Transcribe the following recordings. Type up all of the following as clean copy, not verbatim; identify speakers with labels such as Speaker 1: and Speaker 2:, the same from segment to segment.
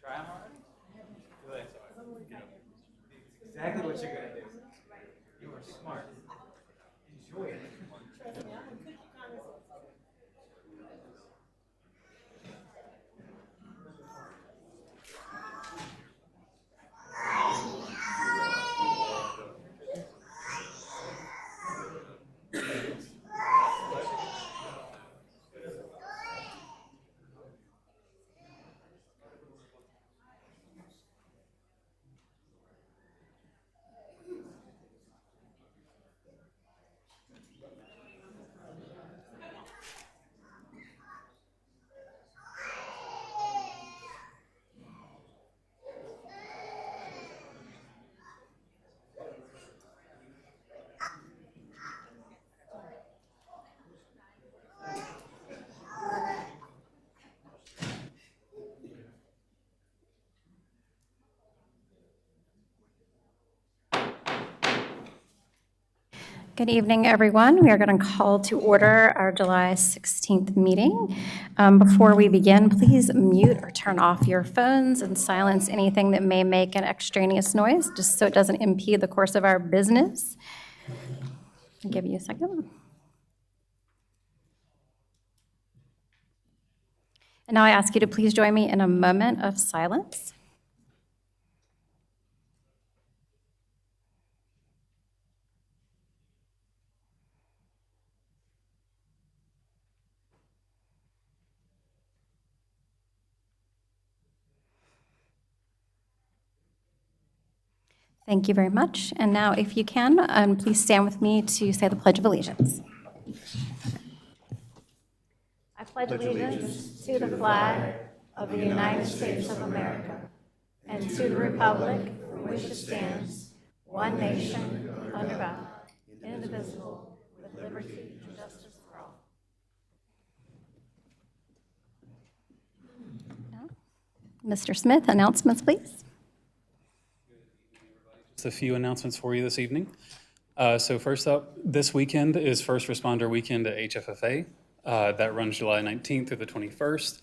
Speaker 1: Try them already? Good. It's exactly what you're gonna do. You are smart. Enjoy it.
Speaker 2: Good evening, everyone. We are going to call to order our July 16th meeting. Before we begin, please mute or turn off your phones and silence anything that may make an extraneous noise, just so it doesn't impede the course of our business. I'll give you a second. And now I ask you to please join me in a moment of silence. Thank you very much. And now, if you can, please stand with me to say the Pledge of Allegiance. I pledge allegiance to the flag of the United States of America and to the republic for which it stands, one nation, under God, indivisible, with liberty and justice for all. Mr. Smith, announcements, please.
Speaker 3: Just a few announcements for you this evening. So first up, this weekend is First Responder Weekend at HFFA. That runs July 19th through the 21st.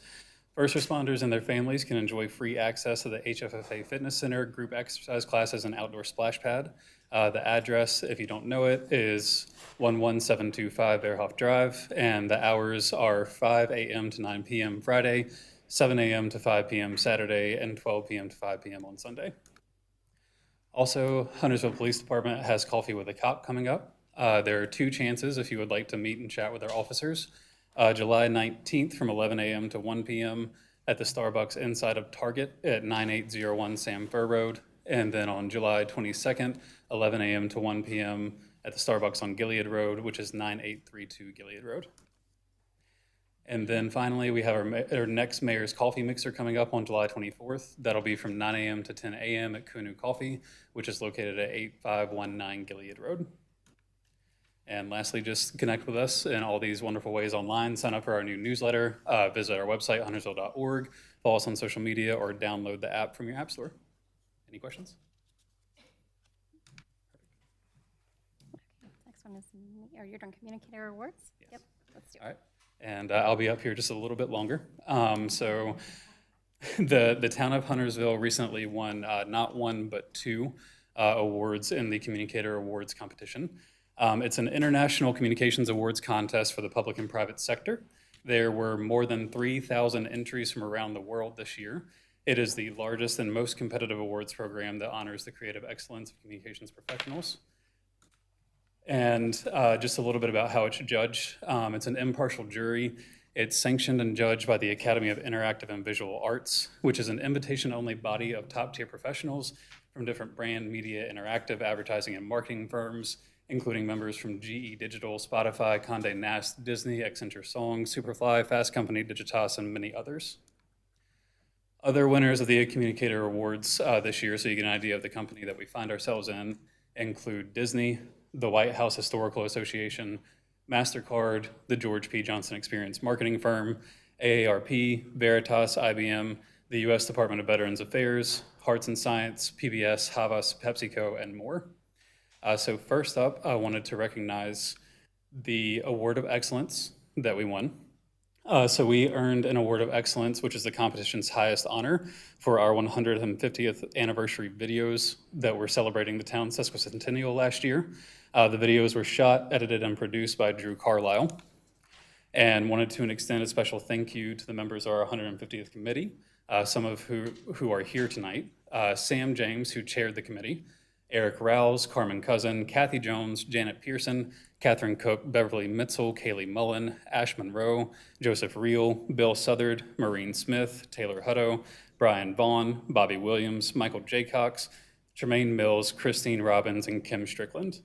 Speaker 3: First responders and their families can enjoy free access to the HFFA Fitness Center, group exercise classes, and outdoor splash pad. The address, if you don't know it, is 11725 Bearhoff Drive, and the hours are 5 a.m. to 9 p.m. Friday, 7 a.m. to 5 p.m. Saturday, and 12 p.m. to 5 p.m. on Sunday. Also, Huntersville Police Department has Coffee with a Cop coming up. There are two chances if you would like to meet and chat with our officers. July 19th from 11 a.m. to 1 p.m. at the Starbucks inside of Target at 9801 Sam Fur Road. And then on July 22nd, 11 a.m. to 1 p.m. at the Starbucks on Gilead Road, which is 9832 Gilead Road. And then finally, we have our next Mayor's Coffee Mixer coming up on July 24th. That'll be from 9 a.m. to 10 a.m. at Kunu Coffee, which is located at 8519 Gilead Road. And lastly, just connect with us in all these wonderful ways online. Sign up for our new newsletter, visit our website, huntersville.org, follow us on social media, or download the app from your app store. Any questions?
Speaker 2: Next one is, you're doing communicator awards?
Speaker 3: Yes.
Speaker 2: Yep, let's do it.
Speaker 3: All right. And I'll be up here just a little bit longer. So the town of Huntersville recently won not one, but two awards in the Communicator Awards competition. It's an international communications awards contest for the public and private sector. There were more than 3,000 entries from around the world this year. It is the largest and most competitive awards program that honors the creative excellence of communications professionals. And just a little bit about how it's judged. It's an impartial jury. It's sanctioned and judged by the Academy of Interactive and Visual Arts, which is an invitation-only body of top-tier professionals from different brand, media, interactive, advertising, and marketing firms, including members from GE Digital, Spotify, Condé Nast, Disney, Accenture Song, Superfly, Fast Company, Digitas, and many others. Other winners of the Communicator Awards this year, so you get an idea of the company that we find ourselves in, include Disney, the White House Historical Association, MasterCard, the George P. Johnson Experience Marketing Firm, AARP, Veritas, IBM, the U.S. Department of Veterans Affairs, Hearts and Science, PBS, Havas, PepsiCo, and more. So first up, I wanted to recognize the Award of Excellence that we won. So we earned an Award of Excellence, which is the competition's highest honor, for our 150th anniversary videos that were celebrating the town's sesquicentennial last year. The videos were shot, edited, and produced by Drew Carlisle, and wanted to extend a special thank you to the members of our 150th committee, some of who are here tonight. Sam James, who chaired the committee, Eric Rouse, Carmen Cousin, Kathy Jones, Janet Pearson, Catherine Cook, Beverly Mitzel, Kaylee Mullen, Ash Monroe, Joseph Reel, Bill Southard, Maureen Smith, Taylor Hutto, Brian Vaughn, Bobby Williams, Michael Jaycox, Tremaine Mills, Christine Robbins, and Kim Strickland.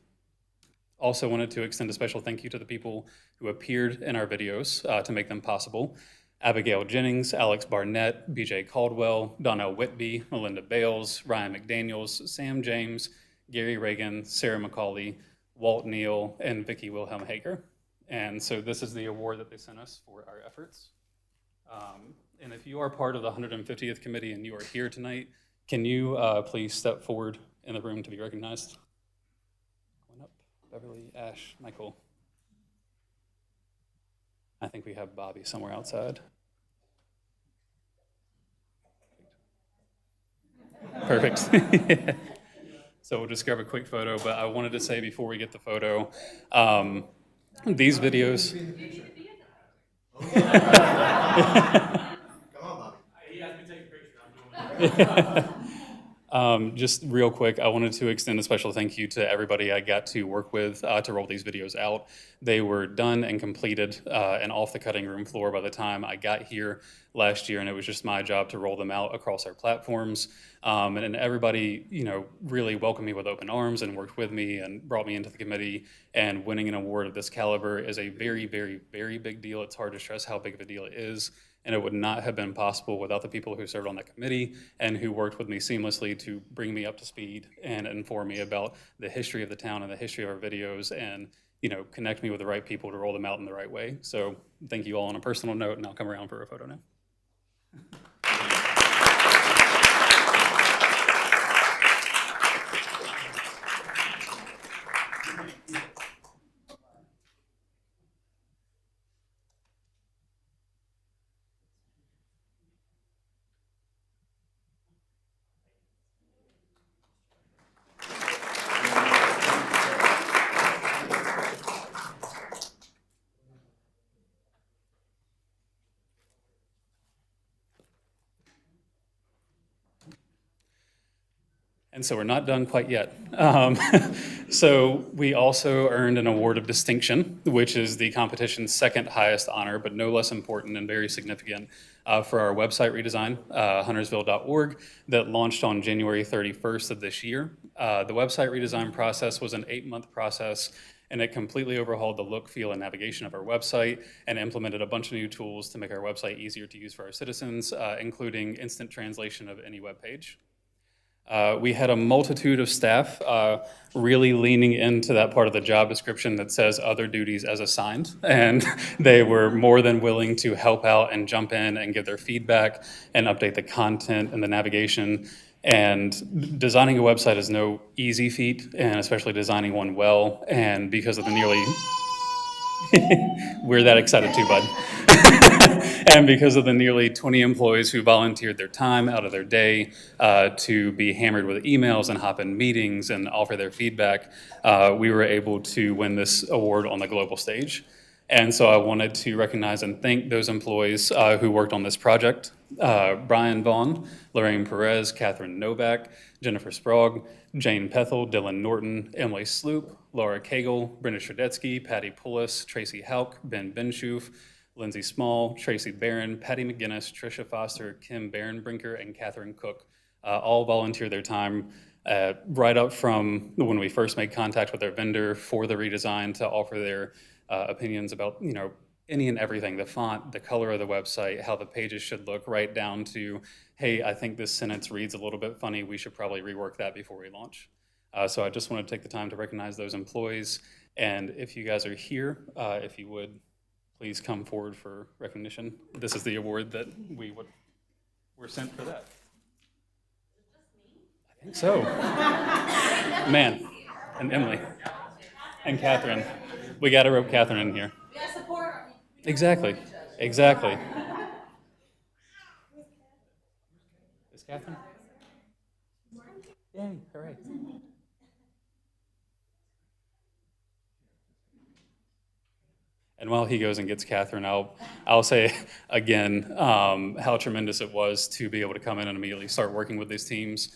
Speaker 3: Also wanted to extend a special thank you to the people who appeared in our videos to make them possible. Abigail Jennings, Alex Barnett, BJ Caldwell, Donnell Whitby, Melinda Bales, Ryan McDaniels, Sam James, Gary Reagan, Sarah McCauley, Walt Neal, and Vicki Wilhelm Hager. And so this is the award that they sent us for our efforts. And if you are part of the 150th committee and you are here tonight, can you please step forward in the room to be recognized? Going up, Beverly, Ash, Michael. I think we have Bobby somewhere outside. Perfect. So we'll just grab a quick photo, but I wanted to say before we get the photo, these videos.
Speaker 4: Come on, Bobby. He asked me to take a picture. I'm doing it.
Speaker 3: Just real quick, I wanted to extend a special thank you to everybody I got to work with to roll these videos out. They were done and completed and off the cutting room floor by the time I got here last year, and it was just my job to roll them out across our platforms. And everybody, really welcomed me with open arms and worked with me and brought me into the committee. And winning an award of this caliber is a very, very, very big deal. It's hard to stress how big of a deal it is. And it would not have been possible without the people who served on that committee and who worked with me seamlessly to bring me up to speed and inform me about the history of the town and the history of our videos and, connect me with the right people to roll them out in the right way. So thank you all on a personal note, and I'll come around for a photo now. And so we're not done quite yet. So we also earned an award of distinction, which is the competition's second highest honor, but no less important and very significant for our website redesign, huntersville.org, that launched on January 31st of this year. The website redesign process was an 8-month process, and it completely overhauled the look, feel, and navigation of our website and implemented a bunch of new tools to make our website easier to use for our citizens, including instant translation of any web page. We had a multitude of staff really leaning into that part of the job description that says other duties as assigned, and they were more than willing to help out and jump in and give their feedback and update the content and the navigation. And designing a website is no easy feat, and especially designing one well, and because of the nearly we're that excited too, bud. And because of the nearly 20 employees who volunteered their time out of their day to be hammered with emails and hop in meetings and offer their feedback, we were able to win this award on the global stage. And so I wanted to recognize and thank those employees who worked on this project. Brian Vaughn, Lorraine Perez, Catherine Novak, Jennifer Sprague, Jane Pethel, Dylan Norton, Emily Sloop, Laura Cagle, Brenda Shradetsky, Patty Pullis, Tracy Hauk, Ben Benshoof, Lindsay Small, Tracy Barron, Patty McGinnis, Tricia Foster, Kim Barronbrinker, and Catherine Cook all volunteered their time right up from when we first made contact with our vendor for the redesign to offer their opinions about, any and everything, the font, the color of the website, how the pages should look, right down to, hey, I think this sentence reads a little bit funny, we should probably rework that before we launch. So I just want to take the time to recognize those employees, and if you guys are here, if you would, please come forward for recognition. This is the award that we were sent for that. I think so. Man, and Emily, and Catherine. We got to rope Catherine in here.
Speaker 5: We got support.
Speaker 3: Exactly. Exactly. Is Catherine? Yay, hooray. And while he goes and gets Catherine, I'll say again how tremendous it was to be able to come in and immediately start working with these teams.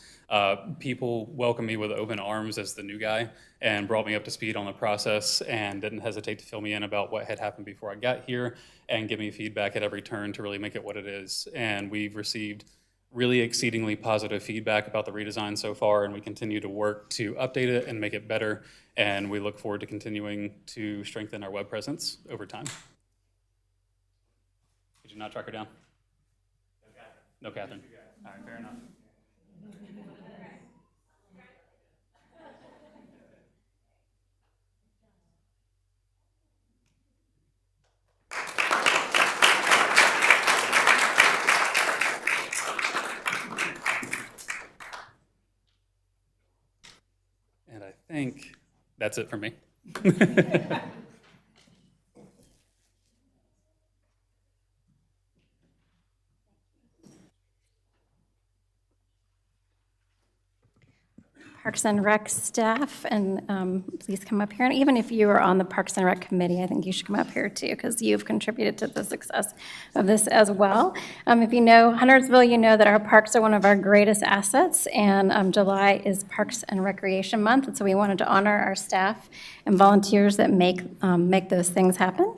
Speaker 3: People welcomed me with open arms as the new guy and brought me up to speed on the process and didn't hesitate to fill me in about what had happened before I got here and give me feedback at every turn to really make it what it is. And we've received really exceedingly positive feedback about the redesign so far, and we continue to work to update it and make it better. And we look forward to continuing to strengthen our web presence over time. Did you not track her down? No Catherine. All right, fair enough. And I think that's it for me.
Speaker 2: Parks and Rec staff, and please come up here. And even if you are on the Parks and Rec committee, I think you should come up here too, because you've contributed to the success of this as well. If you know Huntersville, you know that our parks are one of our greatest assets, and July is Parks and Recreation Month, and so we wanted to honor our staff and volunteers that make those things happen.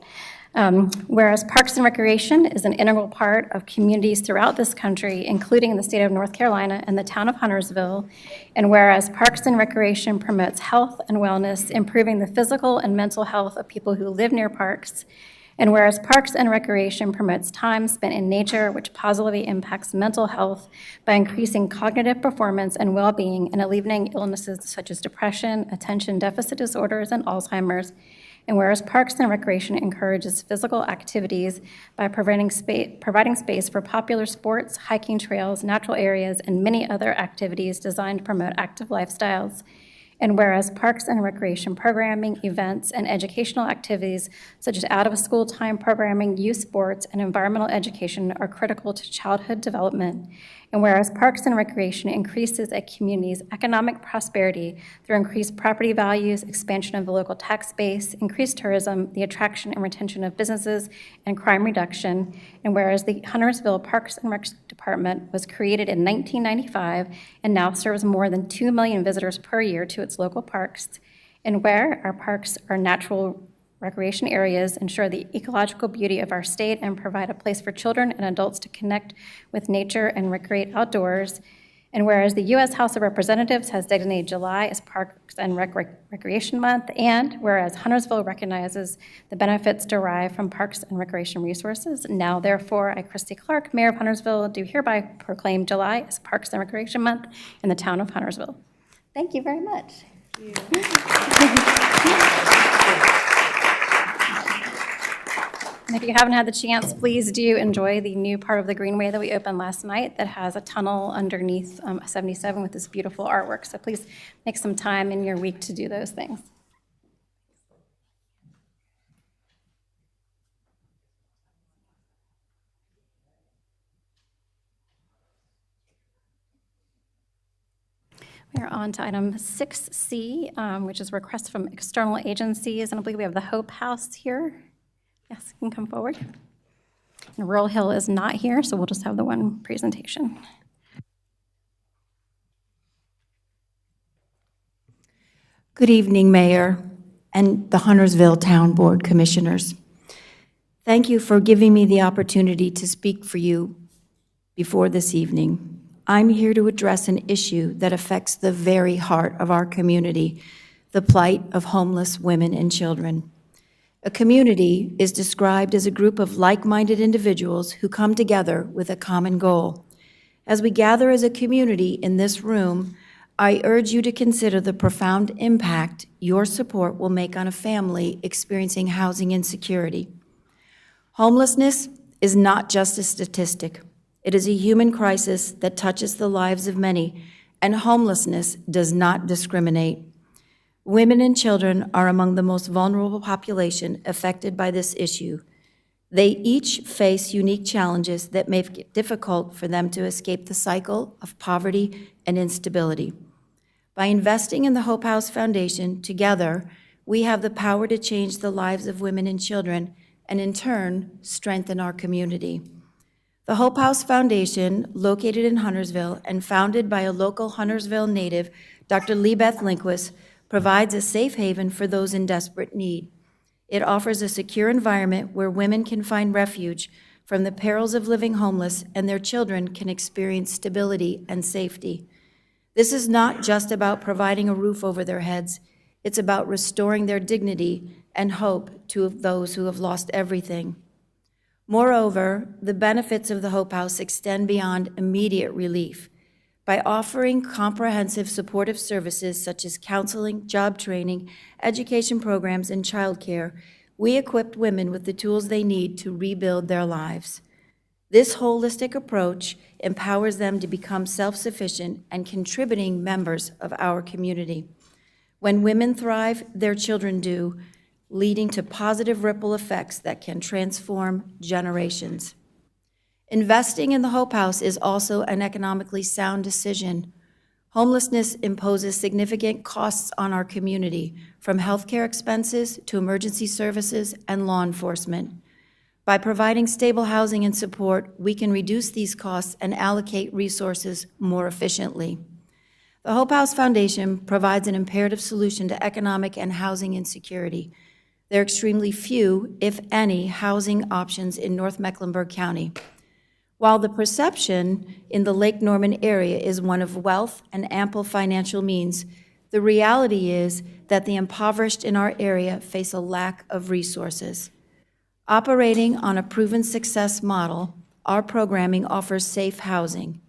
Speaker 2: Whereas Parks and Recreation is an integral part of communities throughout this country, including the state of North Carolina and the town of Huntersville, and whereas Parks and Recreation promotes health and wellness, improving the physical and mental health of people who live near parks, and whereas Parks and Recreation promotes time spent in nature, which positively impacts mental health by increasing cognitive performance and well-being and alleviating illnesses such as depression, attention deficit disorders, and Alzheimer's. And whereas Parks and Recreation encourages physical activities by providing space for popular sports, hiking trails, natural areas, and many other activities designed to promote active lifestyles. And whereas Parks and Recreation programming, events, and educational activities such as out-of-school time programming, youth sports, and environmental education are critical to childhood development. And whereas Parks and Recreation increases a community's economic prosperity through increased property values, expansion of the local tax base, increased tourism, the attraction and retention of businesses, and crime reduction. And whereas the Huntersville Parks and Rec Department was created in 1995 and now serves more than 2 million visitors per year to its local parks. And where our parks are natural recreation areas, ensure the ecological beauty of our state, and provide a place for children and adults to connect with nature and recreate outdoors. And whereas the U.S. House of Representatives has designated July as Parks and Recreation Month, and whereas Huntersville recognizes the benefits derived from parks and recreation resources, now therefore I, Christy Clark, Mayor of Huntersville, do hereby proclaim July as Parks and Recreation Month in the town of Huntersville. Thank you very much. And if you haven't had the chance, please do enjoy the new part of the Greenway that we opened last night that has a tunnel underneath 77 with this beautiful artwork. So please make some time in your week to do those things. We are on to item 6C, which is requests from external agencies. And I believe we have the Hope House here. Yes, you can come forward. And Rural Hill is not here, so we'll just have the one presentation.
Speaker 5: Good evening, Mayor and the Huntersville Town Board Commissioners. Thank you for giving me the opportunity to speak for you before this evening. I'm here to address an issue that affects the very heart of our community, the plight of homeless women and children. A community is described as a group of like-minded individuals who come together with a common goal. As we gather as a community in this room, I urge you to consider the profound impact your support will make on a family experiencing housing insecurity. Homelessness is not just a statistic. It is a human crisis that touches the lives of many, and homelessness does not discriminate. Women and children are among the most vulnerable population affected by this issue. They each face unique challenges that make it difficult for them to escape the cycle of poverty and instability. By investing in the Hope House Foundation, together, we have the power to change the lives of women and children and, in turn, strengthen our community. The Hope House Foundation, located in Huntersville and founded by a local Huntersville native, Dr. Lebeth Lindquist, provides a safe haven for those in desperate need. It offers a secure environment where women can find refuge from the perils of living homeless and their children can experience stability and safety. This is not just about providing a roof over their heads. It's about restoring their dignity and hope to those who have lost everything. Moreover, the benefits of the Hope House extend beyond immediate relief. By offering comprehensive supportive services such as counseling, job training, education programs, and childcare, we equip women with the tools they need to rebuild their lives. This holistic approach empowers them to become self-sufficient and contributing members of our community. When women thrive, their children do, leading to positive ripple effects that can transform generations. Investing in the Hope House is also an economically sound decision. Homelessness imposes significant costs on our community, from healthcare expenses to emergency services and law enforcement. By providing stable housing and support, we can reduce these costs and allocate resources more efficiently. The Hope House Foundation provides an imperative solution to economic and housing insecurity. There are extremely few, if any, housing options in North Mecklenburg County. While the perception in the Lake Norman area is one of wealth and ample financial means, the reality is that the impoverished in our area face a lack of resources. Operating on a proven success model, our programming offers safe housing,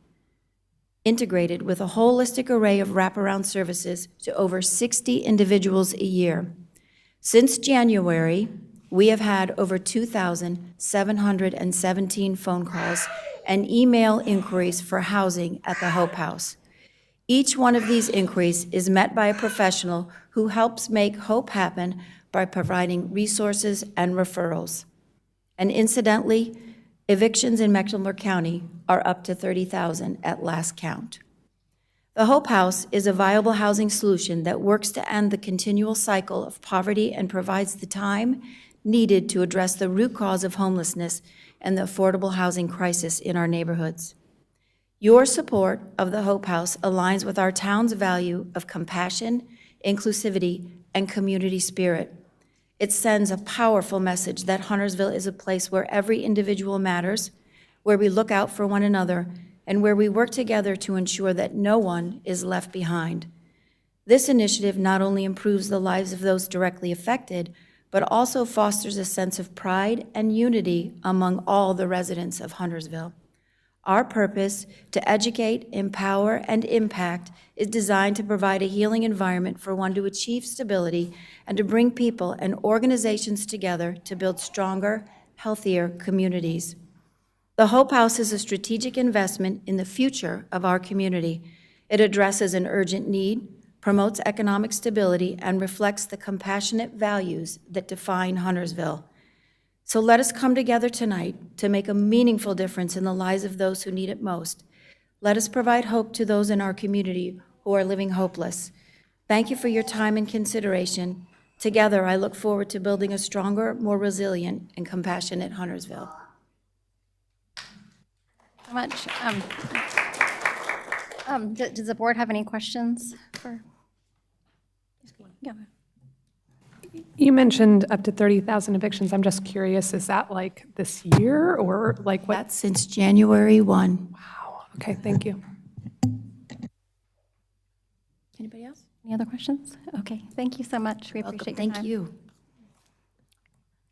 Speaker 5: integrated with a holistic array of wraparound services to over 60 individuals a year. Since January, we have had over 2,717 phone calls and email inquiries for housing at the Hope House. Each one of these inquiries is met by a professional who helps make hope happen by providing resources and referrals. And incidentally, evictions in Mecklenburg County are up to 30,000 at last count. The Hope House is a viable housing solution that works to end the continual cycle of poverty and provides the time needed to address the root cause of homelessness and the affordable housing crisis in our neighborhoods. Your support of the Hope House aligns with our town's value of compassion, inclusivity, and community spirit. It sends a powerful message that Huntersville is a place where every individual matters, where we look out for one another, and where we work together to ensure that no one is left behind. This initiative not only improves the lives of those directly affected, but also fosters a sense of pride and unity among all the residents of Huntersville. Our purpose, to educate, empower, and impact, is designed to provide a healing environment for one to achieve stability and to bring people and organizations together to build stronger, healthier communities. The Hope House is a strategic investment in the future of our community. It addresses an urgent need, promotes economic stability, and reflects the compassionate values that define Huntersville. So let us come together tonight to make a meaningful difference in the lives of those who need it most. Let us provide hope to those in our community who are living hopeless. Thank you for your time and consideration. Together, I look forward to building a stronger, more resilient, and compassionate Huntersville.
Speaker 2: So much. Does the board have any questions for? Yeah.
Speaker 6: You mentioned up to 30,000 evictions. I'm just curious, is that like this year or like what?
Speaker 5: That's since January 1.
Speaker 6: Wow. Okay, thank you.
Speaker 5: Anybody else?
Speaker 2: Any other questions? Okay, thank you so much. We appreciate your time.
Speaker 5: Thank you.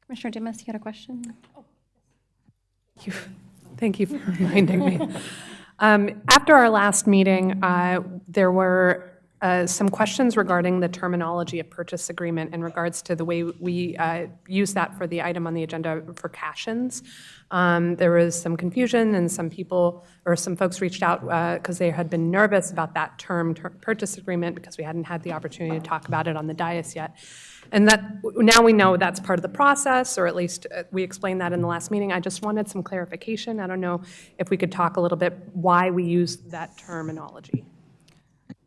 Speaker 2: Commissioner Dumas, you had a question?
Speaker 6: Thank you for reminding me. After our last meeting, there were some questions regarding the terminology of purchase agreement in regards to the way we use that for the item on the agenda for cash-ins. There was some confusion, and some people, or some folks reached out because they had been nervous about that term, purchase agreement, because we hadn't had the opportunity to talk about it on the dais yet. And that, now we know that's part of the process, or at least we explained that in the last meeting. I just wanted some clarification. I don't know if we could talk a little bit why we use that terminology.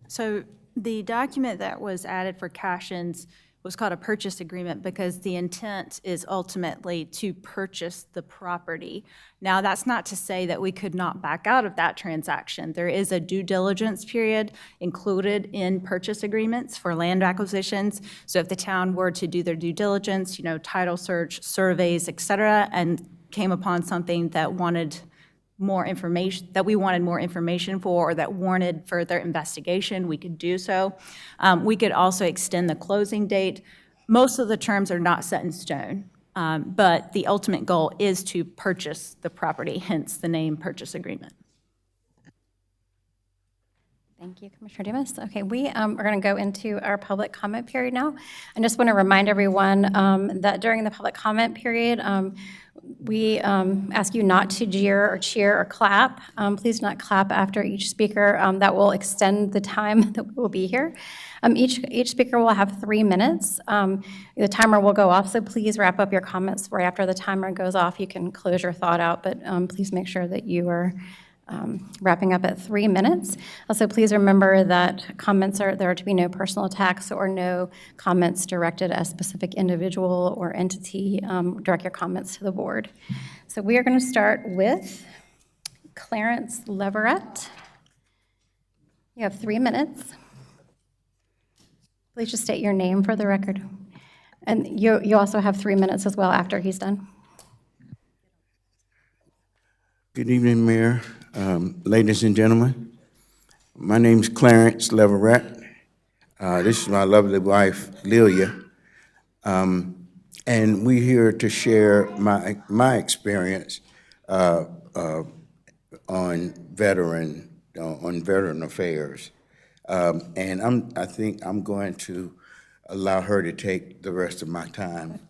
Speaker 7: So the document that was added for cash-ins was called a purchase agreement because the intent is ultimately to purchase the property. Now, that's not to say that we could not back out of that transaction. There is a due diligence period included in purchase agreements for land acquisitions. So if the town were to do their due diligence, title search, surveys, et cetera, and came upon something that wanted more information, that we wanted more information for, or that warranted further investigation, we could do so. We could also extend the closing date. Most of the terms are not set in stone, but the ultimate goal is to purchase the property, hence the name purchase agreement.
Speaker 2: Thank you, Commissioner Dumas. Okay, we are going to go into our public comment period now. I just want to remind everyone that during the public comment period, we ask you not to jeer or cheer or clap. Please do not clap after each speaker. That will extend the time that we will be here. Each speaker will have 3 minutes. The timer will go off, so please wrap up your comments right after the timer goes off. You can close your thought out, but please make sure that you are wrapping up at 3 minutes. Also, please remember that there are to be no personal attacks or no comments directed at a specific individual or entity. Direct your comments to the board. So we are going to start with Clarence Leverett. You have 3 minutes. Please just state your name for the record. And you also have 3 minutes as well after he's done.
Speaker 8: Good evening, Mayor, ladies and gentlemen. My name is Clarence Leverett. This is my lovely wife, Lilia. And we're here to share my experience on veteran affairs. And I think I'm going to allow her to take the rest of my time.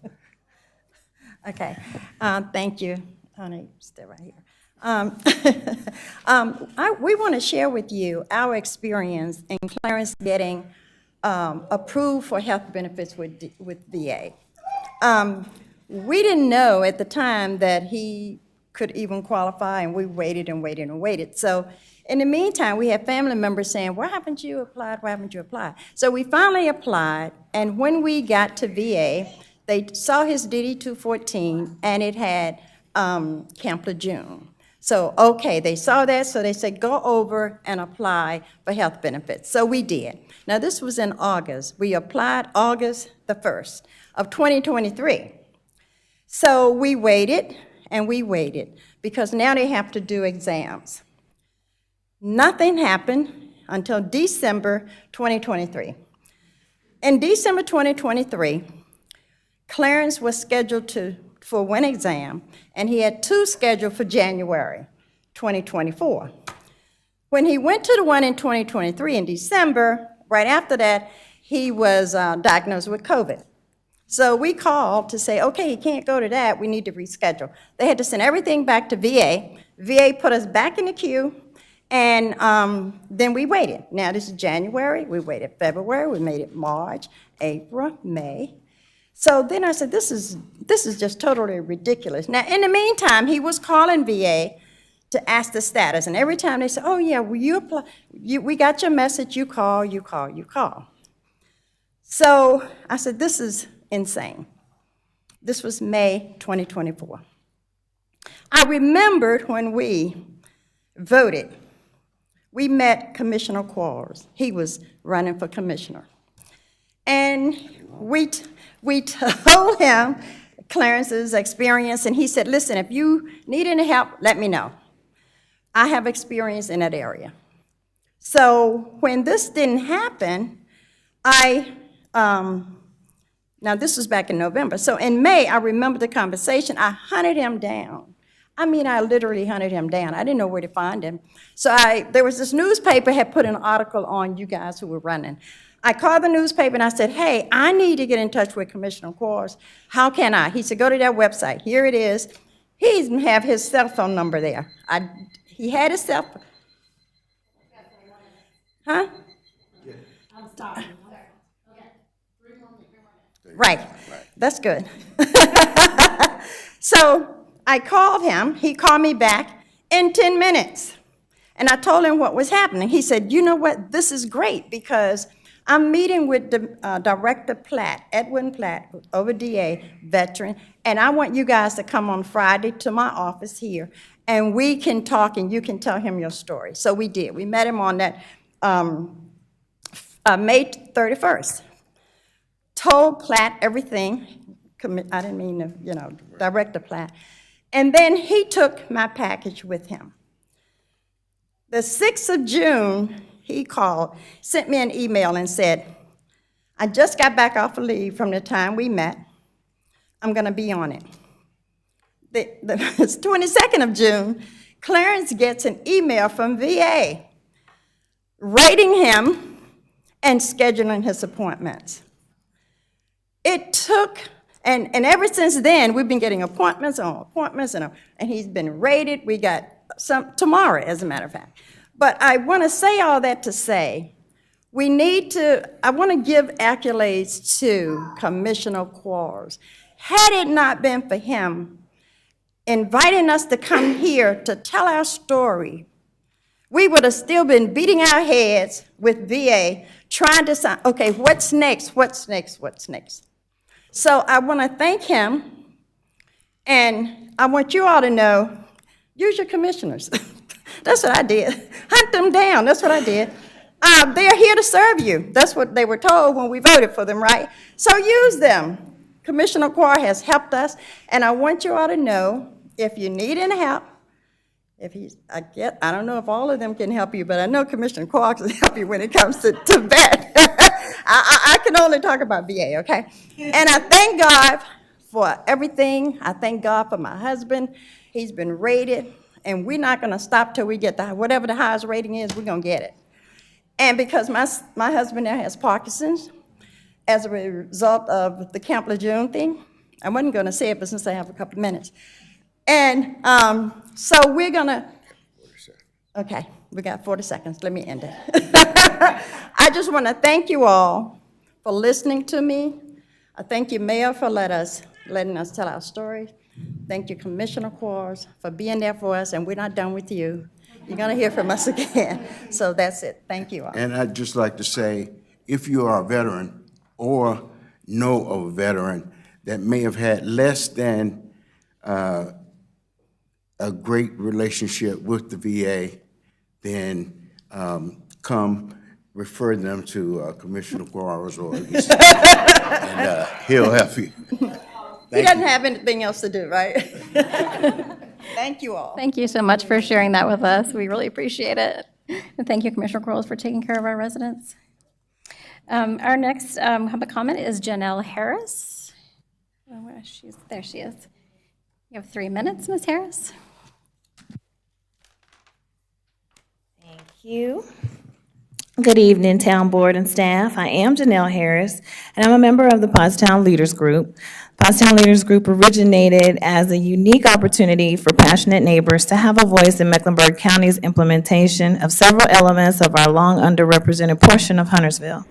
Speaker 9: Okay, thank you. Honey, stay right here. We want to share with you our experience in Clarence getting approved for health benefits with VA. We didn't know at the time that he could even qualify, and we waited and waited and waited. So in the meantime, we had family members saying, why haven't you applied? Why haven't you applied? So we finally applied, and when we got to VA, they saw his DD-214, and it had Camp Lejeune. So, okay, they saw that, so they said, go over and apply for health benefits. So we did. Now, this was in August. We applied August the 1st of 2023. So we waited, and we waited, because now they have to do exams. Nothing happened until December 2023. In December 2023, Clarence was scheduled for one exam, and he had 2 scheduled for January 2024. When he went to the one in 2023 in December, right after that, he was diagnosed with COVID. So we called to say, okay, he can't go to that, we need to reschedule. They had to send everything back to VA. VA put us back in the queue, and then we waited. Now this is January, we waited February, we made it March, April, May. So then I said, this is just totally ridiculous. Now, in the meantime, he was calling VA to ask the status, and every time they said, oh yeah, will you apply? We got your message, you call, you call, you call. So I said, this is insane. This was May 2024. I remembered when we voted, we met Commissioner Quarles. He was running for commissioner. And we told him Clarence's experience, and he said, listen, if you need any help, let me know. I have experience in that area. So when this didn't happen, now this was back in November. So in May, I remember the conversation. I hunted him down. I mean, I literally hunted him down. I didn't know where to find him. So there was this newspaper had put an article on you guys who were running. I called the newspaper and I said, hey, I need to get in touch with Commissioner Quarles. How can I? He said, go to their website. Here it is. He even have his cell phone number there. He had his cell phone. Huh? Right. That's good. So I called him. He called me back in 10 minutes. And I told him what was happening. He said, you know what? This is great because I'm meeting with the Director Platt, Edwin Platt, over DA, veteran, and I want you guys to come on Friday to my office here, and we can talk and you can tell him your story. So we did. We met him on that May 31st. Told Platt everything. I didn't mean to, Director Platt. And then he took my package with him. The 6th of June, he called, sent me an email and said, I just got back off of leave from the time we met. I'm going to be on it. The 22nd of June, Clarence gets an email from VA rating him and scheduling his appointments. It took, and ever since then, we've been getting appointments on appointments, and he's been rated. We got some tomorrow, as a matter of fact. But I want to say all that to say, I want to give accolades to Commissioner Quarles. Had it not been for him inviting us to come here to tell our story, we would have still been beating our heads with VA, trying to say, okay, what's next, what's next, what's next? So I want to thank him, and I want you all to know, use your commissioners. That's what I did. Hunt them down. That's what I did. They're here to serve you. That's what they were told when we voted for them, right? So use them. Commissioner Quarles has helped us, and I want you all to know, if you need any help, I don't know if all of them can help you, but I know Commissioner Quarles can help you when it comes to vet. I can only talk about VA, okay? And I thank God for everything. I thank God for my husband. He's been rated. And we're not going to stop till we get whatever the highest rating is, we're going to get it. And because my husband now has Parkinson's, as a result of the Camp Lejeune thing, I wasn't going to say it, but since I have a couple of minutes. And so we're going to, okay, we got 40 seconds. Let me end it. I just want to thank you all for listening to me. I thank you, Mayor, for letting us tell our story. Thank you, Commissioner Quarles, for being there for us, and we're not done with you. You're going to hear from us again. So that's it. Thank you all.
Speaker 8: And I'd just like to say, if you are a veteran or know of a veteran that may have had less than a great relationship with the VA, then come refer them to Commissioner Quarles, and he'll help you.
Speaker 9: He doesn't have anything else to do, right? Thank you all.
Speaker 2: Thank you so much for sharing that with us. We really appreciate it. And thank you, Commissioner Quarles, for taking care of our residents. Our next public comment is Janelle Harris. Oh, there she is. You have 3 minutes, Ms. Harris.
Speaker 10: Thank you. Good evening, Town Board and staff. I am Janelle Harris, and I'm a member of the Pottstown Leaders Group. Pottstown Leaders Group originated as a unique opportunity for passionate neighbors to have a voice in Mecklenburg County's implementation of several elements of our long underrepresented portion of Huntersville.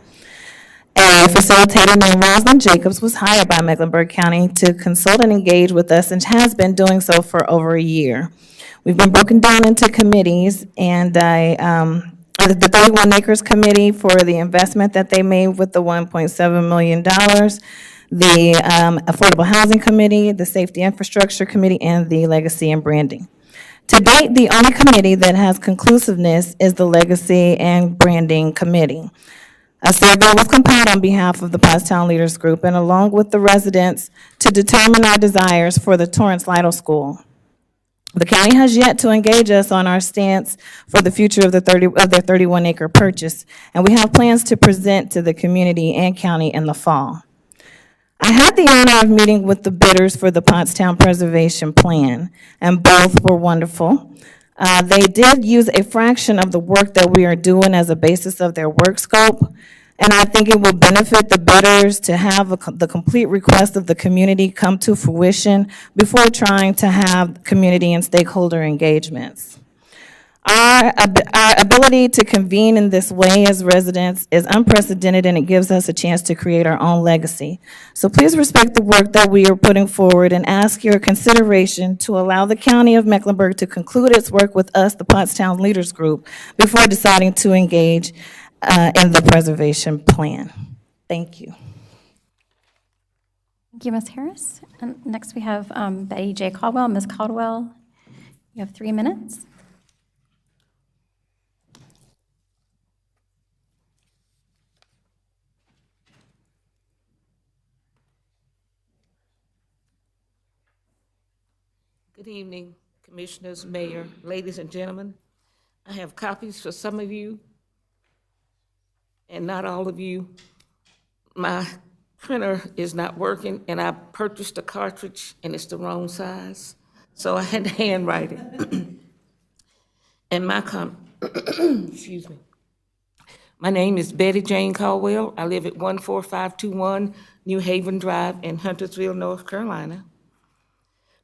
Speaker 10: A facilitator named Rosalind Jacobs was hired by Mecklenburg County to consult and engage with us and has been doing so for over a year. We've been broken down into committees, and the 31 Acres Committee for the investment that they made with the $1.7 million, the Affordable Housing Committee, the Safety Infrastructure Committee, and the Legacy and Branding. To date, the only committee that has conclusiveness is the Legacy and Branding Committee. A survey was compiled on behalf of the Pottstown Leaders Group and along with the residents to determine our desires for the Torrance Lytle School. The county has yet to engage us on our stance for the future of their 31-acre purchase, and we have plans to present to the community and county in the fall. I had the honor of meeting with the bidders for the Pottstown Preservation Plan, and both were wonderful. They did use a fraction of the work that we are doing as a basis of their work scope, and I think it will benefit the bidders to have the complete request of the community come to fruition before trying to have community and stakeholder engagements. Our ability to convene in this way as residents is unprecedented, and it gives us a chance to create our own legacy. So please respect the work that we are putting forward and ask your consideration to allow the County of Mecklenburg to conclude its work with us, the Pottstown Leaders Group, before deciding to engage in the preservation plan. Thank you.
Speaker 2: Thank you, Ms. Harris. And next we have Betty J. Codwell. Ms. Codwell, you have 3 minutes.
Speaker 11: Good evening, Commissioners, Mayor, ladies and gentlemen. I have copies for some of you and not all of you. My printer is not working, and I purchased a cartridge and it's the wrong size, so I had to handwrite it. And excuse me. My name is Betty Jane Caldwell. I live at 14521 New Haven Drive in Huntersville, North Carolina.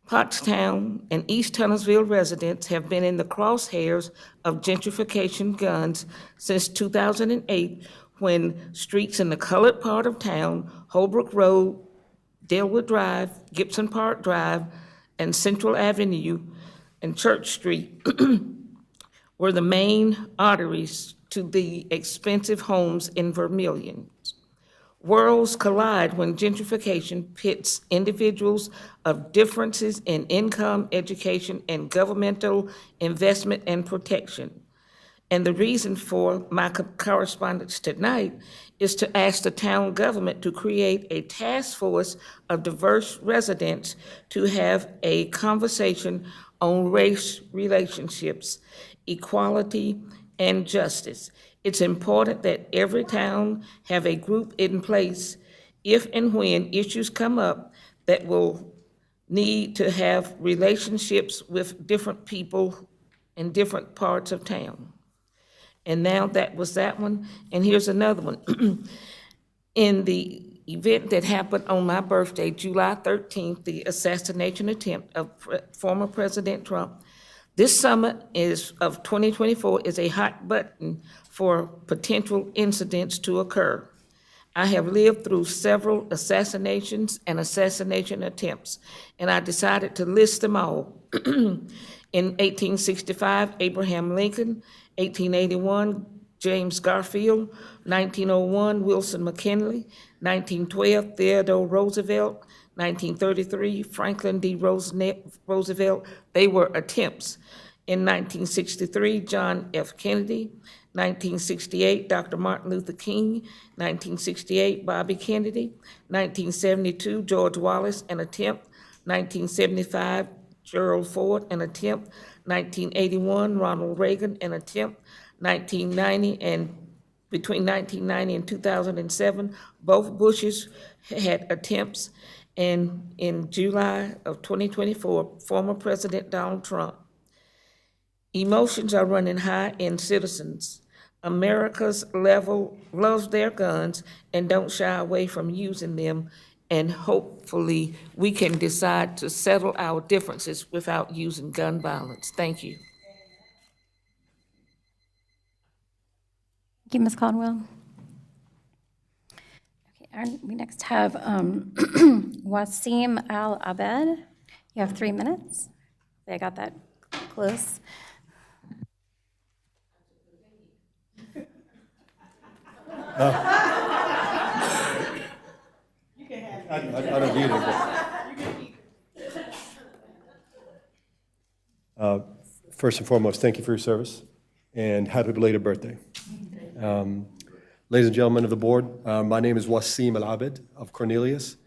Speaker 11: Pottstown and East Huntersville residents have been in the crosshairs of gentrification guns since 2008, when streets in the colored part of town, Holbrook Road, Delwood Drive, Gibson Park Drive, and Central Avenue and Church Street were the main arteries to the expensive homes in Vermilion. Worlds collide when gentrification pits individuals of differences in income, education, and governmental investment and protection. And the reason for my correspondence tonight is to ask the town government to create a task force of diverse residents to have a conversation on race relationships, equality, and justice. It's important that every town have a group in place if and when issues come up that will need to have relationships with different people in different parts of town. And now that was that one, and here's another one. In the event that happened on my birthday, July 13th, the assassination attempt of former President Trump, this summer of 2024 is a hot button for potential incidents to occur. I have lived through several assassinations and assassination attempts, and I decided to list them all. In 1865, Abraham Lincoln; 1881, James Garfield; 1901, Wilson McKinley; 1912, Theodore Roosevelt; 1933, Franklin D. Roosevelt. They were attempts. In 1963, John F. Kennedy; 1968, Dr. Martin Luther King; 1968, Bobby Kennedy; 1972, George Wallace, an attempt; 1975, Gerald Ford, an attempt; 1981, Ronald Reagan, an attempt; 1990, and between 1990 and 2007, both Bushes had attempts. And in July of 2024, former President Donald Trump. Emotions are running high in citizens. America's loves their guns and don't shy away from using them, and hopefully we can decide to settle our differences without using gun violence. Thank you.
Speaker 2: Thank you, Ms. Caldwell. Okay, we next have Wasim Al-Abed. You have 3 minutes. I got that close.
Speaker 12: I don't need it. First and foremost, thank you for your service, and happy belated birthday. Ladies and gentlemen of the board, my name is Wasim Alabid of Cornelius.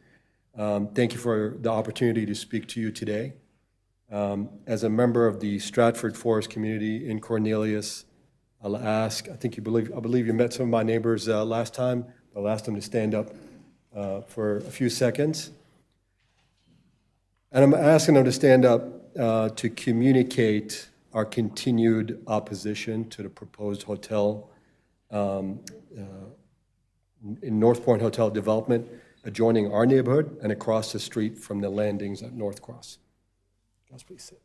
Speaker 12: Thank you for the opportunity to speak to you today. As a member of the Stratford Forest community in Cornelius, I'll ask, I believe you met some of my neighbors last time. I'll ask them to stand up for a few seconds. And I'm asking them to stand up to communicate our continued opposition to the proposed hotel in North Point Hotel development adjoining our neighborhood and across the street from the landings at North Cross. Guys, please sit.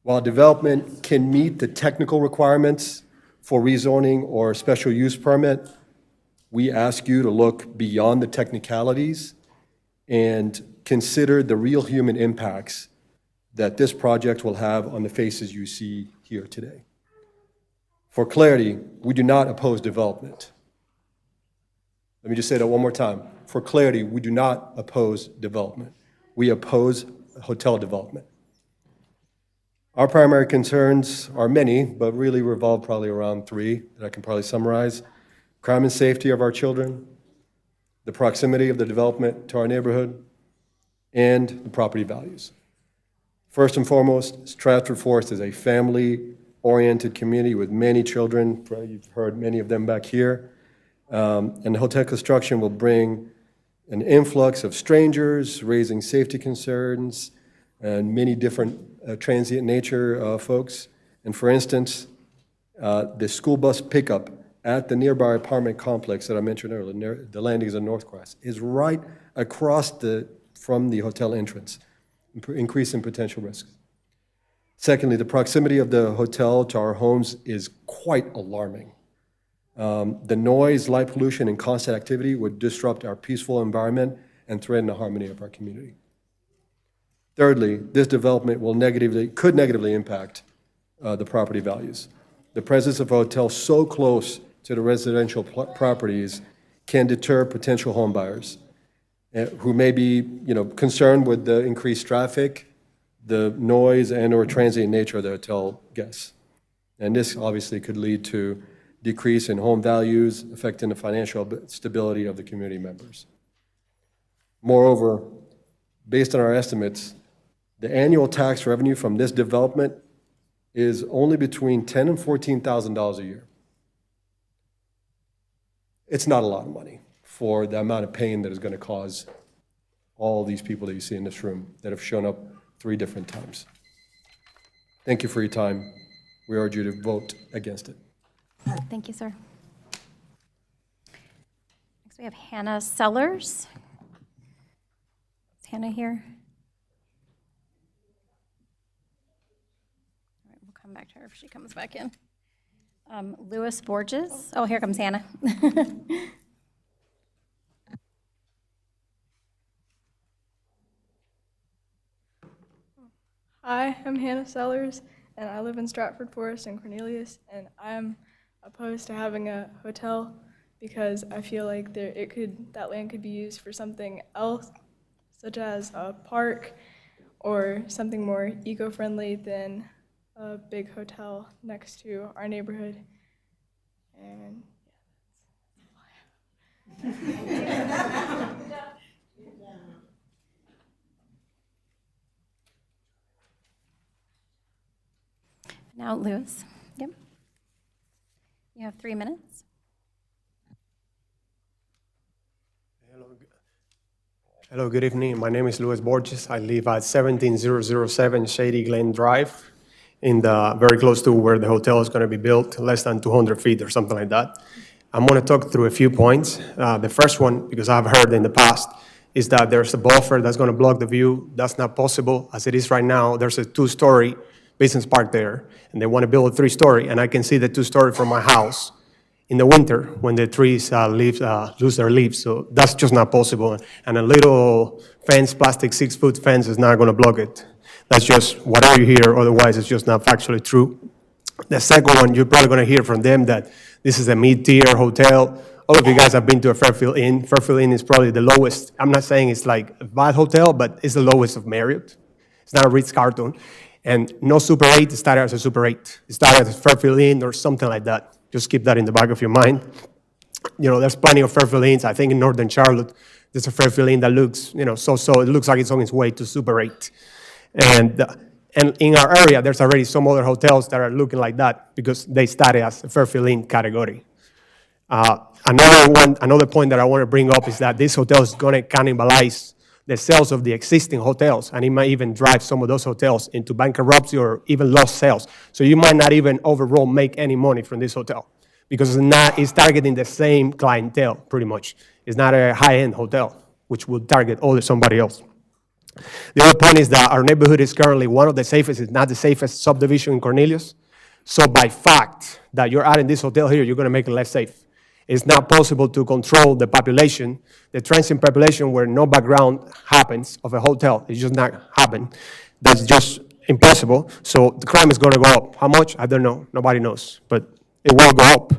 Speaker 12: While development can meet the technical requirements for rezoning or special use permit, we ask you to look beyond the technicalities and consider the real human impacts that this project will have on the faces you see here today. For clarity, we do not oppose development. Let me just say that one more time. For clarity, we do not oppose development. We oppose hotel development. Our primary concerns are many, but really revolve probably around three that I can probably summarize. Crime and safety of our children, the proximity of the development to our neighborhood, and the property values. First and foremost, Stratford Forest is a family-oriented community with many children. Probably you've heard many of them back here. And hotel construction will bring an influx of strangers, raising safety concerns, and many different transient nature folks. And for instance, the school bus pickup at the nearby apartment complex that I mentioned earlier, the landings of North Cross, is right across from the hotel entrance, increasing potential risks. Secondly, the proximity of the hotel to our homes is quite alarming. The noise, light pollution, and constant activity would disrupt our peaceful environment and threaten the harmony of our community. Thirdly, this development could negatively impact the property values. The presence of a hotel so close to the residential properties can deter potential home buyers who may be, concerned with the increased traffic, the noise, and/or transient nature of the hotel guests. And this obviously could lead to decrease in home values, affecting the financial stability of the community members. Moreover, based on our estimates, the annual tax revenue from this development is only between $10,000 and $14,000 a year. It's not a lot of money for the amount of pain that is going to cause all these people that you see in this room that have shown up 3 different times. Thank you for your time. We urge you to vote against it.
Speaker 2: Thank you, sir. Next, we have Hannah Sellers. Is Hannah here? All right, we'll come back to her if she comes back in. Louis Borges. Oh, here comes Hannah.
Speaker 13: Hi, I'm Hannah Sellers, and I live in Stratford Forest and Cornelius, and I'm opposed to having a hotel because I feel like that land could be used for something else, such as a park or something more eco-friendly than a big hotel next to our neighborhood. And
Speaker 2: Now, Louis. Yep. You have 3 minutes.
Speaker 14: Hello, good evening. My name is Louis Borges. I live at 17007 Shady Glen Drive, very close to where the hotel is going to be built, less than 200 feet or something like that. I'm going to talk through a few points. The first one, because I've heard in the past, is that there's a buffer that's going to block the view. That's not possible. As it is right now, there's a 2-story business park there, and they want to build a 3-story, and I can see the 2-story from my house in the winter when the trees lose their leaves. So that's just not possible. And a little fence, plastic 6-foot fence is not going to block it. That's just whatever you hear, otherwise it's just not factually true. The second one, you're probably going to hear from them that this is a mid-tier hotel. All of you guys have been to a Fairfield Inn. Fairfield Inn is probably the lowest. I'm not saying it's like a bad hotel, but it's the lowest of Marriott. It's not a Ritz-Carlton. And no Super 8 started as a Super 8. It started as a Fairfield Inn or something like that. Just keep that in the back of your mind. There's plenty of Fairfield Inns. I think in Northern Charlotte, there's a Fairfield Inn that looks, so it looks like it's on its way to Super 8. And in our area, there's already some other hotels that are looking like that because they started as a Fairfield Inn category. Another point that I want to bring up is that this hotel is going to cannibalize the sales of the existing hotels, and it might even drive some of those hotels into bankruptcy or even lost sales. So you might not even overall make any money from this hotel because it's targeting the same clientele pretty much. It's not a high-end hotel, which will target somebody else. The other point is that our neighborhood is currently one of the safest, if not the safest subdivision in Cornelius. So by fact that you're adding this hotel here, you're going to make it less safe. It's not possible to control the population, the transient population where no background happens of a hotel. It's just not happen. That's just impossible. So the crime is going to go up. How much? I don't know. Nobody knows. But it will go up.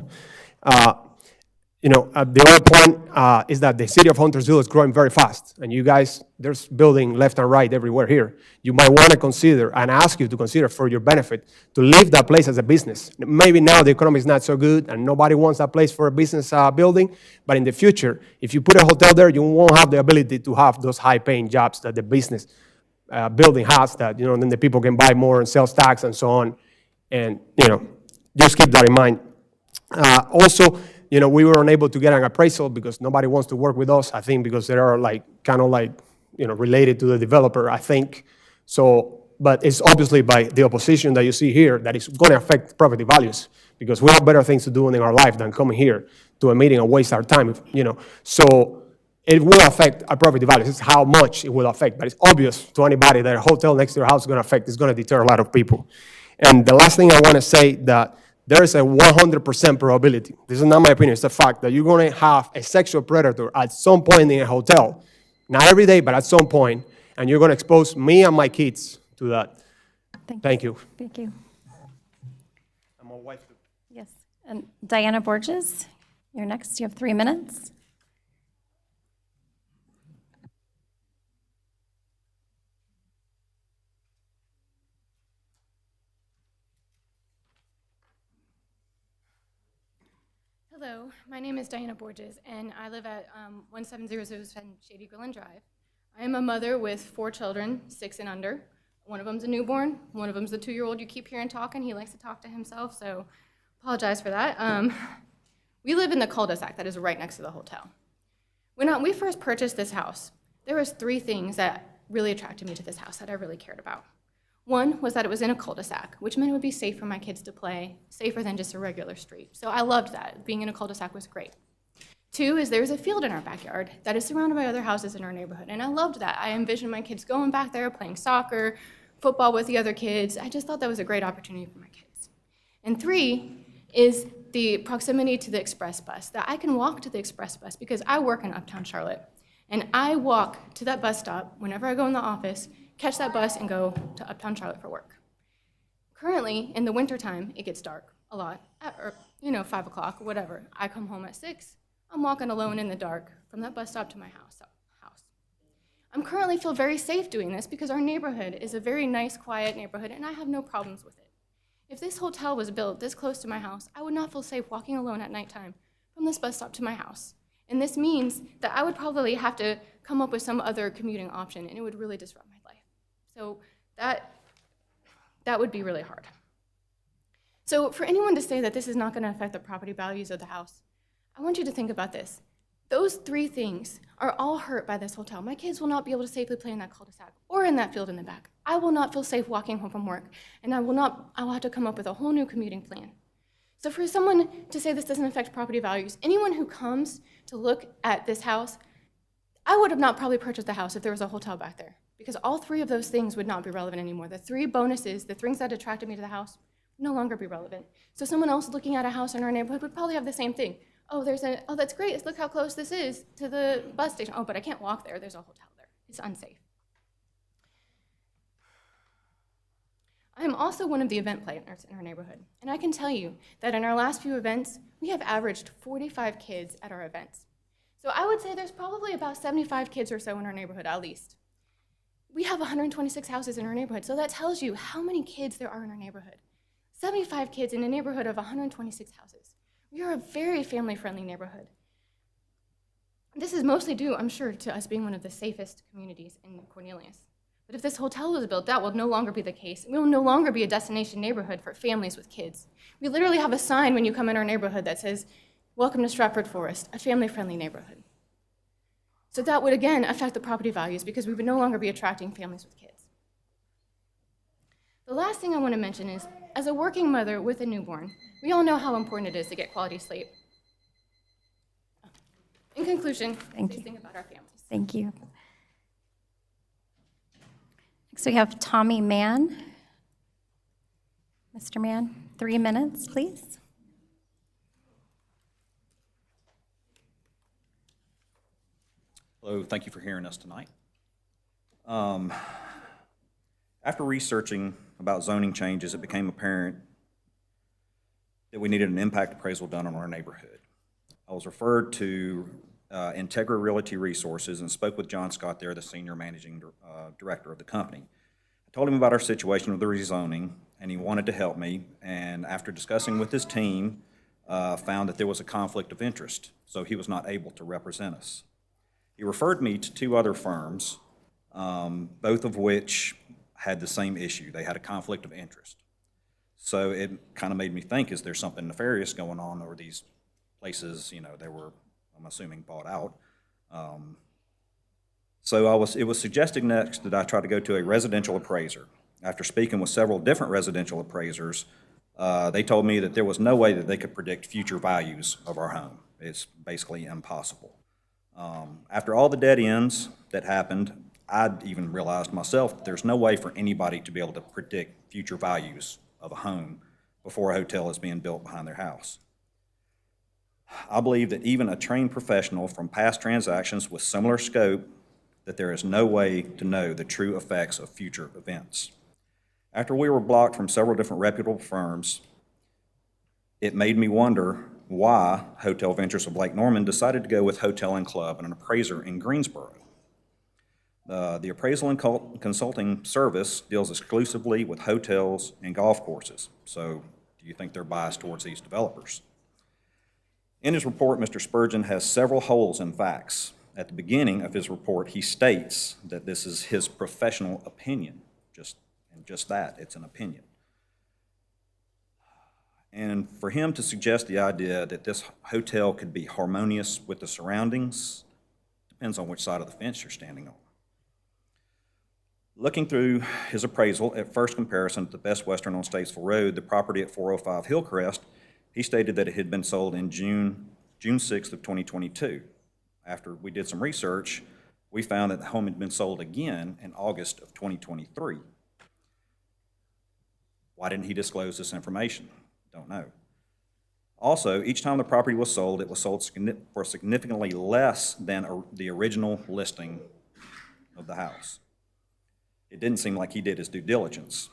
Speaker 14: The other point is that the city of Huntersville is growing very fast. And you guys, there's building left and right everywhere here. You might want to consider, and ask you to consider for your benefit, to leave that place as a business. Maybe now the economy is not so good and nobody wants that place for a business building. But in the future, if you put a hotel there, you won't have the ability to have those high-paying jobs that the business building has, that, then the people can buy more and sales tax and so on. And, just keep that in mind. Also, we were unable to get an appraisal because nobody wants to work with us, I think, because they are related to the developer, I think. So, but it's obviously by the opposition that you see here that is going to affect property values because we have better things to do in our life than coming here to a meeting and waste our time, So it will affect our property values. It's how much it will affect, but it's obvious to anybody that a hotel next to your house is going to affect. It's going to deter a lot of people. And the last thing I want to say that there is a 100% probability, this is not my opinion, it's a fact, that you're going to have a sexual predator at some point in a hotel, not every day, but at some point, and you're going to expose me and my kids to that. Thank you.
Speaker 2: Thank you.
Speaker 14: And my wife too.
Speaker 2: Yes. And Diana Borges, you're next. You have 3 minutes.
Speaker 15: Hello, my name is Diana Borges, and I live at 17007 Shady Glen Drive. I am a mother with 4 children, 6 and under. One of them's a newborn, one of them's the 2-year-old you keep hearing talking. He likes to talk to himself, so apologize for that. We live in the cul-de-sac that is right next to the hotel. When we first purchased this house, there was 3 things that really attracted me to this house that I really cared about. One was that it was in a cul-de-sac, which meant it would be safe for my kids to play, safer than just a regular street. So I loved that. Being in a cul-de-sac was great. 2 is there's a field in our backyard that is surrounded by other houses in our neighborhood, and I loved that. I envisioned my kids going back there, playing soccer, football with the other kids. I just thought that was a great opportunity for my kids. And 3 is the proximity to the express bus, that I can walk to the express bus because I work in Uptown Charlotte, and I walk to that bus stop whenever I go in the office, catch that bus, and go to Uptown Charlotte for work. Currently, in the wintertime, it gets dark a lot, or 5 o'clock, whatever. I come home at 6. I'm walking alone in the dark from that bus stop to my house. I currently feel very safe doing this because our neighborhood is a very nice, quiet neighborhood, and I have no problems with it. If this hotel was built this close to my house, I would not feel safe walking alone at nighttime from this bus stop to my house. And this means that I would probably have to come up with some other commuting option, and it would really disrupt my life. So that would be really hard. So for anyone to say that this is not going to affect the property values of the house, I want you to think about this. Those 3 things are all hurt by this hotel. My kids will not be able to safely play in that cul-de-sac or in that field in the back. I will not feel safe walking home from work, and I will have to come up with a whole new commuting plan. So for someone to say this doesn't affect property values, anyone who comes to look at this house, I would have not probably purchased the house if there was a hotel back there, because all 3 of those things would not be relevant anymore. The 3 bonuses, the things that attracted me to the house, would no longer be relevant. So someone else looking at a house in our neighborhood would probably have the same thing. Oh, that's great, look how close this is to the bus station. Oh, but I can't walk there, there's a hotel there. It's unsafe. I am also one of the event planners in our neighborhood, and I can tell you that in our last few events, we have averaged 45 kids at our events. So I would say there's probably about 75 kids or so in our neighborhood, at least. We have 126 houses in our neighborhood, so that tells you how many kids there are in our neighborhood. 75 kids in a neighborhood of 126 houses. We are a very family-friendly neighborhood. This is mostly due, I'm sure, to us being one of the safest communities in Cornelius. But if this hotel was built, that will no longer be the case. We will no longer be a destination neighborhood for families with kids. We literally have a sign when you come in our neighborhood that says, welcome to Stratford Forest, a family-friendly neighborhood. So that would again affect the property values because we would no longer be attracting families with kids. The last thing I want to mention is, as a working mother with a newborn, we all know how important it is to get quality sleep. In conclusion, please think about our families.
Speaker 2: Thank you. Next, we have Tommy Mann. Mr. Mann, 3 minutes, please.
Speaker 16: Hello, thank you for hearing us tonight. After researching about zoning changes, it became apparent that we needed an impact appraisal done on our neighborhood. I was referred to Integra Realty Resources and spoke with John Scott there, the senior managing director of the company. I told him about our situation with the rezoning, and he wanted to help me, and after discussing with his team, found that there was a conflict of interest, so he was not able to represent us. He referred me to 2 other firms, both of which had the same issue. They had a conflict of interest. So it kind of made me think, is there something nefarious going on, or these places, you know, they were, I'm assuming, bought out. So it was suggested next that I try to go to a residential appraiser. After speaking with several different residential appraisers, they told me that there was no way that they could predict future values of our home. It's basically impossible. After all the dead ends that happened, I even realized myself that there's no way for anybody to be able to predict future values of a home before a hotel is being built behind their house. I believe that even a trained professional from past transactions with similar scope, that there is no way to know the true effects of future events. After we were blocked from several different reputable firms, it made me wonder why Hotel Ventures of Lake Norman decided to go with Hotel and Club and an appraiser in Greensboro. The appraisal and consulting service deals exclusively with hotels and golf courses. So do you think they're biased towards these developers? In his report, Mr. Spurgeon has several holes in facts. At the beginning of his report, he states that this is his professional opinion. Just that, it's an opinion. And for him to suggest the idea that this hotel could be harmonious with the surroundings depends on which side of the fence you're standing on. Looking through his appraisal, at first comparison to the Best Western on Statesville Road, the property at 405 Hillcrest, he stated that it had been sold in June 6th of 2022. After we did some research, we found that the home had been sold again in August of 2023. Why didn't he disclose this information? Don't know. Also, each time the property was sold, it was sold for significantly less than the original listing of the house. It didn't seem like he did his due diligence.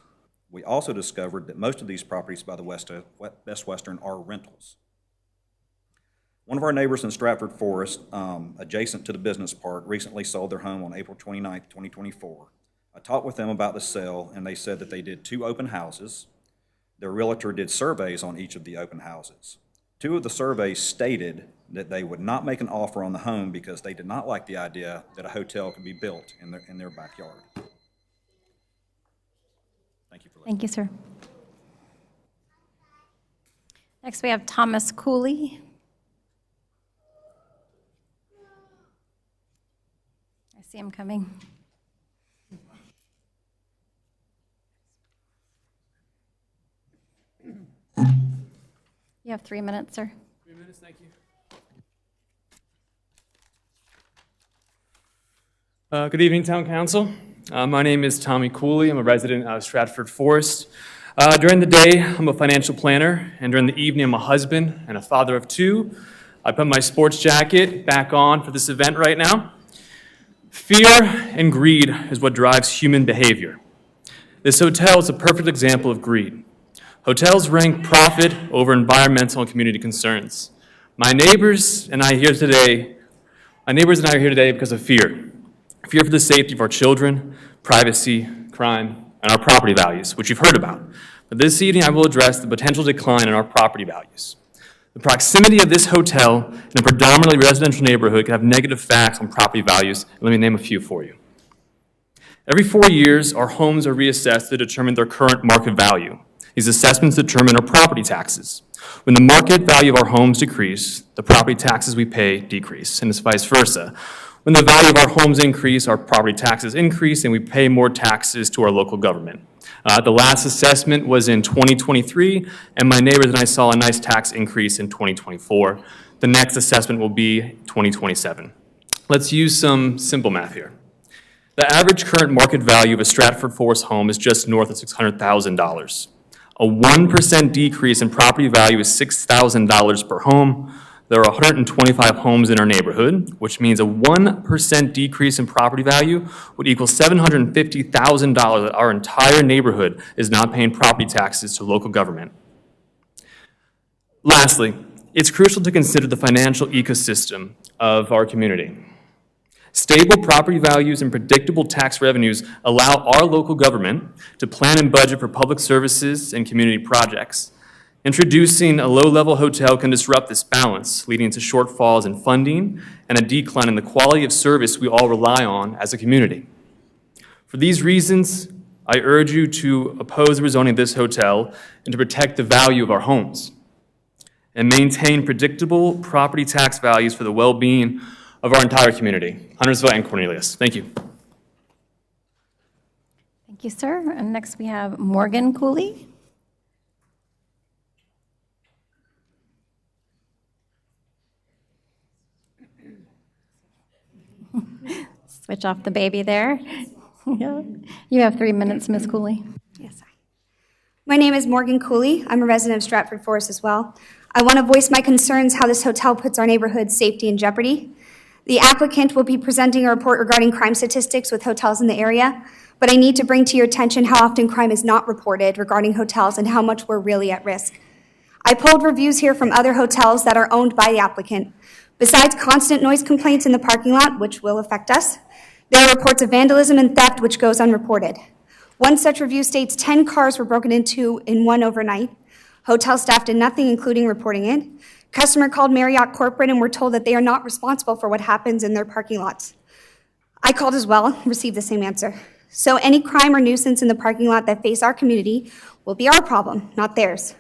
Speaker 16: We also discovered that most of these properties by the Best Western are rentals. One of our neighbors in Stratford Forest, adjacent to the business park, recently sold their home on April 29th, 2024. I talked with them about the sale, and they said that they did 2 open houses. Their realtor did surveys on each of the open houses. 2 of the surveys stated that they would not make an offer on the home because they did not like the idea that a hotel could be built in their backyard. Thank you for listening.
Speaker 2: Thank you, sir. Next, we have Thomas Cooley. I see him coming. You have 3 minutes, sir.
Speaker 4: 3 minutes, thank you. Good evening, Town Council. My name is Tommy Cooley. I'm a resident of Stratford Forest. During the day, I'm a financial planner, and during the evening, I'm a husband and a father of 2. I put my sports jacket back on for this event right now. Fear and greed is what drives human behavior. This hotel is a perfect example of greed. Hotels rank profit over environmental and community concerns. My neighbors and I are here today because of fear. Fear for the safety of our children, privacy, crime, and our property values, which you've heard about. But this evening, I will address the potential decline in our property values. The proximity of this hotel in a predominantly residential neighborhood can have negative effects on property values. Let me name a few for you. Every 4 years, our homes are reassessed to determine their current market value. These assessments determine our property taxes. When the market value of our homes decrease, the property taxes we pay decrease, and it's vice versa. When the value of our homes increase, our property taxes increase, and we pay more taxes to our local government. The last assessment was in 2023, and my neighbors and I saw a nice tax increase in 2024. The next assessment will be 2027. Let's use some simple math here. The average current market value of a Stratford Forest home is just north of $600,000. A 1% decrease in property value is $6,000 per home. There are 125 homes in our neighborhood, which means a 1% decrease in property value would equal $750,000 that our entire neighborhood is not paying property taxes to local government. Lastly, it's crucial to consider the financial ecosystem of our community. Stable property values and predictable tax revenues allow our local government to plan and budget for public services and community projects. Introducing a low-level hotel can disrupt this balance, leading to shortfalls in funding and a decline in the quality of service we all rely on as a community. For these reasons, I urge you to oppose the rezoning of this hotel and to protect the value of our homes and maintain predictable property tax values for the well-being of our entire community, Huntersville and Cornelius. Thank you.
Speaker 2: Thank you, sir. And next we have Morgan Cooley. Switch off the baby there. Yeah. You have 3 minutes, Ms. Cooley.
Speaker 17: Yes. My name is Morgan Cooley. I'm a resident of Stratford Forest as well. I want to voice my concerns how this hotel puts our neighborhood's safety in jeopardy. The applicant will be presenting a report regarding crime statistics with hotels in the area, but I need to bring to your attention how often crime is not reported regarding hotels and how much we're really at risk. I pulled reviews here from other hotels that are owned by the applicant. Besides constant noise complaints in the parking lot, which will affect us, there are reports of vandalism and theft which goes unreported. One such review states 10 cars were broken into in one overnight. Hotel staff did nothing, including reporting it. Customer called Marriott Corporate and were told that they are not responsible for what happens in their parking lots. I called as well, received the same answer. So any crime or nuisance in the parking lot that face our community will be our problem, not theirs.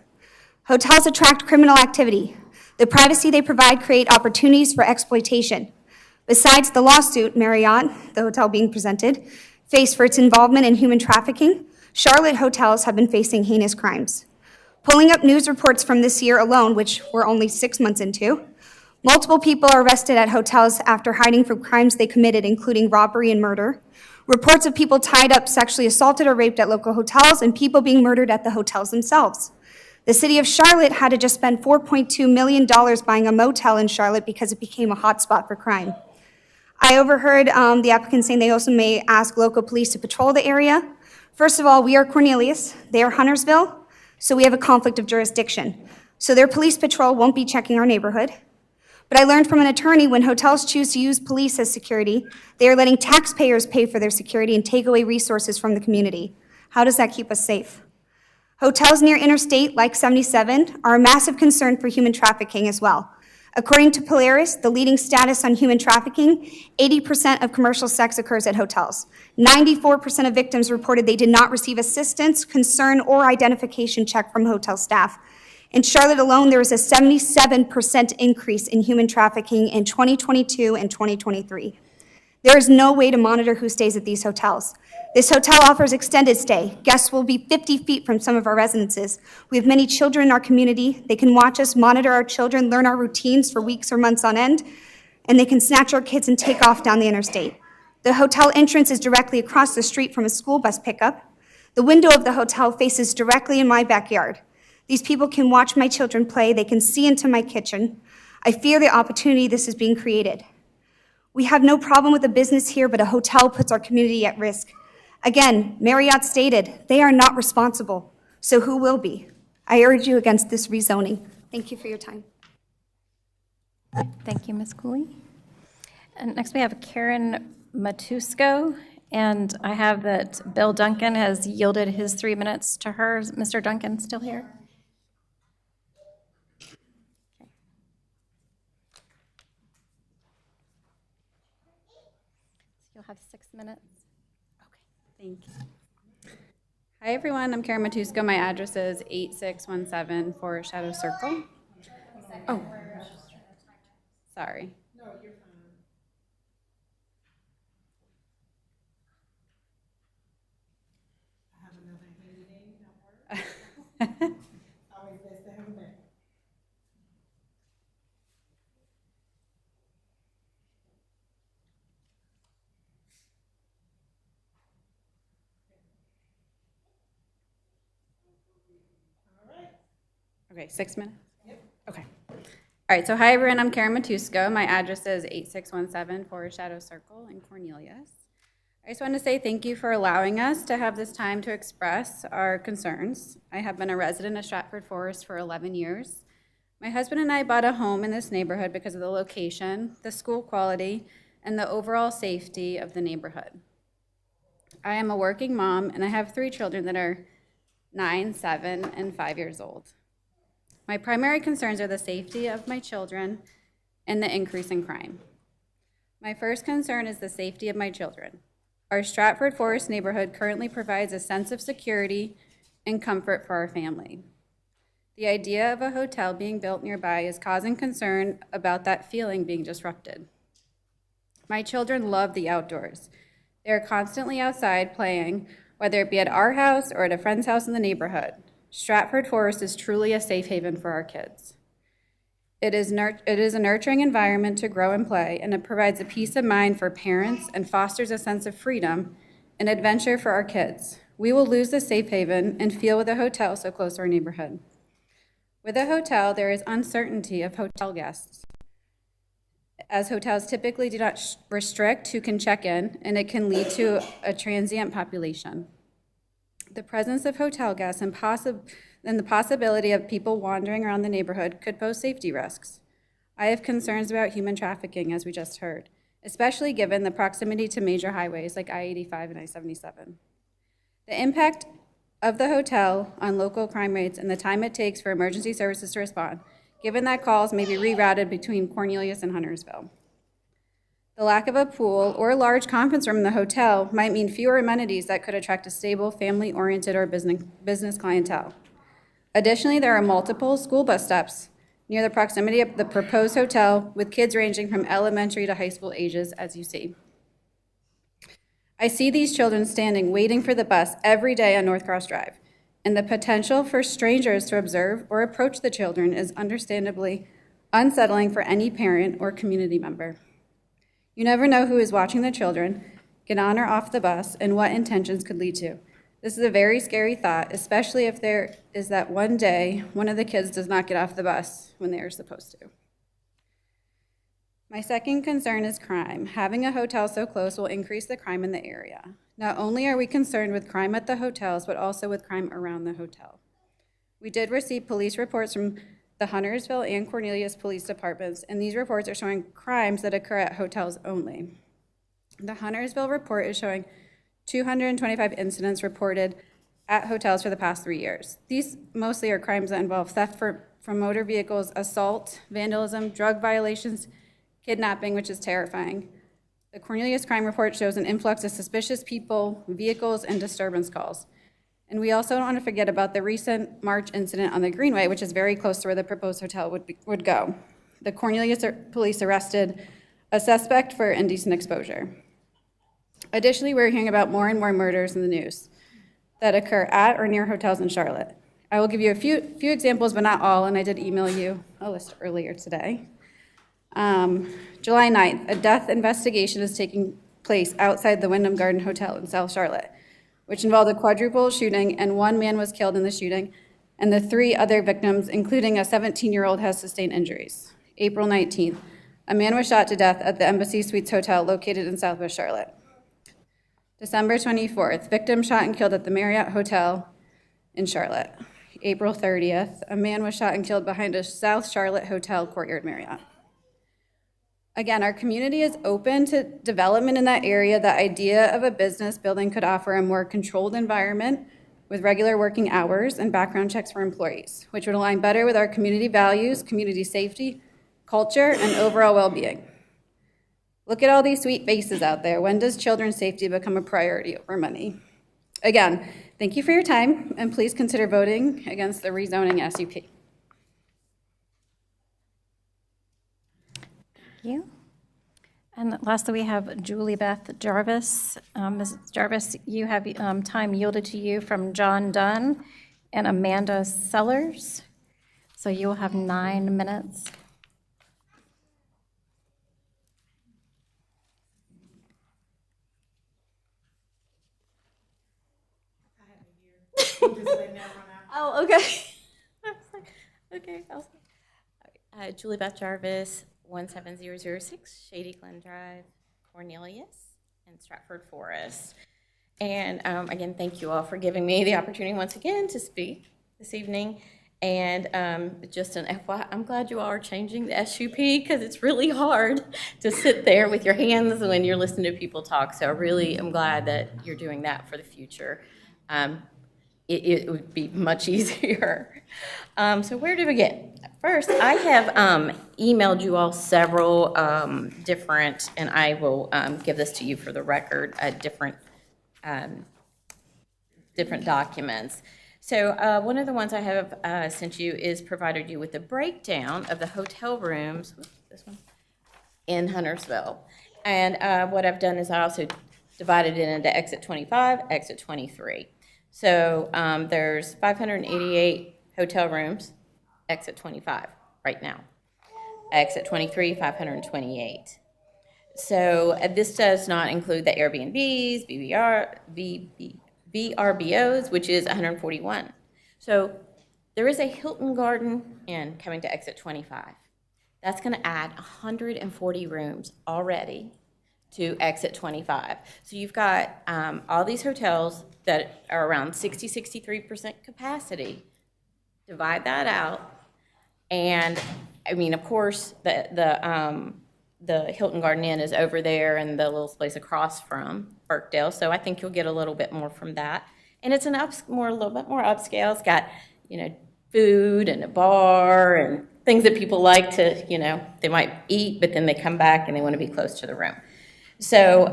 Speaker 17: Hotels attract criminal activity. The privacy they provide create opportunities for exploitation. Besides the lawsuit Marriott, the hotel being presented, faced for its involvement in human trafficking, Charlotte hotels have been facing heinous crimes. Pulling up news reports from this year alone, which we're only 6 months into, multiple people are arrested at hotels after hiding from crimes they committed, including robbery and murder. Reports of people tied up, sexually assaulted, or raped at local hotels, and people being murdered at the hotels themselves. The city of Charlotte had to just spend $4.2 million buying a motel in Charlotte because it became a hotspot for crime. I overheard the applicant saying they also may ask local police to patrol the area. First of all, we are Cornelius, they are Huntersville, so we have a conflict of jurisdiction. So their police patrol won't be checking our neighborhood. But I learned from an attorney when hotels choose to use police as security, they are letting taxpayers pay for their security and take away resources from the community. How does that keep us safe? Hotels near Interstate, like 77, are a massive concern for human trafficking as well. According to Polaris, the leading status on human trafficking, 80% of commercial sex occurs at hotels. 94% of victims reported they did not receive assistance, concern, or identification check from hotel staff. In Charlotte alone, there was a 77% increase in human trafficking in 2022 and 2023. There is no way to monitor who stays at these hotels. This hotel offers extended stay. Guests will be 50 feet from some of our residences. We have many children in our community. They can watch us, monitor our children, learn our routines for weeks or months on end, and they can snatch our kids and take off down the interstate. The hotel entrance is directly across the street from a school bus pickup. The window of the hotel faces directly in my backyard. These people can watch my children play. They can see into my kitchen. I fear the opportunity this is being created. We have no problem with a business here, but a hotel puts our community at risk. Again, Marriott stated they are not responsible, so who will be? I urge you against this rezoning. Thank you for your time.
Speaker 2: Thank you, Ms. Cooley. And next we have Karen Matusko, and I have that Bill Duncan has yielded his 3 minutes to her. Is Mr. Duncan still here? You'll have 6 minutes.
Speaker 18: Thank you. Hi, everyone. I'm Karen Matusko. My address is 8617 for Shadow Circle. Oh, sorry. Okay, 6 minutes? Okay. All right, so hi, everyone. I'm Karen Matusko. My address is 8617 for Shadow Circle in Cornelius. I just want to say thank you for allowing us to have this time to express our concerns. I have been a resident of Stratford Forest for 11 years. My husband and I bought a home in this neighborhood because of the location, the school quality, and the overall safety of the neighborhood. I am a working mom, and I have 3 children that are 9, 7, and 5 years old. My primary concerns are the safety of my children and the increase in crime. My first concern is the safety of my children. Our Stratford Forest neighborhood currently provides a sense of security and comfort for our family. The idea of a hotel being built nearby is causing concern about that feeling being disrupted. My children love the outdoors. They are constantly outside playing, whether it be at our house or at a friend's house in the neighborhood. Stratford Forest is truly a safe haven for our kids. It is a nurturing environment to grow and play, and it provides a peace of mind for parents and fosters a sense of freedom and adventure for our kids. We will lose the safe haven and feel with a hotel so close to our neighborhood. With a hotel, there is uncertainty of hotel guests, as hotels typically do not restrict who can check in, and it can lead to a transient population. The presence of hotel guests and the possibility of people wandering around the neighborhood could pose safety risks. I have concerns about human trafficking, as we just heard, especially given the proximity to major highways like I-85 and I-77. The impact of the hotel on local crime rates and the time it takes for emergency services to respond, given that calls may be rerouted between Cornelius and Huntersville. The lack of a pool or a large conference room in the hotel might mean fewer amenities that could attract a stable, family-oriented or business clientele. Additionally, there are multiple school bus stops near the proximity of the proposed hotel, with kids ranging from elementary to high school ages, as you see. I see these children standing waiting for the bus every day on North Cross Drive, and the potential for strangers to observe or approach the children is understandably unsettling for any parent or community member. You never know who is watching the children get on or off the bus and what intentions could lead to. This is a very scary thought, especially if there is that one day one of the kids does not get off the bus when they are supposed to. My second concern is crime. Having a hotel so close will increase the crime in the area. Not only are we concerned with crime at the hotels, but also with crime around the hotel. We did receive police reports from the Huntersville and Cornelius police departments, and these reports are showing crimes that occur at hotels only. The Huntersville report is showing 225 incidents reported at hotels for the past 3 years. These mostly are crimes that involve theft from motor vehicles, assault, vandalism, drug violations, kidnapping, which is terrifying. The Cornelius crime report shows an influx of suspicious people, vehicles, and disturbance calls. And we also don't want to forget about the recent March incident on the Greenway, which is very close to where the proposed hotel would go. The Cornelius police arrested a suspect for indecent exposure. Additionally, we're hearing about more and more murders in the news that occur at or near hotels in Charlotte. I will give you a few examples, but not all, and I did email you a list earlier today. July 9th, a death investigation is taking place outside the Wyndham Garden Hotel in South Charlotte, which involved a quadruple shooting, and 1 man was killed in the shooting, and the 3 other victims, including a 17-year-old, has sustained injuries. April 19th, a man was shot to death at the Embassy Suites Hotel located in Southwest Charlotte. December 24th, victim shot and killed at the Marriott Hotel in Charlotte. April 30th, a man was shot and killed behind a South Charlotte Hotel Courtyard Marriott. Again, our community is open to development in that area. The idea of a business building could offer a more controlled environment with regular working hours and background checks for employees, which would align better with our community values, community safety, culture, and overall well-being. Look at all these sweet faces out there. When does children's safety become a priority over money? Again, Thank you for your time, and please consider voting against the rezoning SUP.
Speaker 2: Thank you. And lastly, we have Julie Beth Jarvis. Mrs. Jarvis, you have time yielded to you from John Dunn and Amanda Sellers. So you will have 9 minutes.
Speaker 19: Oh, okay. Okay. Julie Beth Jarvis, 17006 Shady Glen Drive, Cornelius, in Stratford Forest. And again, thank you all for giving me the opportunity once again to speak this evening. And just an FYI, I'm glad you all are changing the SUP because it's really hard to sit there with your hands when you're listening to people talk. So I really am glad that you're doing that for the future. It would be much easier. So where do we get? First, I have emailed you all several different, and I will give this to you for the record, different documents. So one of the ones I have sent you is provided you with a breakdown of the hotel rooms, this one, in Huntersville. And what I've done is I also divided it into exit 25, exit 23. So there's 588 hotel rooms, exit 25 right now. Exit 23, 528. So this does not include the Airbnbs, VRBOs, which is 141. So there is a Hilton Garden Inn coming to exit 25. That's going to add 140 rooms already to exit 25. So you've got all these hotels that are around 63% capacity. Divide that out, and I mean, of course, the Hilton Garden Inn is over there, and the little place across from Birkdale. So I think you'll get a little bit more from that. And it's a little bit more upscale. It's got, food and a bar and things that people like to, they might eat, but then they come back and they want to be close to the room. So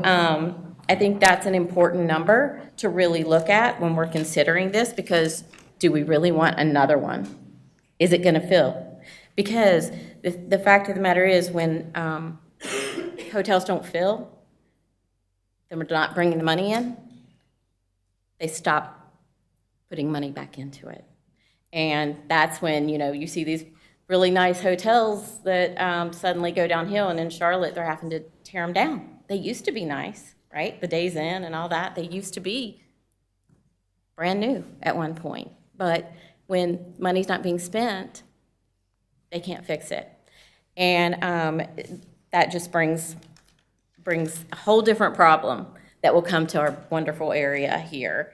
Speaker 19: I think that's an important number to really look at when we're considering this, because do we really want another one? Is it going to fill? Because the fact of the matter is, when hotels don't fill, then we're not bringing the money in, they stop putting money back into it. And that's when, you see these really nice hotels that suddenly go downhill, and in Charlotte, they're having to tear them down. They used to be nice, right? The Days Inn and all that, they used to be brand new at one point. But when money's not being spent, they can't fix it. And that just brings a whole different problem that will come to our wonderful area here.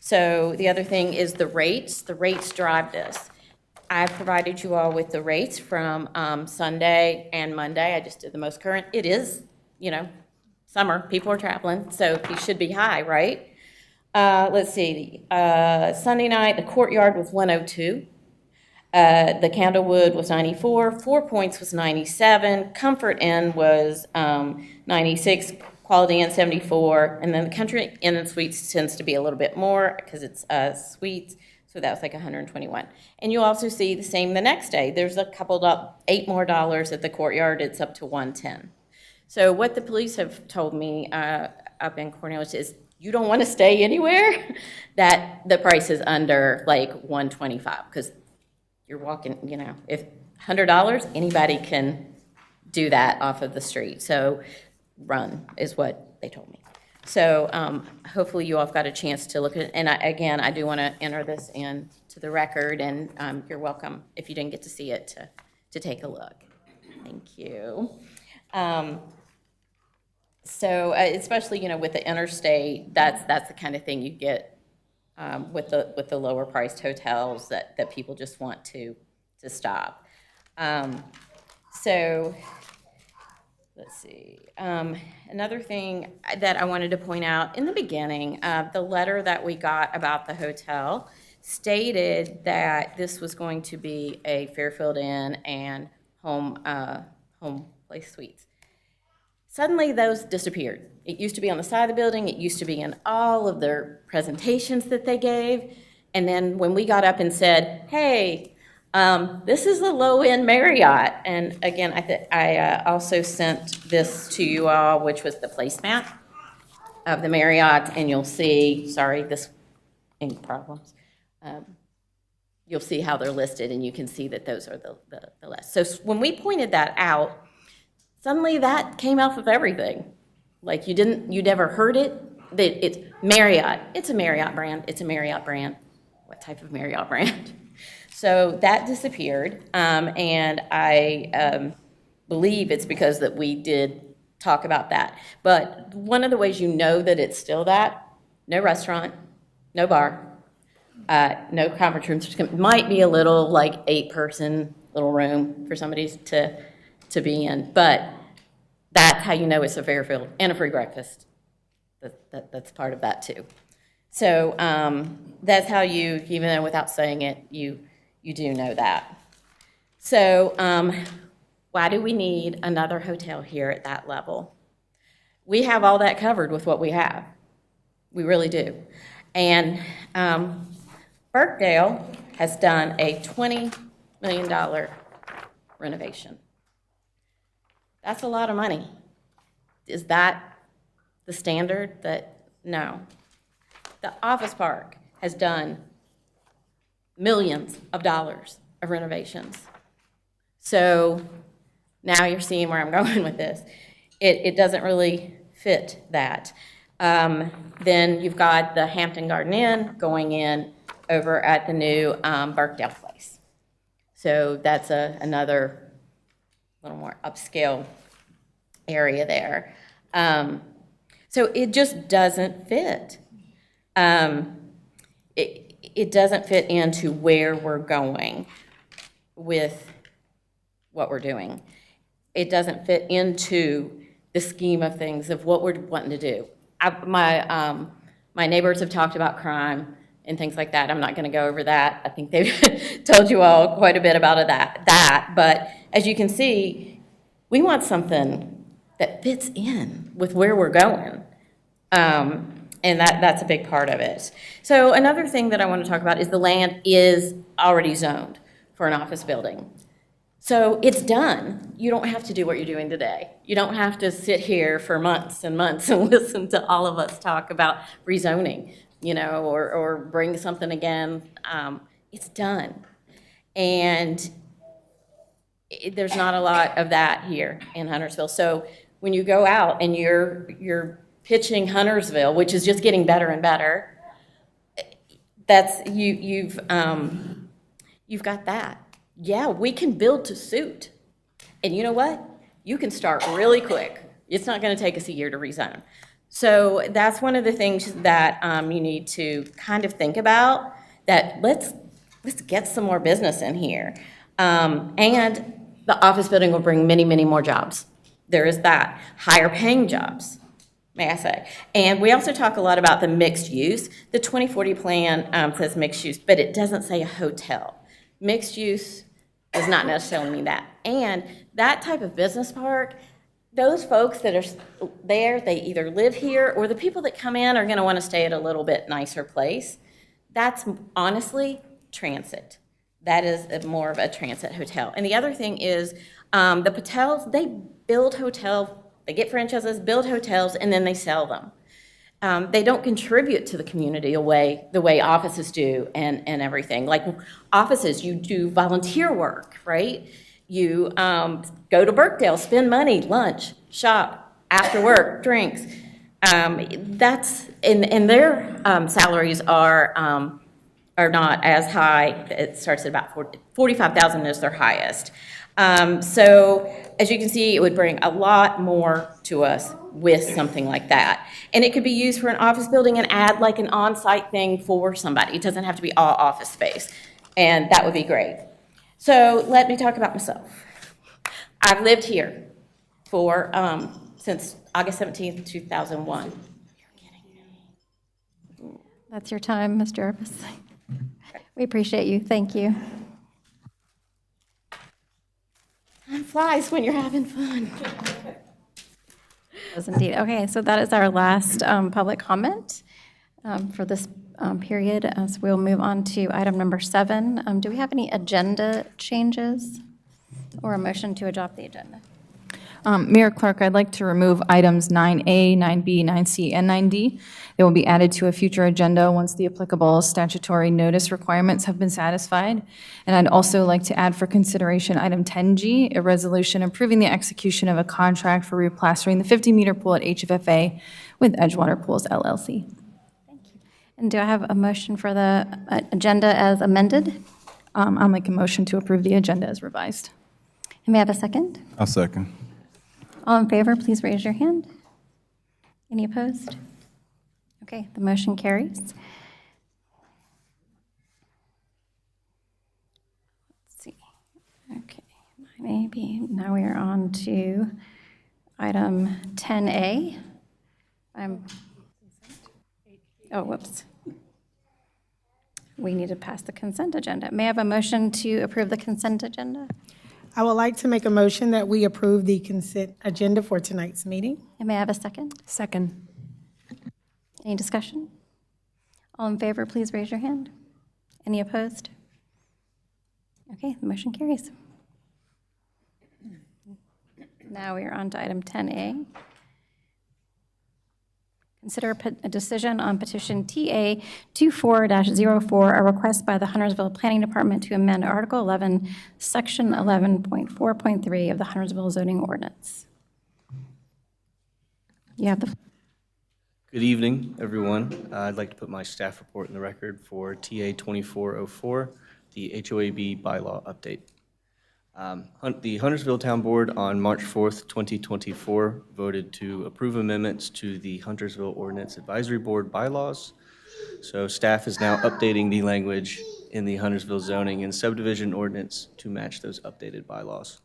Speaker 19: So the other thing is the rates. The rates drive this. I provided you all with the rates from Sunday and Monday. I just did the most current. It is, summer. People are traveling, so these should be high, right? Let's see. Sunday night, the Courtyard was 102. The Candlewood was 94. Four Points was 97. Comfort Inn was 96. Quality Inn 74. And then the Country Inn and Suites tends to be a little bit more because it's suites. So that was like 121. And you'll also see the same the next day. There's a couple $8 more at the Courtyard. It's up to 110. So what the police have told me up in Cornelius is, you don't want to stay anywhere that the price is under like 125, because you're walking, if $100, anybody can do that off of the street. So run is what they told me. So hopefully you all have got a chance to look at it. And I do want to enter this into the record, and you're welcome, if you didn't get to see it, to take a look. Thank you. So especially, with the interstate, that's the kind of thing you get with the lower priced hotels that people just want to stop. So let's see. Another thing that I wanted to point out in the beginning, the letter that we got about the hotel stated that this was going to be a Fairfield Inn and home place suites. Suddenly, those disappeared. It used to be on the side of the building. It used to be in all of their presentations that they gave. And then when we got up and said, hey, this is the low-end Marriott. And again, I also sent this to you all, which was the placemat of the Marriott. And you'll see, sorry, this ink problems. You'll see how they're listed, and you can see that those are the list. So when we pointed that out, suddenly that came off of everything. Like you never heard it. It's Marriott. It's a Marriott brand. It's a Marriott brand. What type of Marriott brand? So that disappeared, and I believe it's because that we did talk about that. But one of the ways you know that it's still that, no restaurant, no bar, no conference rooms. Might be a little like 8-person little room for somebody to be in, but that's how you know it's a Fairfield, and a free breakfast. That's part of that too. So that's how you, even though without saying it, you do know that. So why do we need another hotel here at that level? We have all that covered with what we have. We really do. And Burkdale has done a $20 million renovation. That's a lot of money. Is that the standard? No. The Office Park has done millions of dollars of renovations. So now you're seeing where I'm going with this. It doesn't really fit that. Then you've got the Hampton Garden Inn going in over at the new Burkdale place. So that's another little more upscale area there. So it just doesn't fit. It doesn't fit into where we're going with what we're doing. It doesn't fit into the scheme of things of what we're wanting to do. My neighbors have talked about crime and things like that. I'm not going to go over that. I think they've told you all quite a bit about that. But as you can see, we want something that fits in with where we're going. And that's a big part of it. So another thing that I want to talk about is the land is already zoned for an office building. So it's done. You don't have to do what you're doing today. You don't have to sit here for months and months and listen to all of us talk about rezoning, or bring something again. It's done. And there's not a lot of that here in Huntersville. So when you go out and you're pitching Huntersville, which is just getting better and better, that's you've got that. Yeah, we can build to suit. And you know what? You can start really quick. It's not going to take us a year to rezone. So that's one of the things that you need to kind of think about, that let's get some more business in here. And the office building will bring many, many more jobs. There is that. Higher paying jobs, may I say. And we also talk a lot about the mixed use. The 2040 plan says mixed use, but it doesn't say a hotel. Mixed use does not necessarily mean that. And that type of business park, those folks that are there, they either live here, or the people that come in are going to want to stay at a little bit nicer place. That's honestly transit. That is more of a transit hotel. And the other thing is the Patels, they build hotels, they get franchises, build hotels, and then they sell them. They don't contribute to the community the way offices do and everything. Like offices, you do volunteer work, right? You go to Burkdale, spend money, lunch, shop, after work, drinks. That's and their salaries are not as high. It starts at about $45,000 is their highest. So as you can see, it would bring a lot more to us with something like that. And it could be used for an office building and add like an on-site thing for somebody. It doesn't have to be all office space. And that would be great. So let me talk about myself. I've lived here for since August 17th, 2001.
Speaker 2: That's your time, Ms. Jarvis. We appreciate you. Thank you.
Speaker 19: Time flies when you're having fun.
Speaker 2: Yes, indeed. Okay, so that is our last public comment for this period. So we'll move on to item number 7. Do we have any agenda changes or a motion to adopt the agenda?
Speaker 20: Mayor Clark, I'd like to remove items 9A, 9B, 9C, and 9D. They will be added to a future agenda once the applicable statutory notice requirements have been satisfied. And I'd also like to add for consideration item 10G, a resolution approving the execution of a contract for replastering the 50-meter pool at HFFA with Edgewater Pools LLC.
Speaker 2: And do I have a motion for the agenda as amended?
Speaker 20: I'll make a motion to approve the agenda as revised.
Speaker 2: And may I have a second?
Speaker 21: I'll second.
Speaker 2: All in favor, please raise your hand. Any opposed? Okay, the motion carries. Let's see. Okay, 9A. Now we are on to item 10A. Oh, whoops. We need to pass the consent agenda. May I have a motion to approve the consent agenda?
Speaker 22: I would like to make a motion that we approve the consent agenda for tonight's meeting.
Speaker 2: And may I have a second?
Speaker 6: Second.
Speaker 2: Any discussion? All in favor, please raise your hand. Any opposed? Okay, the motion carries. Now we are on to item 10A. Consider a decision on petition TA 24-04, a request by the Huntersville Planning Department to amend Article 11, Section 11.4.3 of the Huntersville zoning ordinance. You have the.
Speaker 23: Good evening, everyone. I'd like to put my staff report in the record for TA 2404, the HOAB bylaw update. The Huntersville Town Board on March 4th, 2024 voted to approve amendments to the Huntersville Ordinance Advisory Board bylaws. So staff is now updating the language in the Huntersville zoning and subdivision ordinance to match those updated bylaws.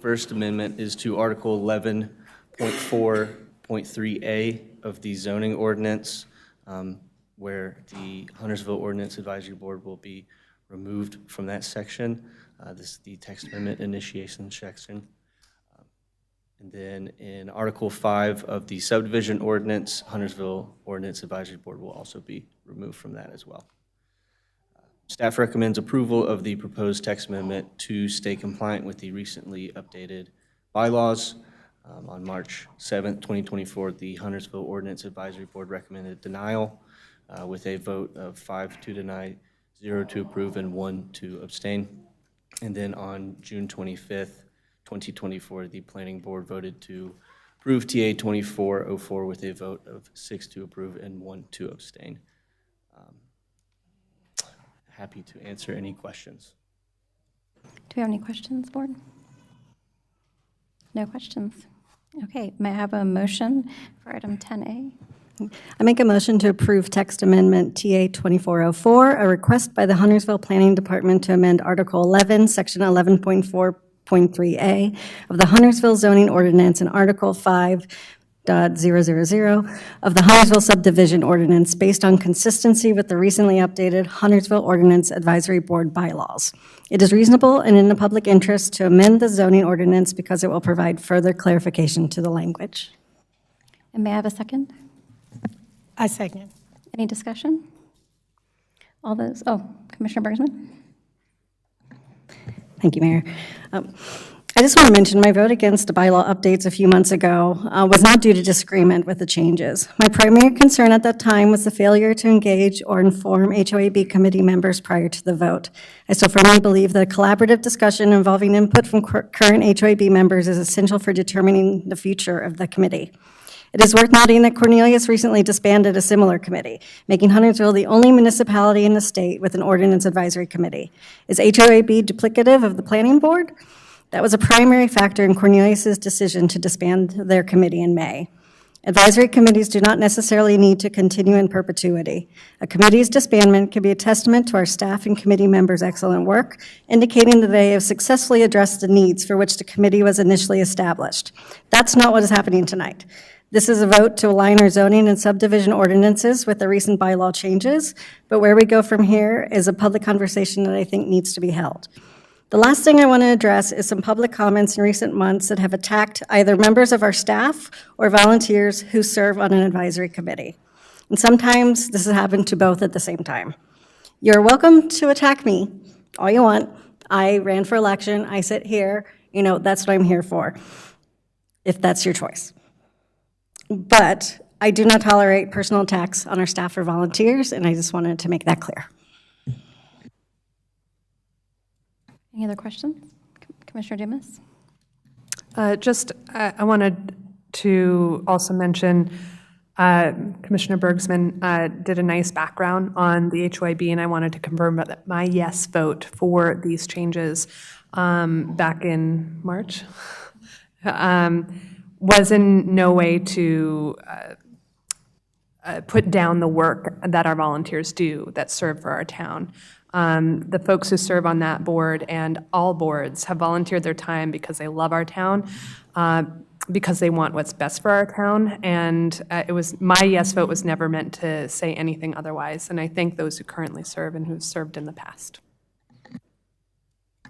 Speaker 23: First amendment is to Article 11.4.3A of the zoning ordinance, where the Huntersville Ordinance Advisory Board will be removed from that section. This is the text amendment initiation section. And then in Article 5 of the subdivision ordinance, Huntersville Ordinance Advisory Board will also be removed from that as well. Staff recommends approval of the proposed text amendment to stay compliant with the recently updated bylaws. On March 7th, 2024, the Huntersville Ordinance Advisory Board recommended denial with a vote of 5 to deny, 0 to approve, and 1 to abstain. And then on June 25th, 2024, the Planning Board voted to approve TA 2404 with a vote of 6 to approve and 1 to abstain. Happy to answer any questions.
Speaker 2: Do we have any questions, Board? No questions. Okay, may I have a motion for item 10A?
Speaker 24: I make a motion to approve text amendment TA 2404, a request by the Huntersville Planning Department to amend Article 11, Section 11.4.3A of the Huntersville zoning ordinance and Article 5.000 of the Huntersville subdivision ordinance based on consistency with the recently updated Huntersville Ordinance Advisory Board bylaws. It is reasonable and in the public interest to amend the zoning ordinance because it will provide further clarification to the language.
Speaker 2: And may I have a second?
Speaker 22: I second.
Speaker 2: Any discussion? All those, Commissioner Bergsman?
Speaker 24: Thank you, Mayor. I just want to mention my vote against the bylaw updates a few months ago was not due to disagreement with the changes. My primary concern at that time was the failure to engage or inform HOAB committee members prior to the vote. I still firmly believe that a collaborative discussion involving input from current HOAB members is essential for determining the future of the committee. It is worth noting that Cornelius recently disbanded a similar committee, making Huntersville the only municipality in the state with an ordinance advisory committee. Is HOAB duplicative of the planning board? That was a primary factor in Cornelius's decision to disband their committee in May. Advisory committees do not necessarily need to continue in perpetuity. A committee's disbandment can be a testament to our staff and committee members' excellent work, indicating that they have successfully addressed the needs for which the committee was initially established. That's not what is happening tonight. This is a vote to align our zoning and subdivision ordinances with the recent bylaw changes, but where we go from here is a public conversation that I think needs to be held. The last thing I want to address is some public comments in recent months that have attacked either members of our staff or volunteers who serve on an advisory committee. And sometimes this has happened to both at the same time. You're welcome to attack me all you want. I ran for election, I sit here, that's what I'm here for, if that's your choice. But I do not tolerate personal attacks on our staff or volunteers, and I just wanted to make that clear.
Speaker 2: Any other questions? Commissioner Dumas?
Speaker 6: I wanted to also mention Commissioner Bergsman did a nice background on the HOIB, and I wanted to confirm that my yes vote for these changes back in March was in no way to put down the work that our volunteers do that serve for our town. The folks who serve on that board and all boards have volunteered their time because they love our town, because they want what's best for our town, and my yes vote was never meant to say anything otherwise, and I thank those who currently serve and who've served in the past.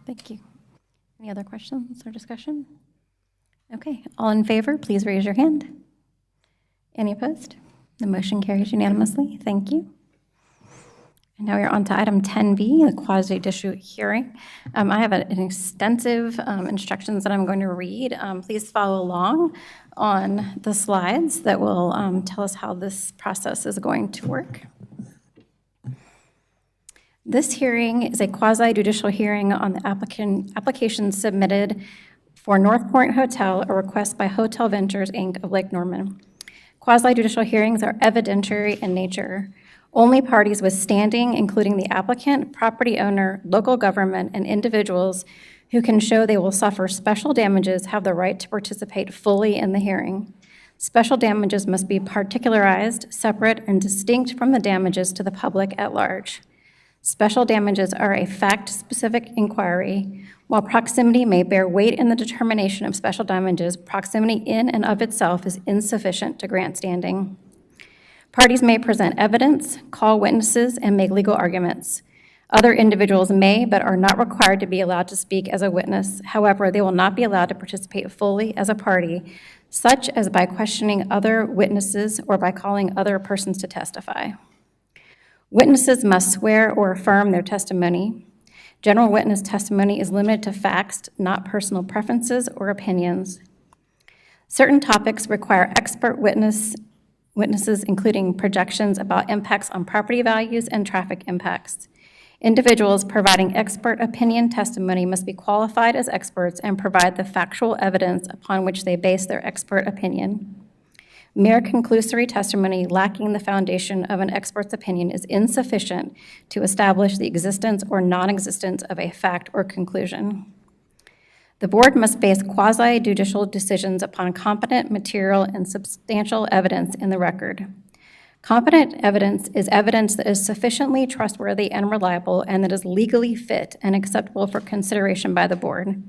Speaker 2: Thank you. Any other questions or discussion? Okay, all in favor, please raise your hand. Any opposed? The motion carries unanimously. Thank you. And now we're on to item 10B, the quasi-judicial hearing. I have an extensive instructions that I'm going to read. Please follow along on the slides that will tell us how this process is going to work. This hearing is a quasi-judicial hearing on the application submitted for North Point Hotel, a request by Hotel Ventures, Inc. of Lake Norman. Quasi-judicial hearings are evidentiary in nature. Only parties with standing, including the applicant, property owner, local government, and individuals who can show they will suffer special damages, have the right to participate fully in the hearing. Special damages must be particularized, separate, and distinct from the damages to the public at large. Special damages are a fact-specific inquiry. While proximity may bear weight in the determination of special damages, proximity in and of itself is insufficient to grant standing. Parties may present evidence, call witnesses, and make legal arguments. Other individuals may, but are not required to be allowed to speak as a witness. However, they will not be allowed to participate fully as a party, such as by questioning other witnesses or by calling other persons to testify. Witnesses must swear or affirm their testimony. General witness testimony is limited to facts, not personal preferences or opinions. Certain topics require expert witnesses, including projections about impacts on property values and traffic impacts. Individuals providing expert opinion testimony must be qualified as experts and provide the factual evidence upon which they base their expert opinion. Mere conclusory testimony lacking the foundation of an expert's opinion is insufficient to establish the existence or non-existence of a fact or conclusion. The board must base quasi-judicial decisions upon competent material and substantial evidence in the record. Competent evidence is evidence that is sufficiently trustworthy and reliable and that is legally fit and acceptable for consideration by the board.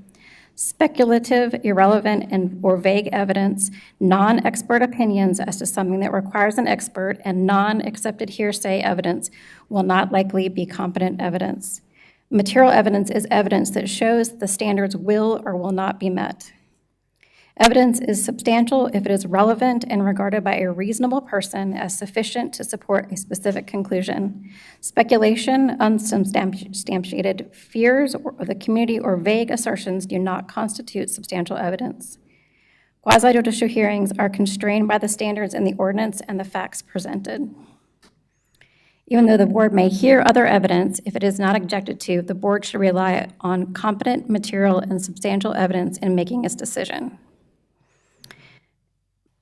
Speaker 2: Speculative, irrelevant, or vague evidence, non-expert opinions as to something that requires an expert, and non-accepted hearsay evidence will not likely be competent evidence. Material evidence is evidence that shows the standards will or will not be met. Evidence is substantial if it is relevant and regarded by a reasonable person as sufficient to support a specific conclusion. Speculation, unsubstantiated fears of the community, or vague assertions do not constitute substantial evidence. Quasi-judicial hearings are constrained by the standards in the ordinance and the facts presented. Even though the board may hear other evidence, if it is not objected to, the board should rely on competent material and substantial evidence in making its decision.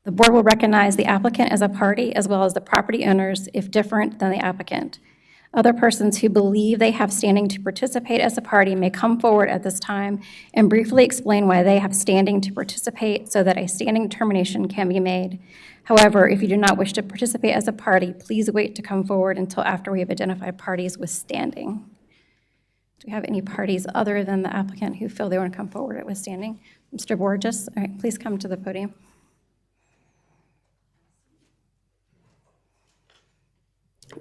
Speaker 2: The board will recognize the applicant as a party as well as the property owners if different than the applicant. Other persons who believe they have standing to participate as a party may come forward at this time and briefly explain why they have standing to participate so that a standing determination can be made. However, if you do not wish to participate as a party, please wait to come forward until after we have identified parties with standing. Do we have any parties other than the applicant who feel they want to come forward with standing? Mr. Borges, all right, please come to the podium.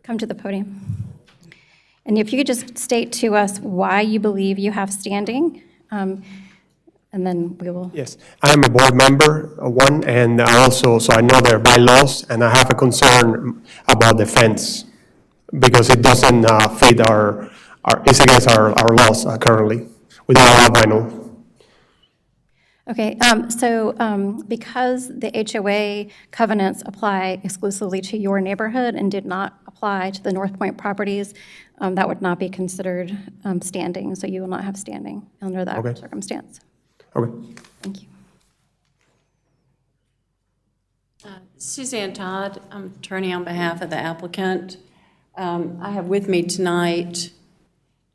Speaker 2: Come to the podium. And if you could just state to us why you believe you have standing, and then we will.
Speaker 14: Yes, I am a board member, one, and also, so I know their bylaws, and I have a concern about the fence, because it doesn't fit it's against our laws currently, with our vinyl.
Speaker 2: Okay, because the HOA covenants apply exclusively to your neighborhood and did not apply to the North Point properties, that would not be considered standing, so you will not have standing under that
Speaker 14: Okay.
Speaker 2: circumstance.
Speaker 14: Okay.
Speaker 2: Thank you.
Speaker 1: Suzanne Todd, I'm attorney on behalf of the applicant. I have with me tonight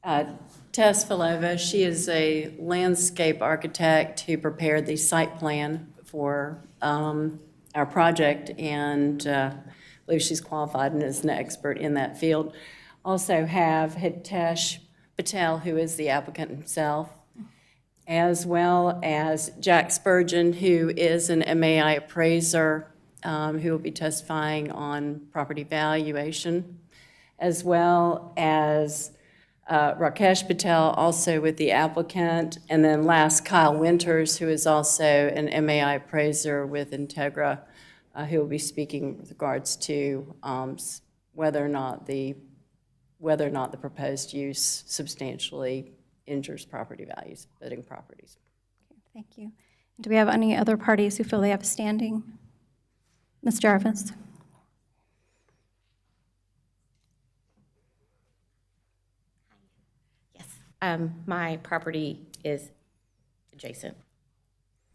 Speaker 1: Tess Filova. She is a landscape architect who prepared the site plan for our project, and I believe she's qualified and is an expert in that field. Also have Hitesh Patel, who is the applicant himself, as well as Jack Spurgeon, who is an MAI appraiser, who will be testifying on property valuation, as well as Rakesh Patel, also with the applicant, and then last, Kyle Winters, who is also an MAI appraiser with Integra, who will be speaking with regards to whether or not the proposed use substantially injures property values, building properties.
Speaker 2: Thank you. Do we have any other parties who feel they have standing? Ms. Jarvis?
Speaker 19: My property is adjacent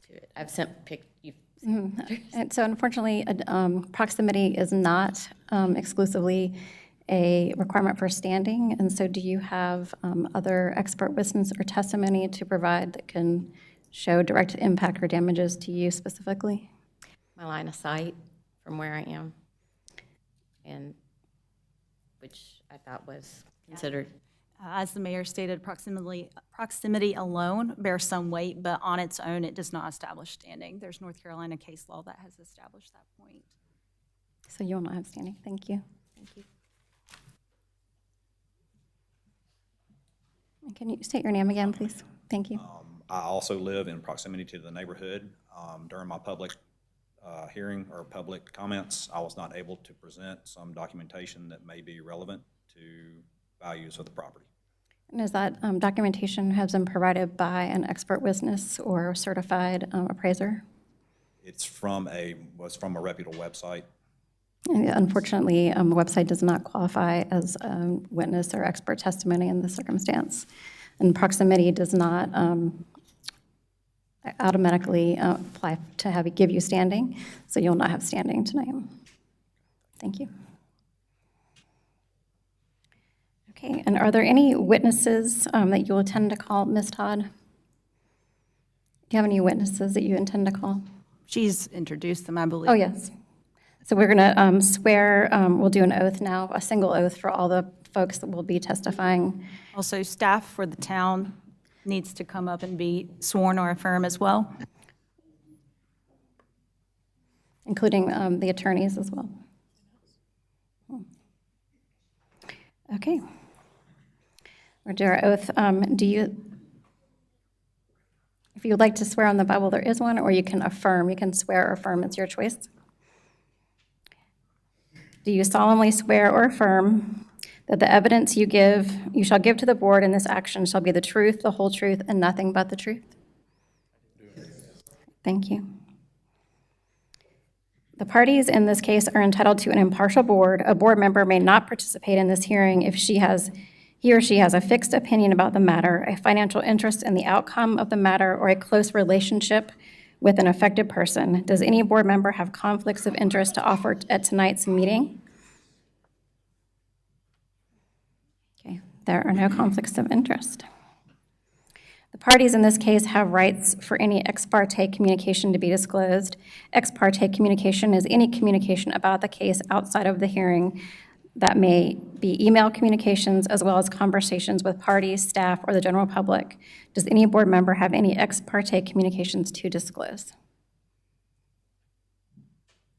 Speaker 19: to it. I've sent pictures.
Speaker 2: And so unfortunately, proximity is not exclusively a requirement for standing, and so do you have other expert witness or testimony to provide that can show direct impact or damages to you specifically?
Speaker 19: My line of sight from where I am, and which I thought was considered.
Speaker 7: As the mayor stated, proximity alone bears some weight, but on its own, it does not establish standing. There's North Carolina case law that has established that point.
Speaker 2: So you will not have standing. Thank you.
Speaker 19: Thank you.
Speaker 2: Can you state your name again, please? Thank you.
Speaker 16: I also live in proximity to the neighborhood. During my public hearing or public comments, I was not able to present some documentation that may be relevant to values of the property.
Speaker 2: And is that documentation has been provided by an expert witness or certified appraiser?
Speaker 16: It's was from a reputable website.
Speaker 2: And unfortunately, the website does not qualify as a witness or expert testimony in this circumstance. And proximity does not automatically apply to give you standing, so you'll not have standing tonight. Thank you. Okay, and are there any witnesses that you'll intend to call, Ms. Todd? Do you have any witnesses that you intend to call?
Speaker 7: She's introduced them, I believe.
Speaker 2: Oh, yes. So we're going to swear, we'll do an oath now, a single oath for all the folks that will be testifying.
Speaker 7: Also, staff for the town needs to come up and be sworn or affirm as well.
Speaker 2: Including the attorneys as well. Okay. We'll do our oath. If you would like to swear on the Bible, there is one, or you can affirm. You can swear or affirm, it's your choice. Do you solemnly swear or affirm that the evidence you shall give to the board in this action shall be the truth, the whole truth, and nothing but the truth? Thank you. The parties in this case are entitled to an impartial board. A board member may not participate in this hearing if he or she has a fixed opinion about the matter, a financial interest in the outcome of the matter, or a close relationship with an affected person. Does any board member have conflicts of interest to offer at tonight's meeting? Okay, there are no conflicts of interest. The parties in this case have rights for any ex parte communication to be disclosed. Ex parte communication is any communication about the case outside of the hearing that may be email communications as well as conversations with parties, staff, or the general public. Does any board member have any ex parte communications to disclose?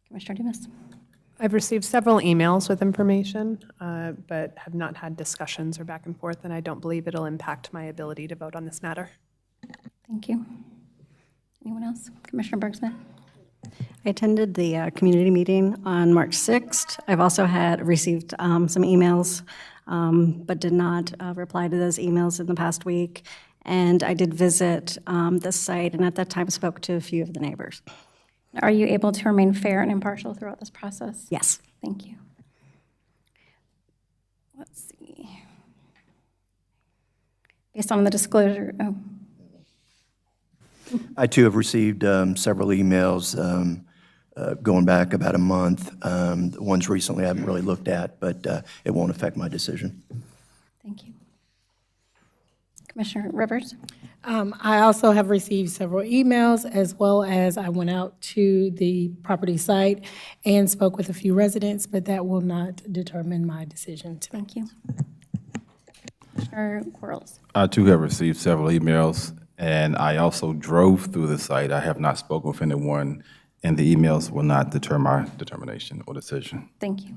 Speaker 2: Commissioner Dumas.
Speaker 6: I've received several emails with information, but have not had discussions or back and forth, and I don't believe it'll impact my ability to vote on this matter.
Speaker 2: Thank you. Anyone else? Commissioner Bergsman?
Speaker 24: I attended the community meeting on March 6th. I've also received some emails, but did not reply to those emails in the past week. And I did visit the site, and at that time spoke to a few of the neighbors.
Speaker 2: Are you able to remain fair and impartial throughout this process?
Speaker 24: Yes.
Speaker 2: Thank you. Let's see. Based on the disclosure,
Speaker 3: I too have received several emails going back about a month. The ones recently I haven't really looked at, but it won't affect my decision.
Speaker 2: Thank you. Commissioner Rivers?
Speaker 22: I also have received several emails, as well as I went out to the property site and spoke with a few residents, but that will not determine my decision tonight.
Speaker 2: Thank you. Commissioner Quarles?
Speaker 5: I too have received several emails, and I also drove through the site. I have not spoken with anyone, and the emails will not deter my determination or decision.
Speaker 2: Thank you.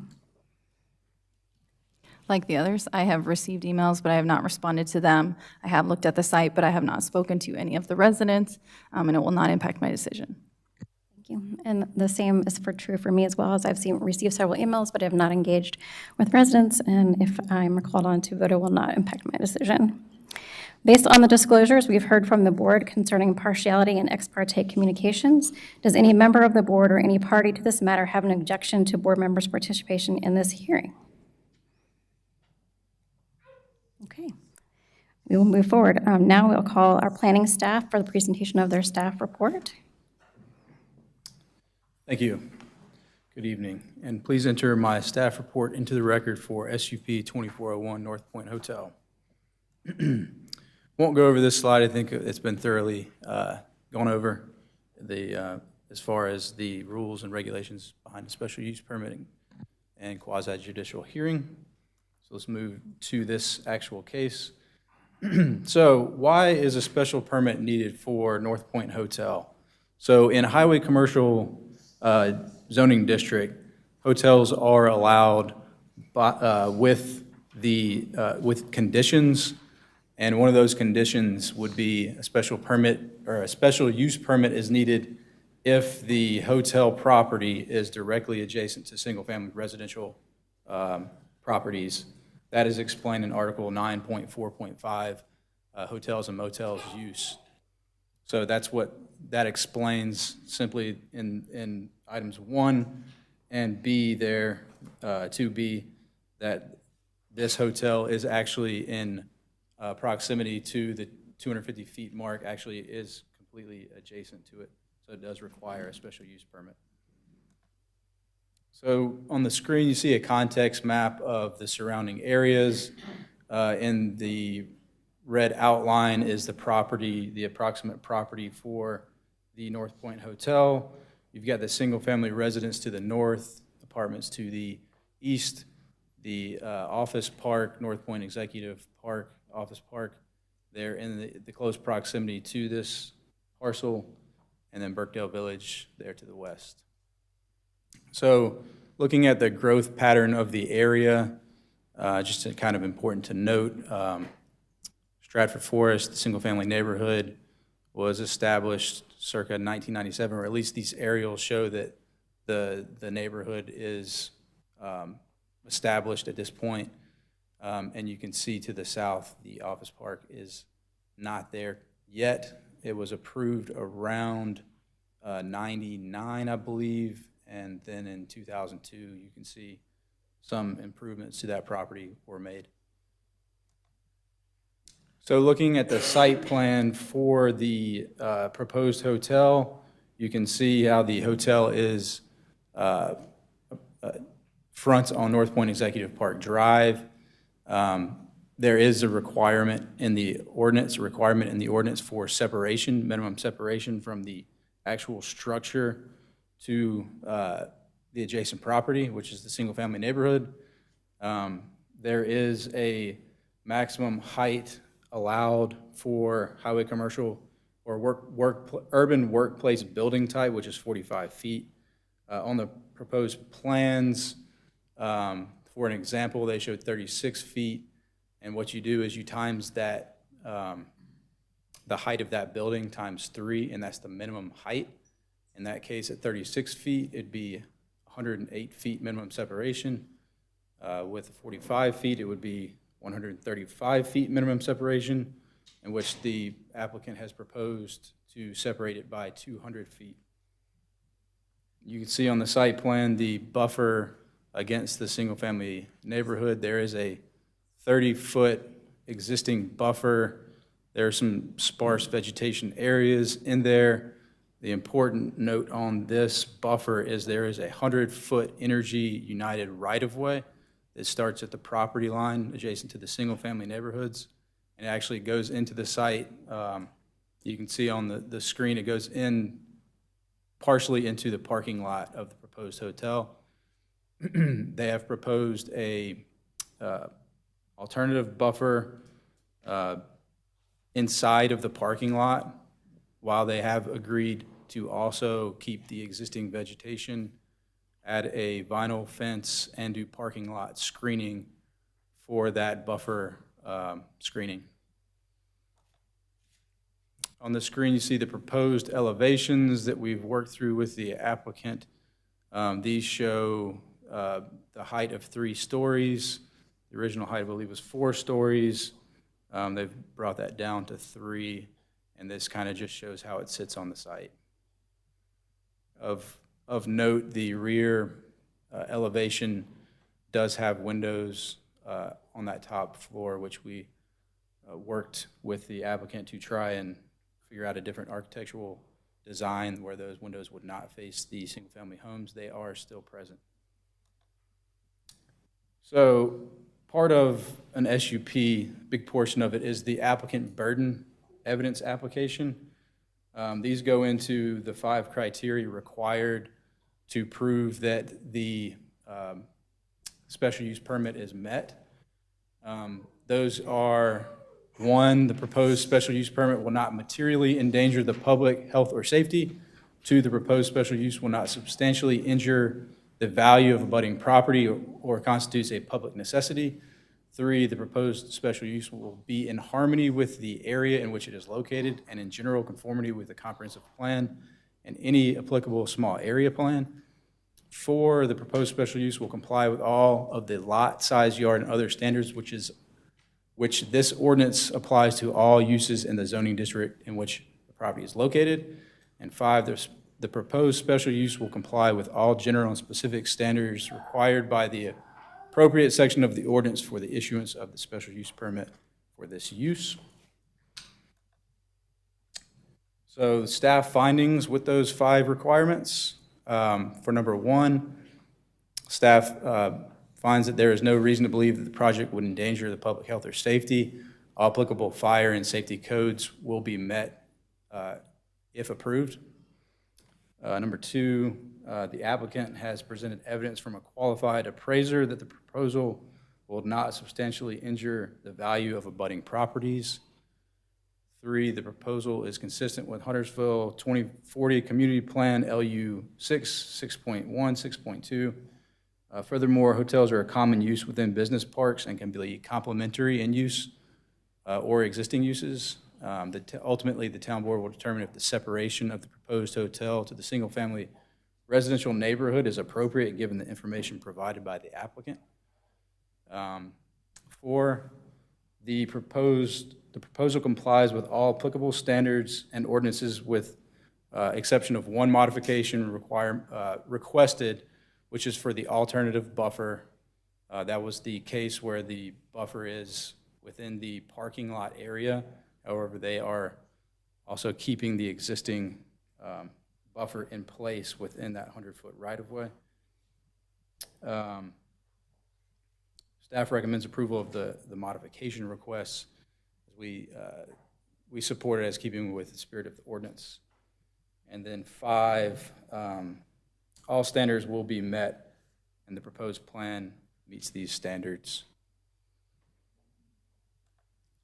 Speaker 20: Like the others, I have received emails, but I have not responded to them. I have looked at the site, but I have not spoken to any of the residents, and it will not impact my decision.
Speaker 2: Thank you. And the same is true for me as well, as I've received several emails, but I have not engaged with residents, and if I'm called on to vote, it will not impact my decision. Based on the disclosures we've heard from the board concerning partiality and ex parte communications, does any member of the board or any party to this matter have an objection to board members' participation in this hearing? Okay, we will move forward. Now we'll call our planning staff for the presentation of their staff report.
Speaker 8: Thank you. Good evening. And please enter my staff report into the record for SUP 2401 North Point Hotel. Won't go over this slide. I think it's been thoroughly gone over as far as the rules and regulations behind the special use permitting and quasi-judicial hearing. So let's move to this actual case. So why is a special permit needed for North Point Hotel? So in a highway commercial zoning district, hotels are allowed with conditions, and one of those conditions would be a special permit or a special use permit is needed if the hotel property is directly adjacent to single-family residential properties. That is explained in Article 9.4.5, hotels and motels use. So that's what that explains simply in items 1 and B there, 2B, that this hotel is actually in proximity to the 250 feet mark, actually is completely adjacent to it. So it does require a special use permit. So on the screen, you see a context map of the surrounding areas. In the red outline is the property, the approximate property for the North Point Hotel. You've got the single-family residence to the north, apartments to the east, the office park, North Point Executive Park, office park, there in the close proximity to this parcel, and then Birkdale Village there to the west. So looking at the growth pattern of the area, just kind of important to note, Stratford Forest, the single-family neighborhood, was established circa 1997, or at least these aerials show that the neighborhood is established at this point. And you can see to the south, the office park is not there yet. It was approved around 99, I believe, and then in 2002, you can see some improvements to that property were made. So looking at the site plan for the proposed hotel, you can see how the hotel is fronts on North Point Executive Park Drive. There is a requirement in the ordinance, for separation, minimum separation from the actual structure to the adjacent property, which is the single-family neighborhood. There is a maximum height allowed for highway commercial or urban workplace building type, which is 45 feet. On the proposed plans, for an example, they showed 36 feet, and what you do is you times that, the height of that building times 3, and that's the minimum height. In that case, at 36 feet, it'd be 108 feet minimum separation. With 45 feet, it would be 135 feet minimum separation, in which the applicant has proposed to separate it by 200 feet. You can see on the site plan the buffer against the single-family neighborhood. There is a 30-foot existing buffer. There are some sparse vegetation areas in there. The important note on this buffer is there is a 100-foot Energy United right-of-way that starts at the property line adjacent to the single-family neighborhoods, and it actually goes into the site. You can see on the screen it goes in partially into the parking lot of the proposed hotel. They have proposed a alternative buffer inside of the parking lot, while they have agreed to also keep the existing vegetation, add a vinyl fence, and do parking lot screening for that buffer screening. On the screen, you see the proposed elevations that we've worked through with the applicant. These show the height of 3 stories. The original height, I believe, was 4 stories. They've brought that down to 3, and this kind of just shows how it sits on the site. Of note, the rear elevation does have windows on that top floor, which we worked with the applicant to try and figure out a different architectural design where those windows would not face the single-family homes. They are still present. So part of an SUP, big portion of it, is the applicant burden evidence application. These go into the 5 criteria required to prove that the special use permit is met. Those are: 1, the proposed special use permit will not materially endanger the public health or safety. 2, the proposed special use will not substantially injure the value of abutting property or constitutes a public necessity. 3, the proposed special use will be in harmony with the area in which it is located and in general conformity with the comprehensive plan and any applicable small area plan. 4, the proposed special use will comply with all of the lot, size, yard, and other standards, which this ordinance applies to all uses in the zoning district in which the property is located. And 5, the proposed special use will comply with all general and specific standards required by the appropriate section of the ordinance for the issuance of the special use permit for this use. So the staff findings with those 5 requirements. For number 1, staff finds that there is no reason to believe that the project would endanger the public health or safety. All applicable fire and safety codes will be met if approved. Number 2, the applicant has presented evidence from a qualified appraiser that the proposal will not substantially injure the value of abutting properties. 3, the proposal is consistent with Huntersville 2040 Community Plan LU 6.1, 6.2. Furthermore, hotels are a common use within business parks and can be complementary in use or existing uses. Ultimately, the town board will determine if the separation of the proposed hotel to the single-family residential neighborhood is appropriate given the information provided by the applicant. 4, the proposal complies with all applicable standards and ordinances with exception of 1 modification requested, which is for the alternative buffer. That was the case where the buffer is within the parking lot area. However, they are also keeping the existing buffer in place within that 100-foot right-of-way. Staff recommends approval of the modification requests. We support it as keeping with the spirit of the ordinance. And then 5, all standards will be met, and the proposed plan meets these standards.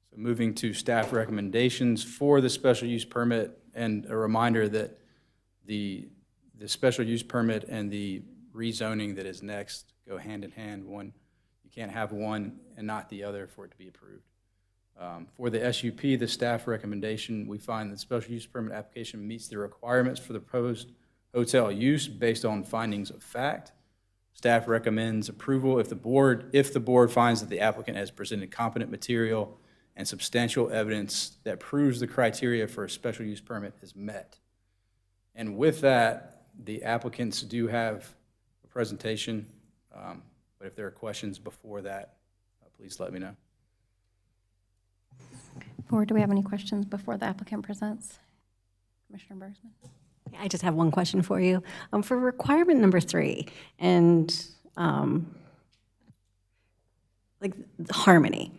Speaker 8: So moving to staff recommendations for the special use permit, and a reminder that the the special use permit and the rezoning that is next go hand in hand. You can't have one and not the other for it to be approved. For the SUP, the staff recommendation, we find the special use permit application meets the requirements for the proposed hotel use based on findings of fact. Staff recommends approval if the board finds that the applicant has presented competent material and substantial evidence that proves the criteria for a special use permit is met. And with that, the applicants do have a presentation, but if there are questions before that, please let me know.
Speaker 2: Board, do we have any questions before the applicant presents? Commissioner Bergman?
Speaker 24: I just have one question for you. For requirement number 3, and like harmony,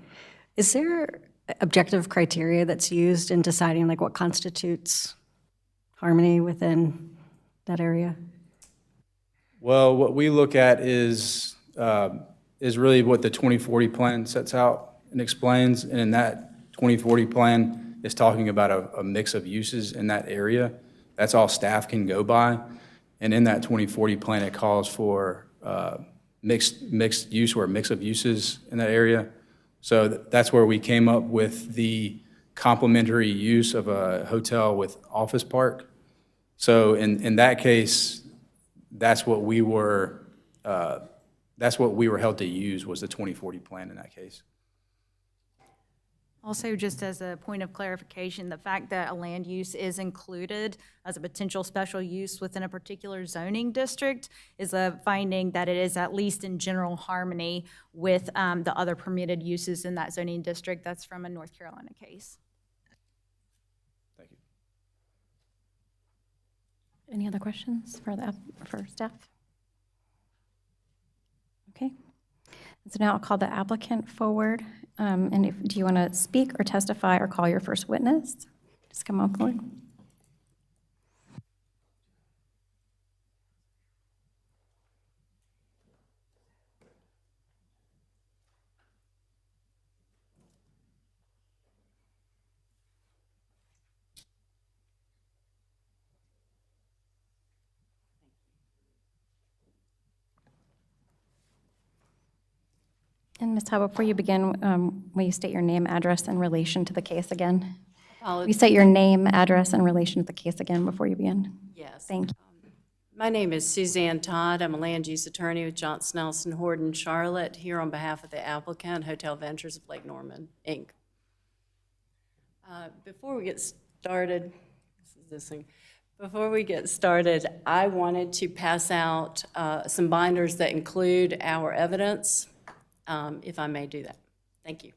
Speaker 24: is there objective criteria that's used in deciding like what constitutes harmony within that area?
Speaker 8: Well, what we look at is really what the 2040 plan sets out and explains, and in that 2040 plan is talking about a mix of uses in that area. That's all staff can go by. And in that 2040 plan, it calls for mixed use or a mix of uses in that area. So that's where we came up with the complementary use of a hotel with office park. So in that case, that's what we were held to use, was the 2040 plan in that case.
Speaker 7: Also, just as a point of clarification, the fact that a land use is included as a potential special use within a particular zoning district is a finding that it is at least in general harmony with the other permitted uses in that zoning district. That's from a North Carolina case.
Speaker 8: Thank you.
Speaker 2: Any other questions for staff? Okay. So now I'll call the applicant forward. Do you want to speak or testify or call your first witness? Just come on forward. And Ms. Howe, before you begin, will you state your name, address, in relation to the case again? Will you state your name, address, in relation to the case again before you begin?
Speaker 1: Yes.
Speaker 2: Thank you.
Speaker 1: My name is Suzanne Todd. I'm a land use attorney with Johnson Nelson Horton, Charlotte, here on behalf of the applicant, Hotel Ventures of Lake Norman, Inc. Before we get started, Before we get started, I wanted to pass out some binders that include our evidence, if I may do that. Thank you.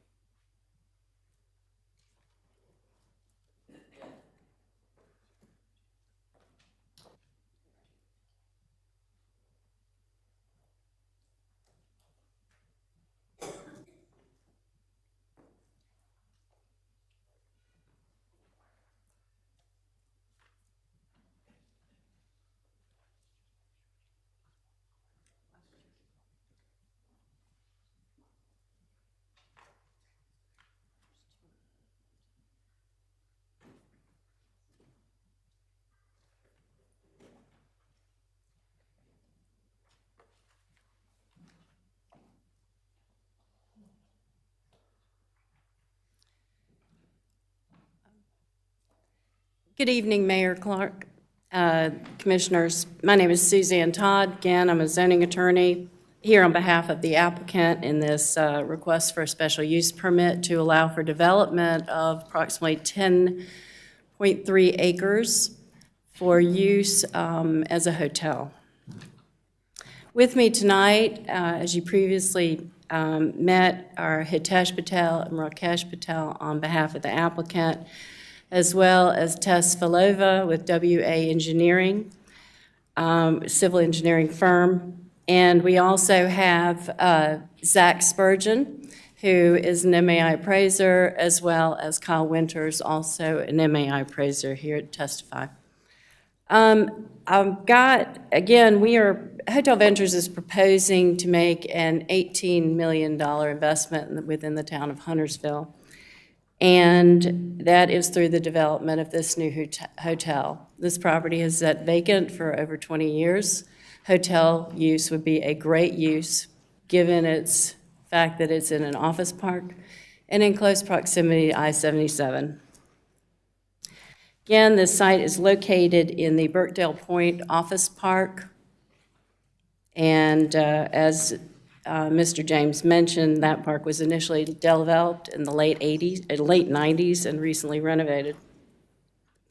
Speaker 1: Good evening, Mayor Clark, Commissioners. My name is Suzanne Todd. Again, I'm a zoning attorney here on behalf of the applicant in this request for a special use permit to allow for development of approximately 10.3 acres for use as a hotel. With me tonight, as you previously met, are Hitesh Patel and Rakesh Patel on behalf of the applicant, as well as Tess Filova with WA Engineering, civil engineering firm. And we also have Zach Spurgeon, who is an MAI appraiser, as well as Kyle Winters, also an MAI appraiser here to testify. Hotel Ventures is proposing to make an $18 million investment within the town of Huntersville. and that is through the development of this new hotel. This property has sat vacant for over 20 years. Hotel use would be a great use, given its fact that it's in an office park and in close proximity to I-77. Again, this site is located in the Birkdale Point Office Park, and as Mr. James mentioned, that park was initially developed in the late 90s and recently renovated.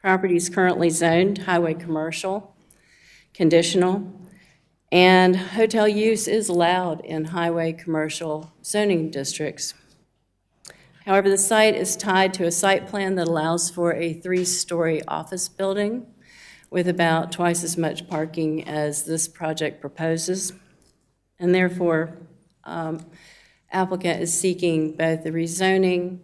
Speaker 1: Property is currently zoned highway commercial, conditional, and hotel use is allowed in highway commercial zoning districts. However, the site is tied to a site plan that allows for a 3-story office building with about twice as much parking as this project proposes. And therefore, applicant is seeking both the rezoning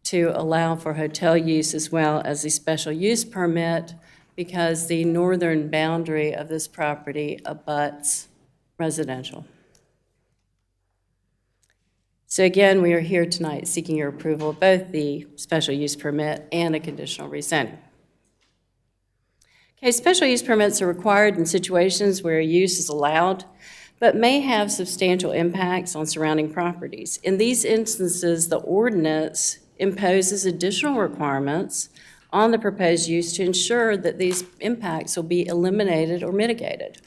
Speaker 1: to allow for hotel use as well as a special use permit, because the northern boundary of this property abuts residential. So again, we are here tonight seeking your approval of both the special use permit and a conditional rezoning. Okay, special use permits are required in situations where use is allowed, but may have substantial impacts on surrounding properties. In these instances, the ordinance imposes additional requirements on the proposed use to ensure that these impacts will be eliminated or mitigated.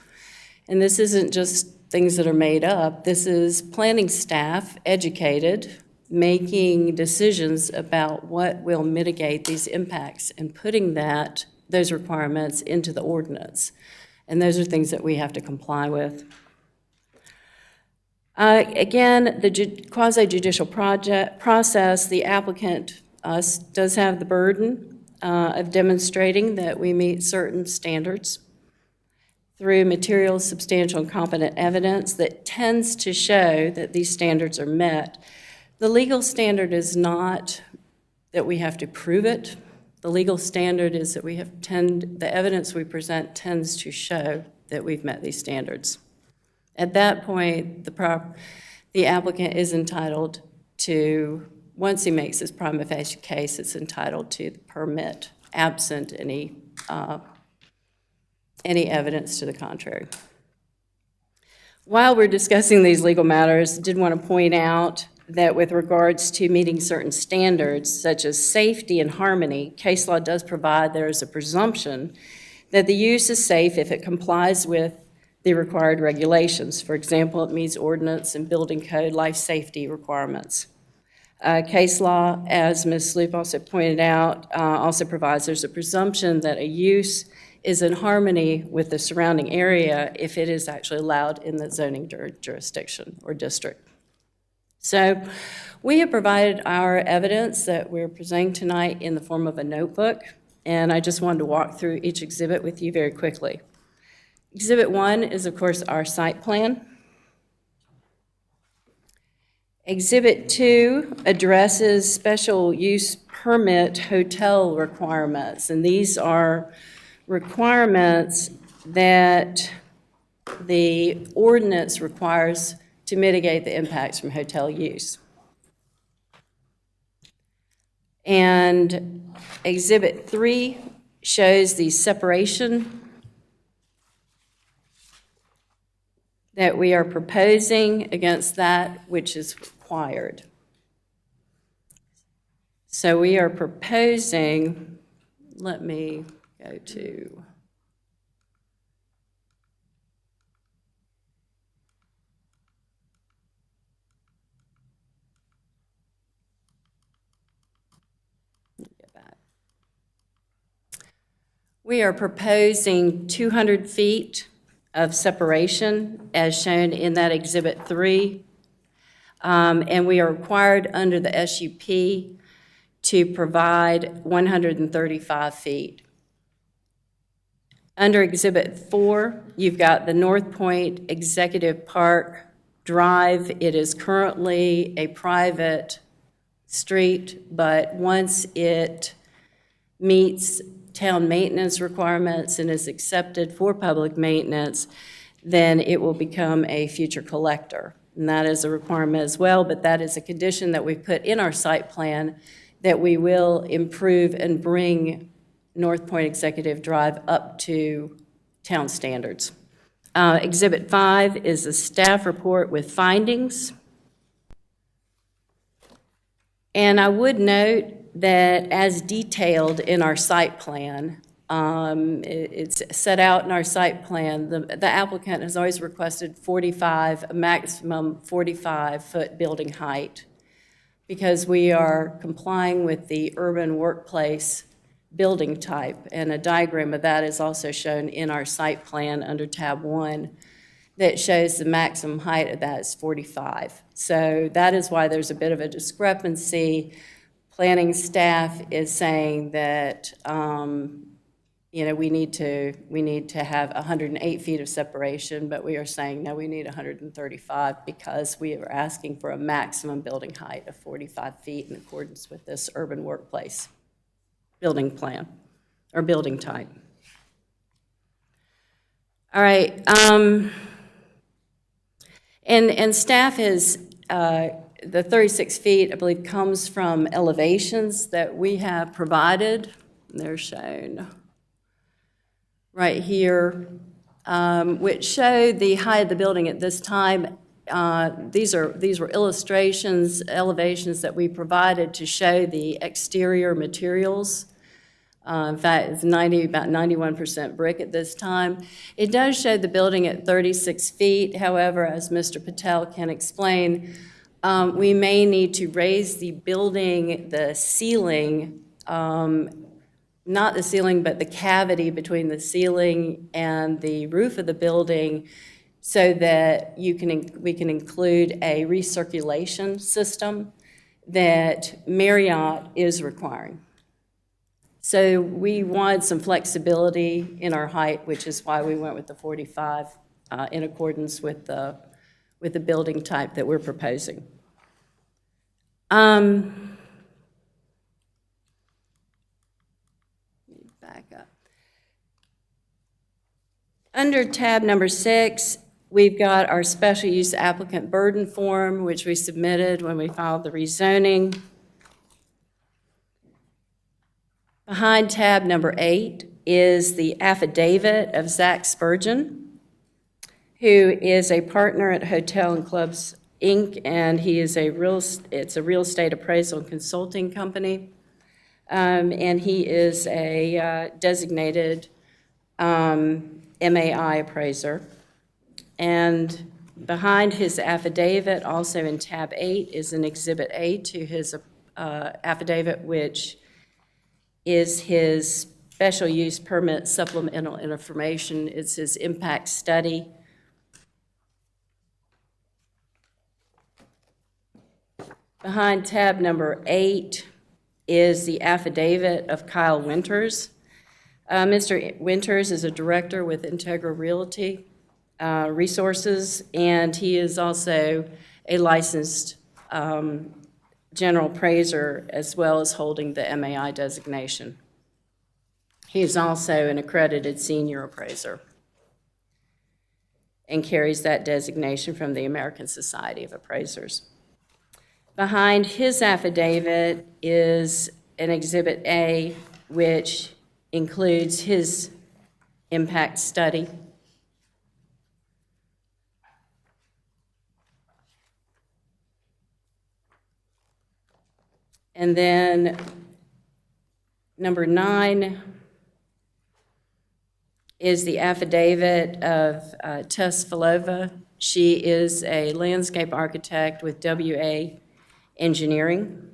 Speaker 1: And this isn't just things that are made up. This is planning staff, educated, making decisions about what will mitigate these impacts and putting those requirements into the ordinance. And those are things that we have to comply with. Again, the quasi-judicial process, the applicant does have the burden of demonstrating that we meet certain standards through material, substantial, and competent evidence that tends to show that these standards are met. The legal standard is not that we have to prove it. The legal standard is that the evidence we present tends to show that we've met these standards. At that point, the applicant is entitled to, once he makes his prima facie case, it's entitled to the permit, absent any evidence to the contrary. While we're discussing these legal matters, I did want to point out that with regards to meeting certain standards, such as safety and harmony, case law does provide there is a presumption that the use is safe if it complies with the required regulations. For example, it meets ordinance and building code life safety requirements. Case law, as Ms. Sloop also pointed out, also provides there's a presumption that a use is in harmony with the surrounding area if it is actually allowed in the zoning jurisdiction or district. So we have provided our evidence that we're presenting tonight in the form of a notebook, and I just wanted to walk through each exhibit with you very quickly. Exhibit 1 is, of course, our site plan. Exhibit 2 addresses special use permit hotel requirements, and these are requirements that the ordinance requires to mitigate the impacts from hotel use. And Exhibit 3 shows the separation that we are proposing against that which is required. So we are proposing, let me go to, we are proposing 200 feet of separation as shown in that Exhibit 3. And we are required under the SUP to provide 135 feet. Under Exhibit 4, you've got the North Point Executive Park Drive. It is currently a private street, but once it meets town maintenance requirements and is accepted for public maintenance, then it will become a future collector. And that is a requirement as well, but that is a condition that we've put in our site plan that we will improve and bring North Point Executive Drive up to town standards. Exhibit 5 is a staff report with findings. And I would note that as detailed in our site plan, it's set out in our site plan, the applicant has always requested a maximum 45-foot building height because we are complying with the urban workplace building type, and a diagram of that is also shown in our site plan under tab 1 that shows the maximum height of that is 45. So that is why there's a bit of a discrepancy. Planning staff is saying that we need to have 108 feet of separation, but we are saying no, we need 135 because we are asking for a maximum building height of 45 feet in accordance with this urban workplace building plan, or building type. All right, and staff is, the 36 feet, I believe, comes from elevations that we have provided. They're shown right here, which show the height of the building at this time. These were illustrations, elevations that we provided to show the exterior materials. In fact, it's about 91% brick at this time. It does show the building at 36 feet. However, as Mr. Patel can explain, we may need to raise the building, the ceiling, not the ceiling, but the cavity between the ceiling and the roof of the building so that we can include a recirculation system that Marriott is requiring. So we wanted some flexibility in our height, which is why we went with the 45 in accordance with the building type that we're proposing. Back up. Under tab number 6, we've got our special use applicant burden form, which we submitted when we filed the rezoning. Behind tab number 8 is the affidavit of Zach Spurgeon, who is a partner at Hotel and Clubs, Inc., and he is it's a real estate appraisal and consulting company. And he is a designated MAI appraiser. And behind his affidavit, also in tab 8, is an Exhibit A to his affidavit, which is his special use permit supplemental information. It's his impact study. Behind tab number 8 is the affidavit of Kyle Winters. Mr. Winters is a director with Integra Realty Resources, and he is also a licensed general appraiser as well as holding the MAI designation. He is also an accredited senior appraiser and carries that designation from the American Society of Appraisers. Behind his affidavit is an Exhibit A, which includes his impact study. And then number 9 is the affidavit of Tess Filova. She is a landscape architect with WA Engineering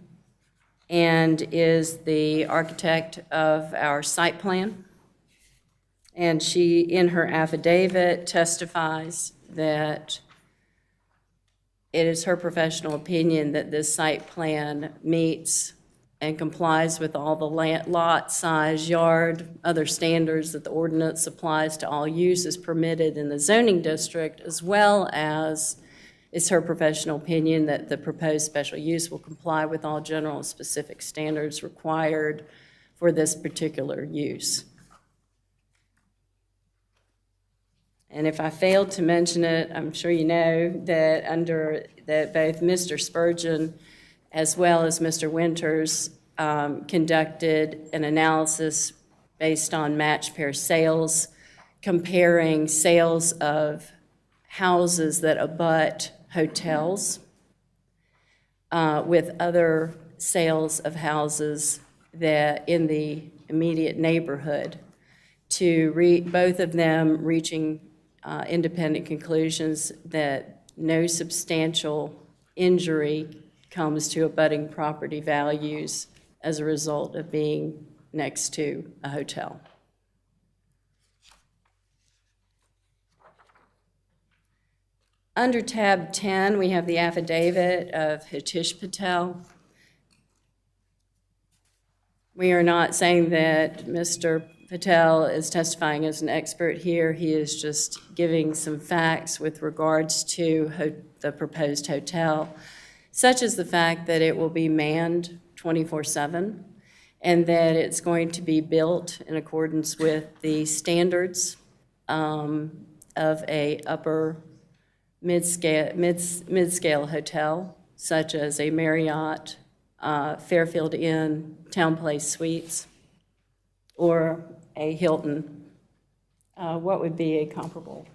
Speaker 1: and is the architect of our site plan. And she, in her affidavit, testifies that it is her professional opinion that this site plan meets and complies with all the lot size, yard, other standards that the ordinance applies to all uses permitted in the zoning district, as well as it's her professional opinion that the proposed special use will comply with all general and specific standards required for this particular use. And if I failed to mention it, I'm sure you know that both Mr. Spurgeon as well as Mr. Winters conducted an analysis based on match pair sales, comparing sales of houses that abut hotels with other sales of houses that in the immediate neighborhood, to both of them reaching independent conclusions that no substantial injury comes to abutting property values as a result of being next to a hotel. Under tab 10, we have the affidavit of Hitesh Patel. We are not saying that Mr. Patel is testifying as an expert here. He is just giving some facts with regards to the proposed hotel, such as the fact that it will be manned 24/7 and that it's going to be built in accordance with the standards of a upper mid-scale hotel, such as a Marriott, Fairfield Inn, Town Place Suites, or a Hilton. What would be a comparable?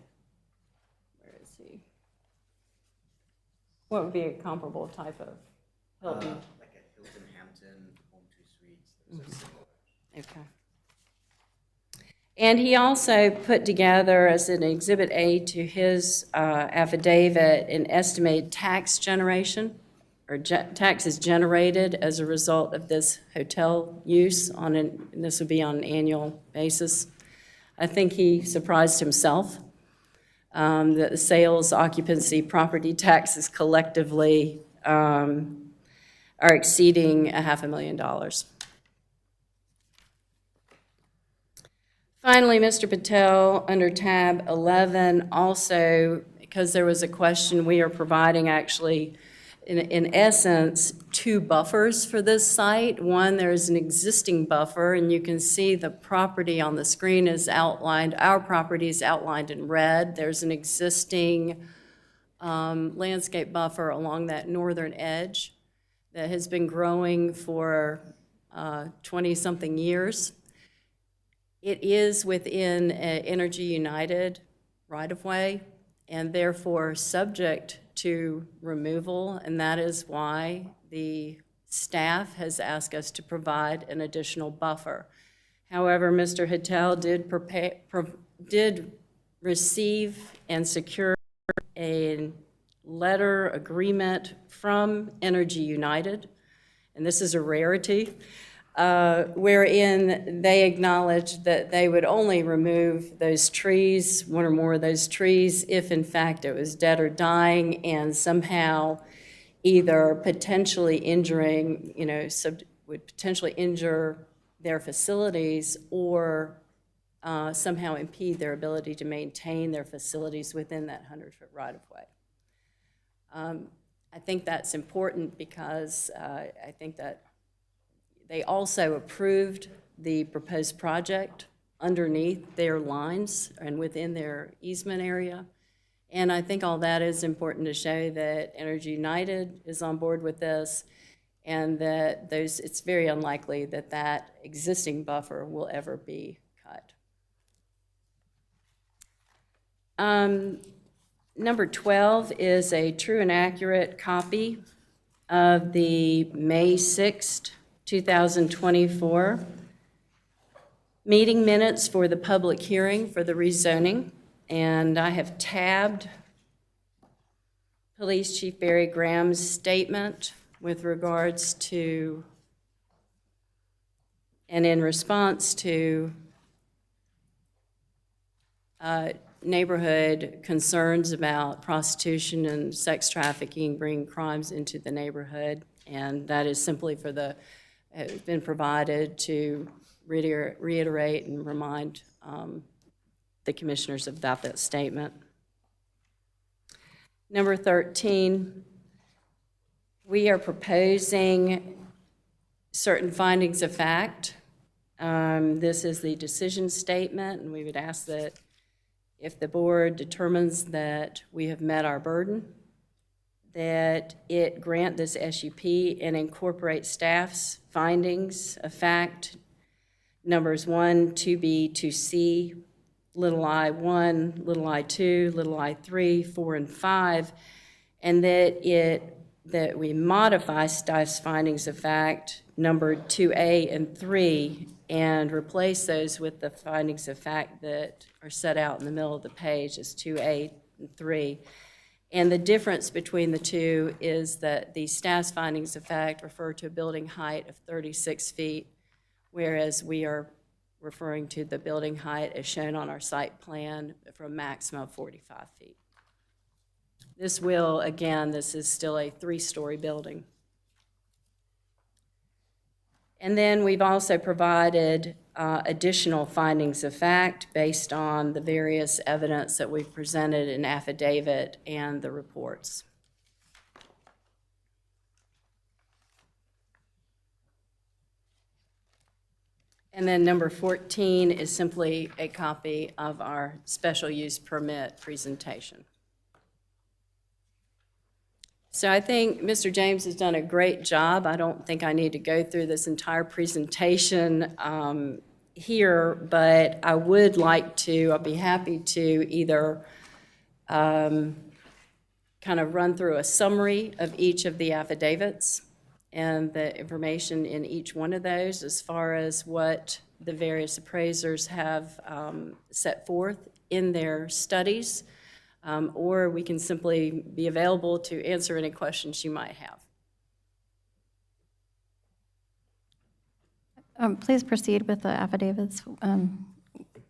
Speaker 1: Where is he? What would be a comparable type of Hilton?
Speaker 9: Like a Hilton Hampton, Home 2 Suites.
Speaker 1: Okay. And he also put together as an Exhibit A to his affidavit an estimated tax generation, or taxes generated as a result of this hotel use and this would be on an annual basis. I think he surprised himself that the sales, occupancy, property taxes collectively are exceeding $500,000. Finally, Mr. Patel, under tab 11, also, because there was a question, we are providing actually, in essence, two buffers for this site. One, there's an existing buffer, and you can see the property on the screen is outlined. Our property is outlined in red. There's an existing landscape buffer along that northern edge that has been growing for 20-something years. It is within Energy United right-of-way and therefore subject to removal, and that is why the staff has asked us to provide an additional buffer. However, Mr. Patel did receive and secure a letter agreement from Energy United, and this is a rarity, wherein they acknowledged that they would only remove those trees, one or more of those trees, if in fact it was dead or dying and somehow either potentially injuring, would potentially injure their facilities or somehow impede their ability to maintain their facilities within that 100-foot right-of-way. I think that's important because I think that they also approved the proposed project underneath their lines and within their easement area. And I think all that is important to show that Energy United is on board with this and that it's very unlikely that that existing buffer will ever be cut. Number 12 is a true and accurate copy of the May 6th, 2024 meeting minutes for the public hearing for the rezoning, and I have tabbed Police Chief Barry Graham's statement with regards to and in response to neighborhood concerns about prostitution and sex trafficking bringing crimes into the neighborhood, and that is simply for has been provided to reiterate and remind the commissioners about that statement. Number 13, we are proposing certain findings of fact. This is the decision statement, and we would ask that if the board determines that we have met our burden, that it grant this SUP and incorporate staff's findings of fact, numbers 1, 2B, 2C, little I1, little I2, little I3, 4, and 5, and that we modify staff's findings of fact, numbered 2A and 3, and replace those with the findings of fact that are set out in the middle of the page as 2A and 3. And the difference between the two is that the staff's findings of fact refer to a building height of 36 feet, whereas we are referring to the building height as shown on our site plan for a maximum of 45 feet. This will, again, this is still a 3-story building. And then we've also provided additional findings of fact based on the various evidence that we've presented in affidavit and the reports. And then number 14 is simply a copy of our special use permit presentation. So I think Mr. James has done a great job. I don't think I need to go through this entire presentation here, but I would like to, I'll be happy to either kind of run through a summary of each of the affidavits and the information in each one of those as far as what the various appraisers have set forth in their studies. Or we can simply be available to answer any questions you might have.
Speaker 2: Please proceed with the affidavits.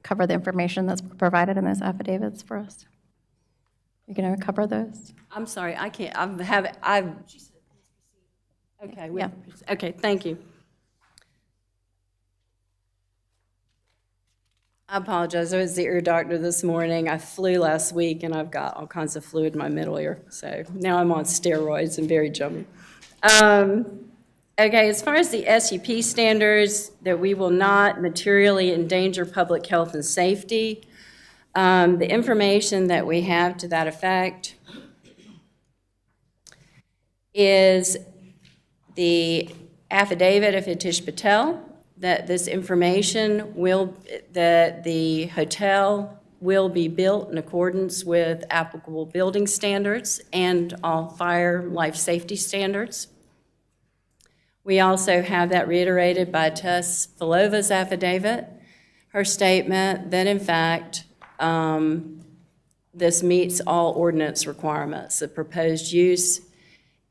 Speaker 2: Cover the information that's provided in those affidavits for us. You're going to cover those?
Speaker 1: I'm sorry, I can't. Okay.
Speaker 2: Yeah.
Speaker 1: Okay, thank you. I apologize. I was the ear doctor this morning. I flew last week, and I've got all kinds of fluid in my middle ear. So now I'm on steroids and very jumpy. Okay, as far as the SUP standards, that we will not materially endanger public health and safety. The information that we have to that effect is the affidavit of Hitesh Patel, that this information that the hotel will be built in accordance with applicable building standards and all fire life safety standards. We also have that reiterated by Tess Filova's affidavit, her statement that in fact this meets all ordinance requirements. The proposed use,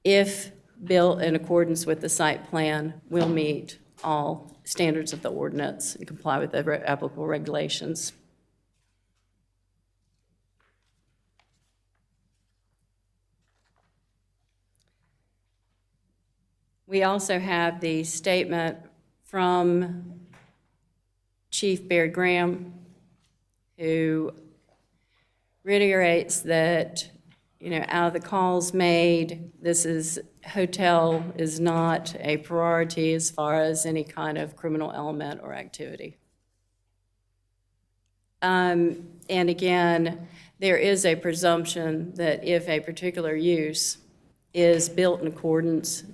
Speaker 1: if built in accordance with the site plan, will meet all standards of the ordinance and comply with the applicable regulations. We also have the statement from Chief Baird Graham, who reiterates that, out of the calls made, hotel is not a priority as far as any kind of criminal element or activity. And again, there is a presumption that if a particular use is built in accordance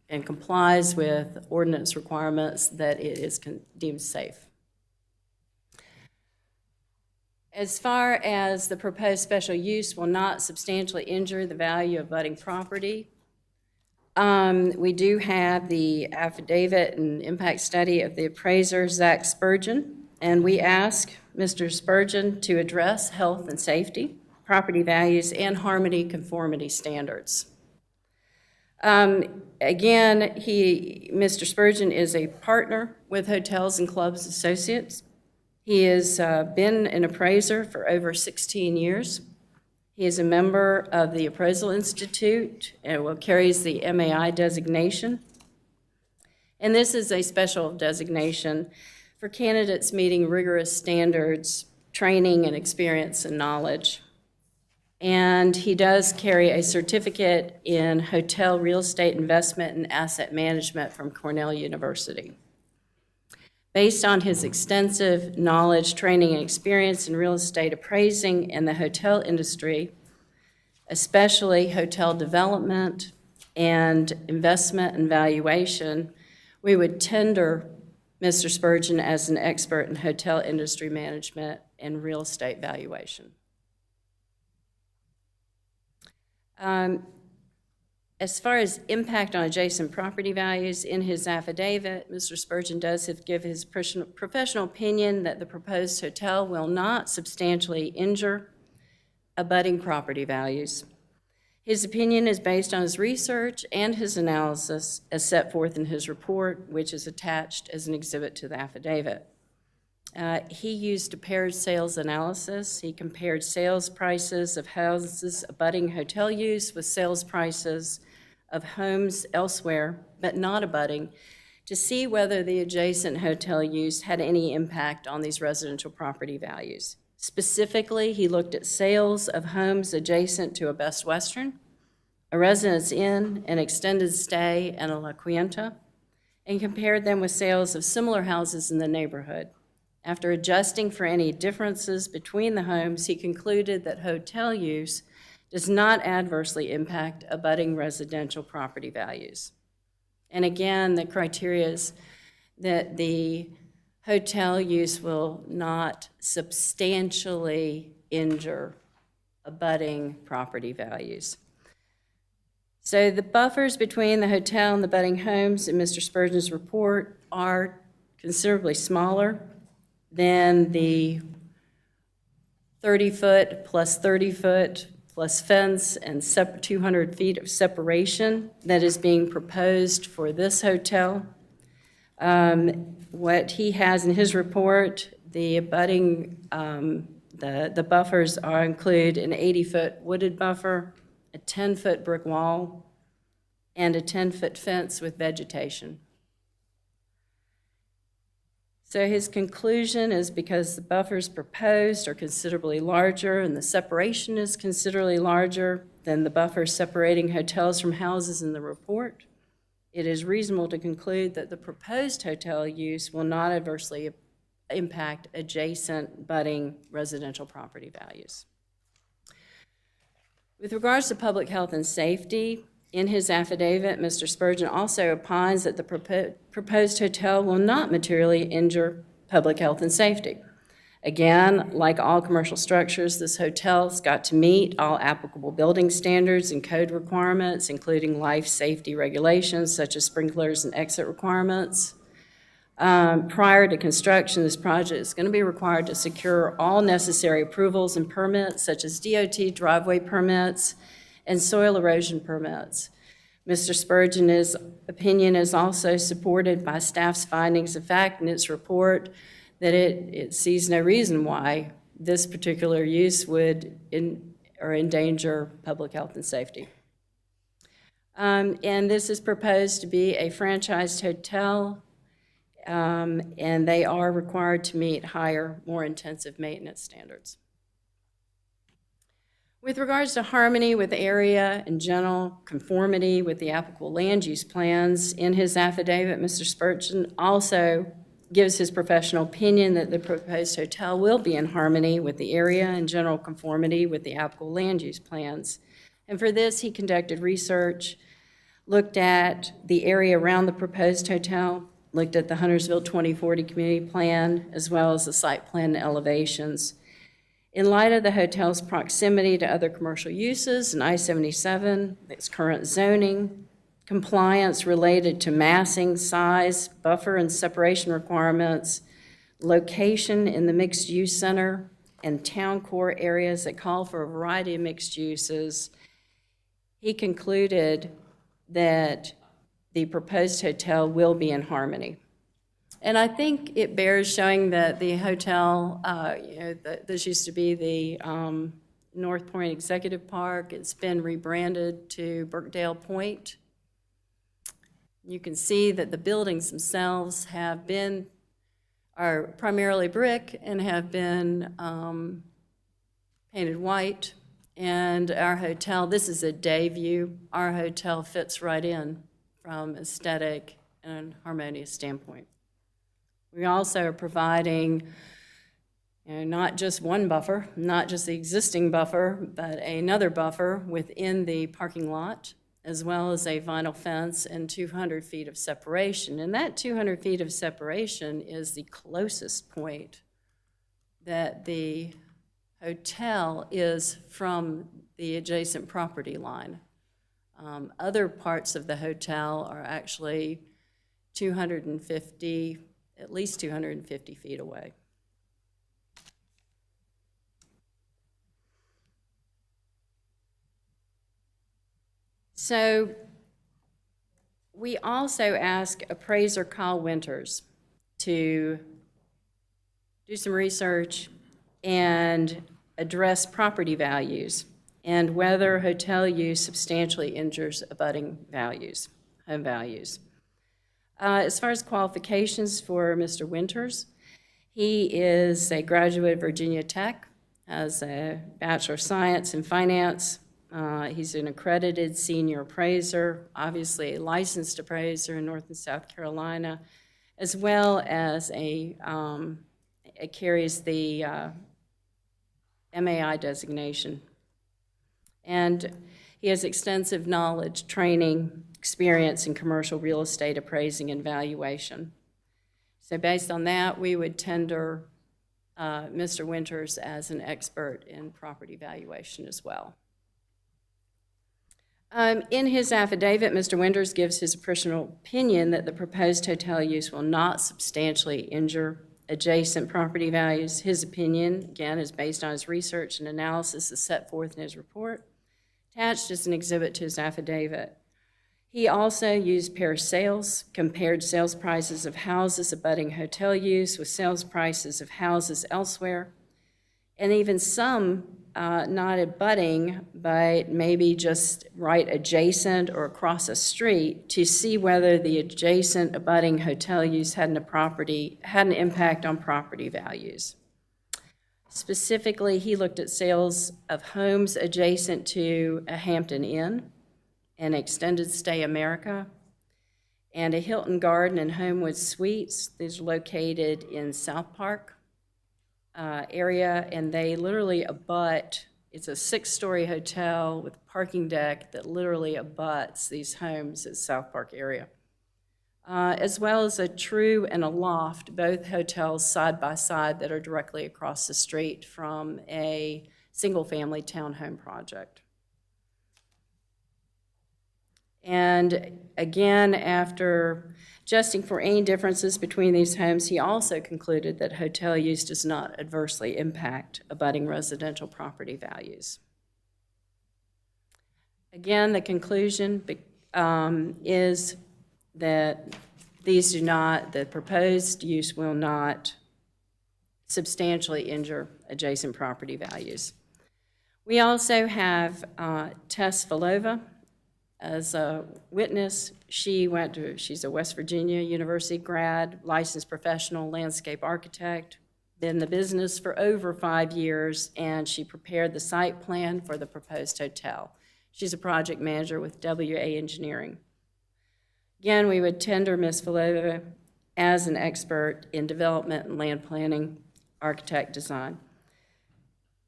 Speaker 1: and complies with ordinance requirements, that it is deemed safe. As far as the proposed special use will not substantially injure the value of budding property, we do have the affidavit and impact study of the appraiser, Zach Spurgeon, and we ask Mr. Spurgeon to address health and safety, property values, and harmony conformity standards. Again, Mr. Spurgeon is a partner with Hotels and Clubs Associates. He has been an appraiser for over 16 years. He is a member of the Appraisal Institute and carries the MAI designation. And this is a special designation for candidates meeting rigorous standards, training, and experience and knowledge. And he does carry a certificate in hotel real estate investment and asset management from Cornell University. Based on his extensive knowledge, training, and experience in real estate appraising and the hotel industry, especially hotel development and investment and valuation, we would tender Mr. Spurgeon as an expert in hotel industry management and real estate valuation. As far as impact on adjacent property values, in his affidavit, Mr. Spurgeon does give his professional opinion that the proposed hotel will not substantially injure abutting property values. His opinion is based on his research and his analysis as set forth in his report, which is attached as an exhibit to the affidavit. He used a paired sales analysis. He compared sales prices of houses abutting hotel use with sales prices of homes elsewhere, but not abutting, to see whether the adjacent hotel use had any impact on these residential property values. Specifically, he looked at sales of homes adjacent to a Best Western, a Residence Inn, an extended stay, and a La Quinta, and compared them with sales of similar houses in the neighborhood. After adjusting for any differences between the homes, he concluded that hotel use does not adversely impact abutting residential property values. And again, the criteria is that the hotel use will not substantially injure abutting property values. So the buffers between the hotel and the abutting homes in Mr. Spurgeon's report are considerably smaller than the 30-foot plus 30-foot plus fence and 200 feet of separation that is being proposed for this hotel. What he has in his report, the abutting, the buffers include an 80-foot wooded buffer, a 10-foot brick wall, and a 10-foot fence with vegetation. So his conclusion is because the buffers proposed are considerably larger and the separation is considerably larger than the buffers separating hotels from houses in the report, it is reasonable to conclude that the proposed hotel use will not adversely impact adjacent abutting residential property values. With regards to public health and safety, in his affidavit, Mr. Spurgeon also opines that the proposed hotel will not materially injure public health and safety. Again, like all commercial structures, this hotel's got to meet all applicable building standards and code requirements, including life safety regulations such as sprinklers and exit requirements. Prior to construction, this project is going to be required to secure all necessary approvals and permits, such as DOT driveway permits and soil erosion permits. Mr. Spurgeon's opinion is also supported by staff's findings of fact in its report that it sees no reason why this particular use would endanger public health and safety. And this is proposed to be a franchised hotel, and they are required to meet higher, more intensive maintenance standards. With regards to harmony with area and general conformity with the applicable land use plans, in his affidavit, Mr. Spurgeon also gives his professional opinion that the proposed hotel will be in harmony with the area and general conformity with the applicable land use plans. And for this, he conducted research, looked at the area around the proposed hotel, looked at the Huntersville 2040 community plan, as well as the site plan elevations. In light of the hotel's proximity to other commercial uses and I-77, its current zoning, compliance related to massing, size, buffer and separation requirements, location in the mixed-use center, and town core areas that call for a variety of mixed uses, he concluded that the proposed hotel will be in harmony. And I think it bears showing that the hotel, this used to be the North Point Executive Park. It's been rebranded to Birkdale Point. You can see that the buildings themselves are primarily brick and have been painted white. And our hotel, this is a day view. Our hotel fits right in from aesthetic and harmonious standpoint. We also are providing Not just one buffer, not just the existing buffer, but another buffer within the parking lot, as well as a vinyl fence and 200 feet of separation. And that 200 feet of separation is the closest point that the hotel is from the adjacent property line. Other parts of the hotel are actually 250, at least 250 feet away. So we also ask appraiser Kyle Winters to do some research and address property values and whether hotel use substantially injures abutting values, home values. As far as qualifications for Mr. Winters, he is a graduate of Virginia Tech, has a Bachelor of Science in Finance. He's an accredited senior appraiser, obviously a licensed appraiser in North and South Carolina, as well as carries the MAI designation. And he has extensive knowledge, training, experience in commercial real estate appraising and valuation. So based on that, we would tender Mr. Winters as an expert in property valuation as well. In his affidavit, Mr. Winters gives his personal opinion that the proposed hotel use will not substantially injure adjacent property values. His opinion, again, is based on his research and analysis as set forth in his report, attached as an exhibit to his affidavit. He also used pair sales, compared sales prices of houses abutting hotel use with sales prices of houses elsewhere, and even some not abutting, but maybe just right adjacent or across a street to see whether the adjacent abutting hotel use had an impact on property values. Specifically, he looked at sales of homes adjacent to a Hampton Inn, an Extended Stay America, and a Hilton Garden and Homewood Suites. These are located in South Park area, and they literally abut. It's a 6-story hotel with a parking deck that literally abuts these homes at South Park area, as well as a True and a Loft, both hotels side by side that are directly across the street from a single-family townhome project. And again, after adjusting for any differences between these homes, he also concluded that hotel use does not adversely impact abutting residential property values. Again, the conclusion is that the proposed use will not substantially injure adjacent property values. We also have Tess Vilova as a witness. She's a West Virginia University grad, licensed professional landscape architect, been in the business for over 5 years, and she prepared the site plan for the proposed hotel. She's a project manager with WA Engineering. Again, we would tender Ms. Vilova as an expert in development and land planning, architect design.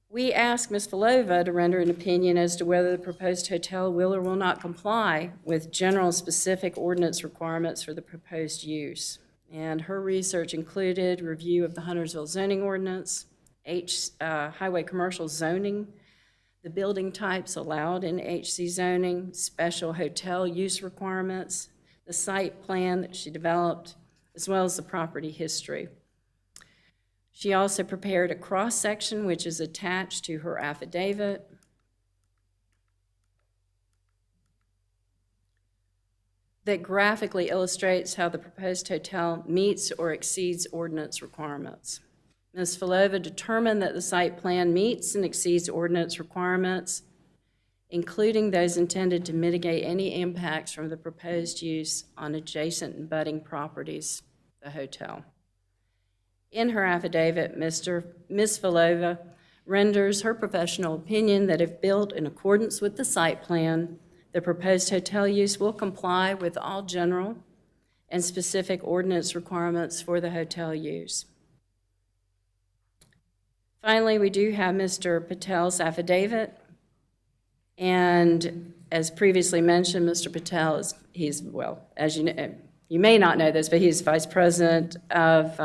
Speaker 1: We asked Ms. Vilova to render an opinion as to whether the proposed hotel will or will not comply with general specific ordinance requirements for the proposed use. And her research included review of the Huntersville zoning ordinance, highway commercial zoning, the building types allowed in HC zoning, special hotel use requirements, the site plan that she developed, as well as the property history. She also prepared a cross-section which is attached to her affidavit. That graphically illustrates how the proposed hotel meets or exceeds ordinance requirements. Ms. Vilova determined that the site plan meets and exceeds ordinance requirements, including those intended to mitigate any impacts from the proposed use on adjacent and abutting properties, the hotel. In her affidavit, Ms. Vilova renders her professional opinion that if built in accordance with the site plan, the proposed hotel use will comply with all general and specific ordinance requirements for the hotel use. Finally, we do have Mr. Patel's affidavit. And as previously mentioned, Mr. Patel well, as you know, you may not know this, but he's vice president of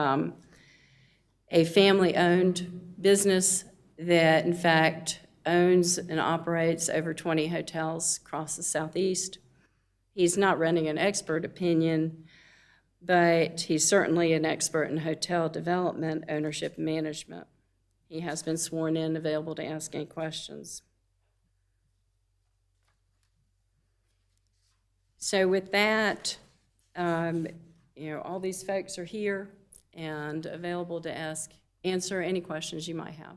Speaker 1: a family-owned business that, in fact, owns and operates over 20 hotels across the Southeast. He's not running an expert opinion, but he's certainly an expert in hotel development, ownership, and management. He has been sworn in, available to ask any questions. So with that, all these folks are here and available to answer any questions you might have.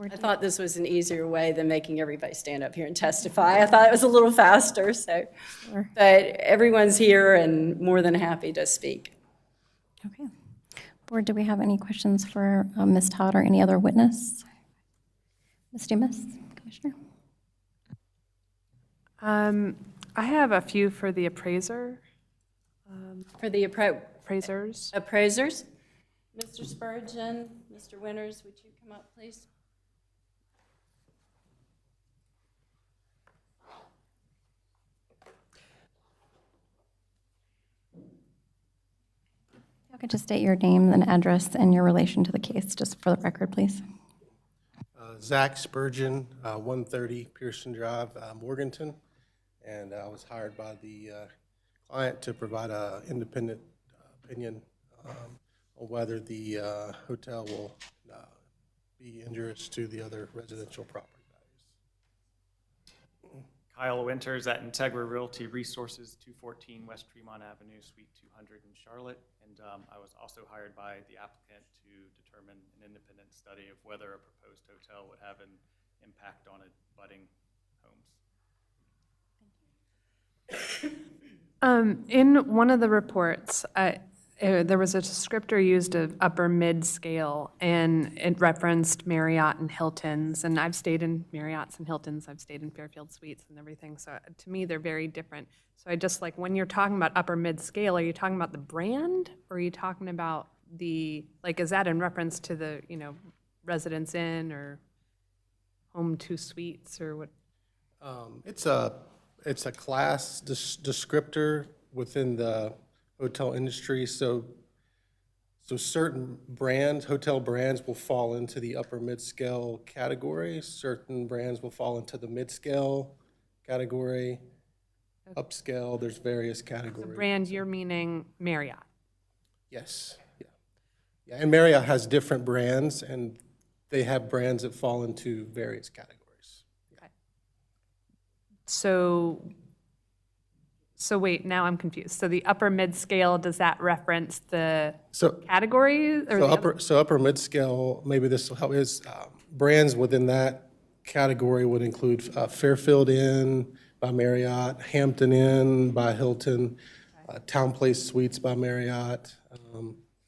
Speaker 1: I thought this was an easier way than making everybody stand up here and testify. I thought it was a little faster, so. Sure. But everyone's here and more than happy to speak.
Speaker 2: Okay. Board, do we have any questions for Ms. Todd or any other witness? Ms. Dumas, Commissioner?
Speaker 6: I have a few for the appraiser.
Speaker 1: For the
Speaker 6: appraisers.
Speaker 1: Appraisers? Mr. Spurgeon, Mr. Winters, would you come up, please?
Speaker 2: You could just state your name and address and your relation to the case, just for the record, please.
Speaker 10: Zach Spurgeon, 130 Pearson Drive, Morganton, and I was hired by the client to provide an independent opinion on whether the hotel will be injurious to the other residential property values.
Speaker 11: Kyle Winters at Integra Realty Resources, 214 West Tremont Avenue, Suite 200 in Charlotte. And I was also hired by the applicant to determine an independent study of whether a proposed hotel would have an impact on abutting homes.
Speaker 6: In one of the reports, there was a descriptor used of upper mid-scale, and it referenced Marriott and Hiltons, and I've stayed in Marriotts and Hiltons, I've stayed in Fairfield Suites and everything, so to me, they're very different. So I just when you're talking about upper mid-scale, are you talking about the brand, or are you talking about is that in reference to the, Residence Inn or Home 2 Suites, or what?
Speaker 10: It's a class descriptor within the hotel industry. So certain brands, hotel brands, will fall into the upper mid-scale category. Certain brands will fall into the mid-scale category. Upscale, there's various categories.
Speaker 6: The brand, you're meaning Marriott?
Speaker 10: Yes. Yeah, and Marriott has different brands, and they have brands that fall into various categories.
Speaker 6: Okay. So wait, now I'm confused. So the upper mid-scale, does that reference the category? Or
Speaker 10: upper mid-scale, maybe this will help, is brands within that category would include Fairfield Inn by Marriott, Hampton Inn by Hilton, Town Place Suites by Marriott.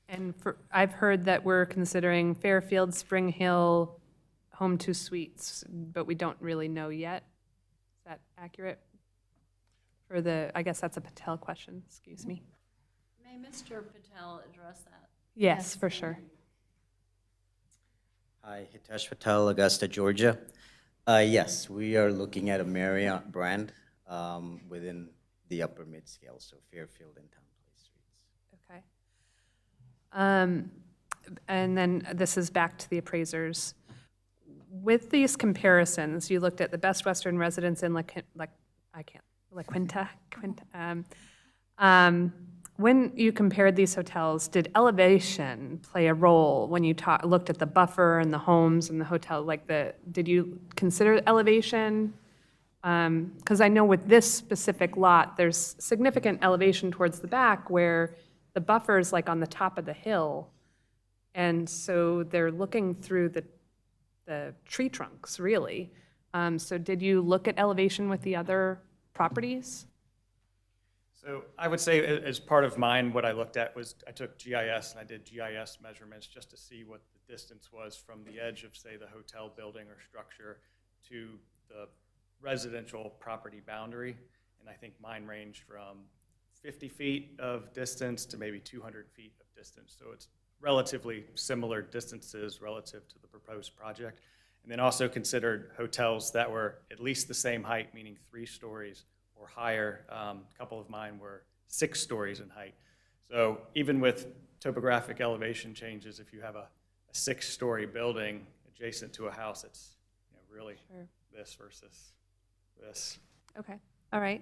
Speaker 6: And I've heard that we're considering Fairfield, Spring Hill, Home 2 Suites, but we don't really know yet. Is that accurate? I guess that's a Patel question, excuse me.
Speaker 1: May Mr. Patel address that?
Speaker 6: Yes, for sure.
Speaker 9: Hi, Hitesh Patel, Augusta, Georgia. Yes, we are looking at a Marriott brand within the upper mid-scale, so Fairfield and Town Place Suites.
Speaker 6: Okay. And then this is back to the appraisers. With these comparisons, you looked at the Best Western Residence in La Quinta. When you compared these hotels, did elevation play a role when you looked at the buffer and the homes and the hotel? Did you consider elevation? Because I know with this specific lot, there's significant elevation towards the back where the buffer is on the top of the hill, and so they're looking through the tree trunks, really. So did you look at elevation with the other properties?
Speaker 11: So I would say as part of mine, what I looked at was I took GIS and I did GIS measurements just to see what the distance was from the edge of, say, the hotel building or structure to the residential property boundary. And I think mine ranged from 50 feet of distance to maybe 200 feet of distance. So it's relatively similar distances relative to the proposed project. And then also considered hotels that were at least the same height, meaning 3 stories or higher. A couple of mine were 6 stories in height. So even with topographic elevation changes, if you have a 6-story building adjacent to a house, it's really this versus this.
Speaker 6: Okay, all right.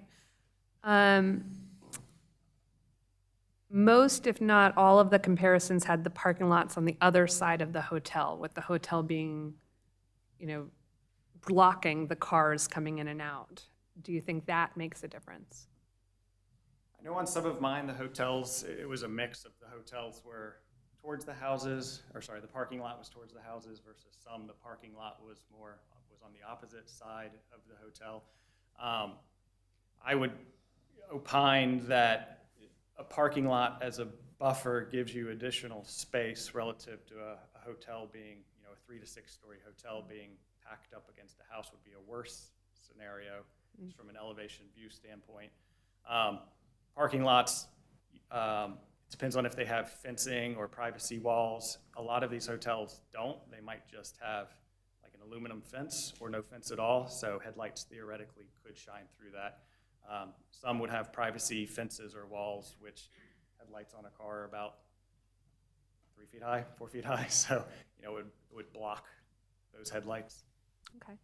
Speaker 6: Most, if not all of the comparisons had the parking lots on the other side of the hotel, with the hotel being, blocking the cars coming in and out. Do you think that makes a difference?
Speaker 11: I know on some of mine, the hotels, it was a mix of the hotels were towards the houses, the parking lot was towards the houses versus some, the parking lot was on the opposite side of the hotel. I would opine that a parking lot as a buffer gives you additional space relative to a hotel being, a 3 to 6 story hotel being packed up against a house would be a worse scenario just from an elevation view standpoint. Parking lots, depends on if they have fencing or privacy walls. A lot of these hotels don't. They might just have like an aluminum fence or no fence at all, so headlights theoretically could shine through that. Some would have privacy fences or walls, which headlights on a car are about 3 feet high, 4 feet high, so it would block those headlights.
Speaker 6: Okay.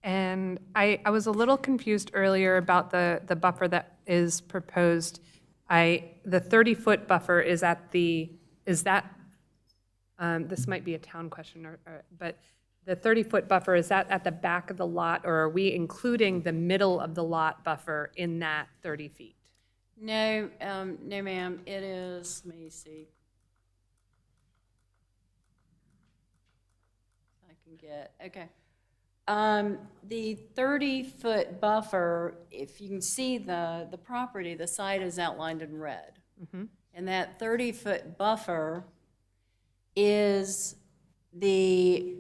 Speaker 6: And I was a little confused earlier about the buffer that is proposed. The 30-foot buffer is this might be a town question, but the 30-foot buffer, is that at the back of the lot, or are we including the middle of the lot buffer in that 30 feet?
Speaker 1: No, no, ma'am. It is, let me see. I can get, okay. The 30-foot buffer, if you can see the property, the site is outlined in red. And that 30-foot buffer is the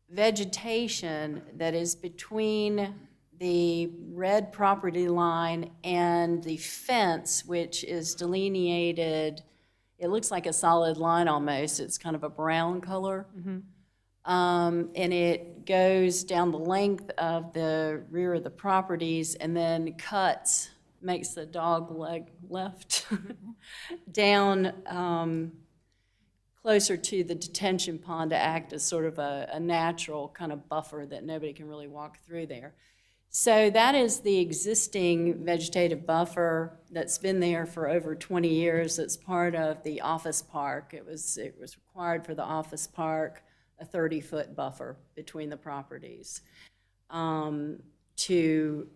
Speaker 1: vegetation that is between the red property line and the fence, which is delineated, it looks like a solid line almost. It's kind of a brown color. And it goes down the length of the rear of the properties and then cuts, makes the dog leg left down closer to the detention pond to act as sort of a natural kind of buffer that nobody can really walk through there. So that is the existing vegetative buffer that's been there for over 20 years. It's part of the office park. It was required for the office park, a 30-foot buffer between the properties to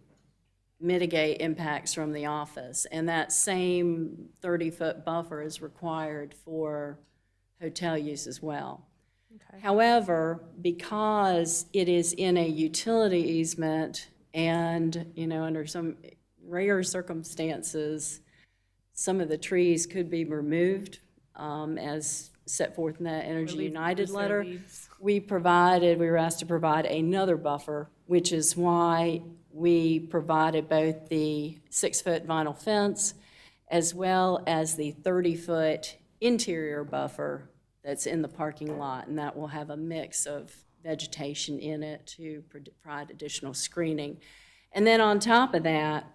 Speaker 1: mitigate impacts from the office. And that same 30-foot buffer is required for hotel use as well. Okay. However, because it is in a utility easement and, under some rare circumstances, some of the trees could be removed as set forth in that Energy United letter. We were asked to provide another buffer, which is why we provided both the 6-foot vinyl fence as well as the 30-foot interior buffer that's in the parking lot, and that will have a mix of vegetation in it to provide additional screening. And then on top of that,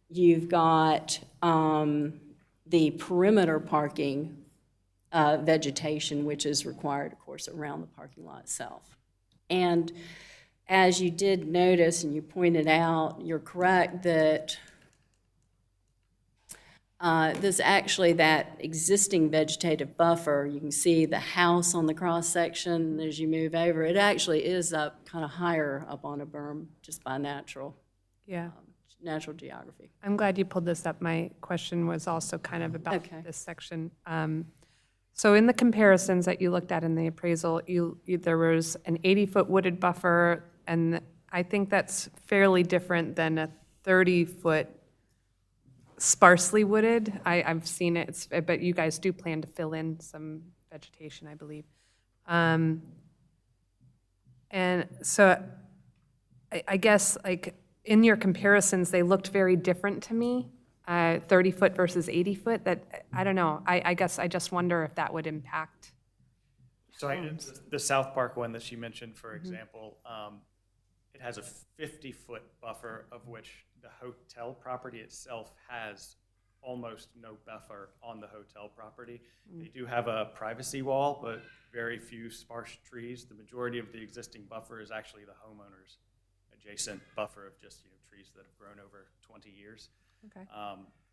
Speaker 1: you've got the perimeter parking vegetation, which is required, of course, around the parking lot itself. And as you did notice and you pointed out, you're correct that that existing vegetative buffer, you can see the house on the cross section as you move over. It actually is up kind of higher up on a berm just by natural geography.
Speaker 6: I'm glad you pulled this up. My question was also kind of about this section. So in the comparisons that you looked at in the appraisal, there was an 80-foot wooded buffer, and I think that's fairly different than a 30-foot sparsely wooded. I've seen it, but you guys do plan to fill in some vegetation, I believe. And so I guess, like, in your comparisons, they looked very different to me. 30-foot versus 80-foot, that, I don't know. I guess I just wonder if that would impact.
Speaker 11: So the South Park one that she mentioned, for example, it has a 50-foot buffer, of which the hotel property itself has almost no buffer on the hotel property. They do have a privacy wall, but very few sparse trees. The majority of the existing buffer is actually the homeowner's adjacent buffer of just trees that have grown over 20 years.
Speaker 6: Okay.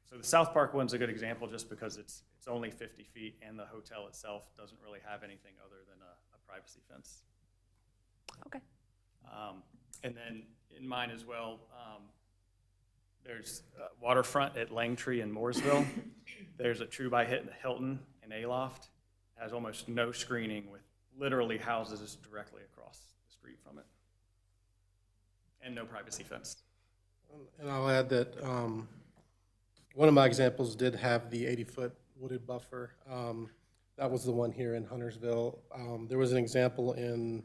Speaker 11: So the South Park one's a good example just because it's only 50 feet and the hotel itself doesn't really have anything other than a privacy fence.
Speaker 6: Okay.
Speaker 11: And then in mine as well, there's waterfront at Langtree in Mooresville. There's a True by Hilton in Aloft. It has almost no screening with literally houses directly across the street from it. And no privacy fence.
Speaker 10: And I'll add that one of my examples did have the 80-foot wooded buffer. That was the one here in Huntersville. There was an example down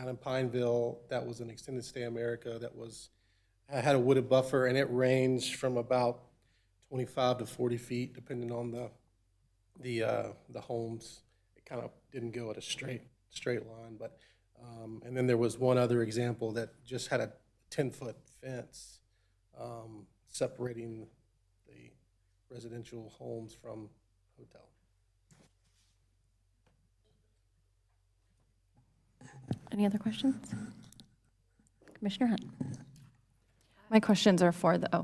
Speaker 10: in Pineville that was an extended stay America that had a wooded buffer, and it ranged from about 25 to 40 feet, depending on the homes. It kind of didn't go at a straight line, but and then there was one other example that just had a 10-foot fence separating the residential homes from hotel.
Speaker 20: Any other questions? Commissioner Hunt. My questions are for the,
Speaker 1: I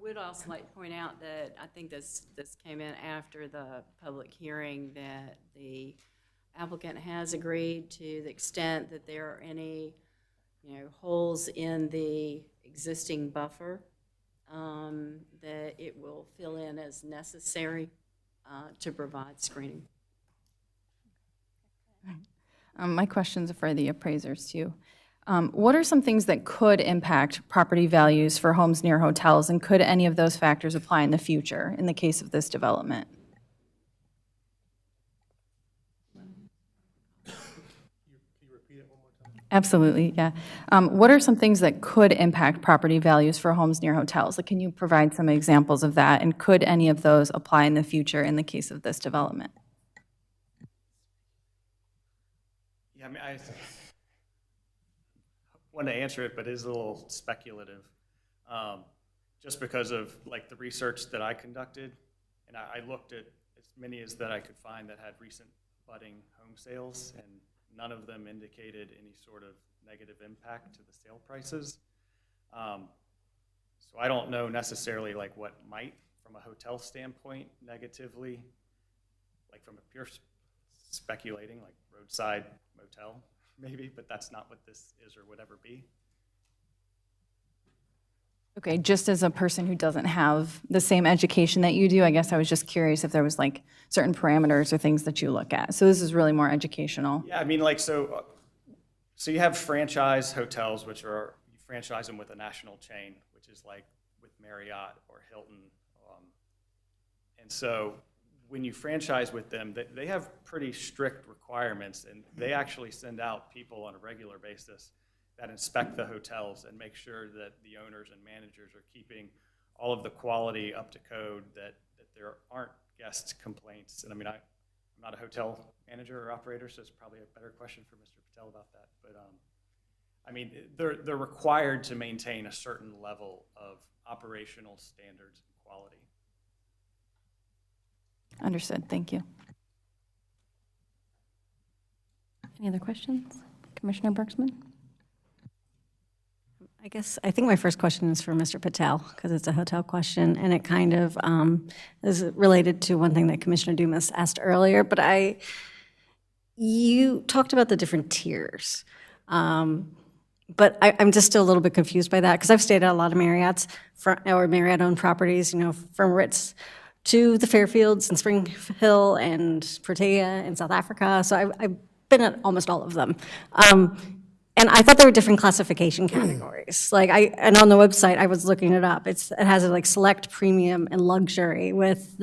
Speaker 1: would also like to point out that I think this came in after the public hearing, that the applicant has agreed to the extent that there are any, holes in the existing buffer, that it will fill in as necessary to provide screening.
Speaker 20: my questions are for the appraisers too. What are some things that could impact property values for homes near hotels, and could any of those factors apply in the future in the case of this development? Absolutely, yeah. What are some things that could impact property values for homes near hotels? Like, can you provide some examples of that, and could any of those apply in the future in the case of this development?
Speaker 11: Yeah, I mean, I want to answer it, but it is a little speculative, just because of like the research that I conducted, and I looked at as many as that I could find that had recent budding home sales, and none of them indicated any sort of negative impact to the sale prices. So I don't know necessarily like what might, from a hotel standpoint, negatively, like from a pure speculating, like roadside motel, maybe, but that's not what this is or would ever be.
Speaker 20: Okay, just as a person who doesn't have the same education that you do, I guess I was just curious if there was like certain parameters or things that you look at. So this is really more educational.
Speaker 11: Yeah, I mean, like, so you have franchise hotels, which are, you franchise them with a national chain, which is like with Marriott or Hilton. And so when you franchise with them, they have pretty strict requirements, and they actually send out people on a regular basis that inspect the hotels and make sure that the owners and managers are keeping all of the quality up to code, that there aren't guest complaints. And I mean, I'm not a hotel manager or operator, so it's probably a better question for Mr. Patel about that. But I mean, they're required to maintain a certain level of operational standards and quality.
Speaker 20: Understood, thank you. Any other questions? Commissioner Bergsman?
Speaker 24: I think my first question is for Mr. Patel, because it's a hotel question, and it kind of is related to one thing that Commissioner Dumas asked earlier, but you talked about the different tiers. But I'm just still a little bit confused by that, because I've stayed at a lot of Marriott's, or Marriott-owned properties, from Ritz to the Fairfields and Spring Hill and Protea in South Africa, so I've been at almost all of them. And I thought there were different classification categories. And on the website, I was looking it up. It has like select, premium, and luxury, with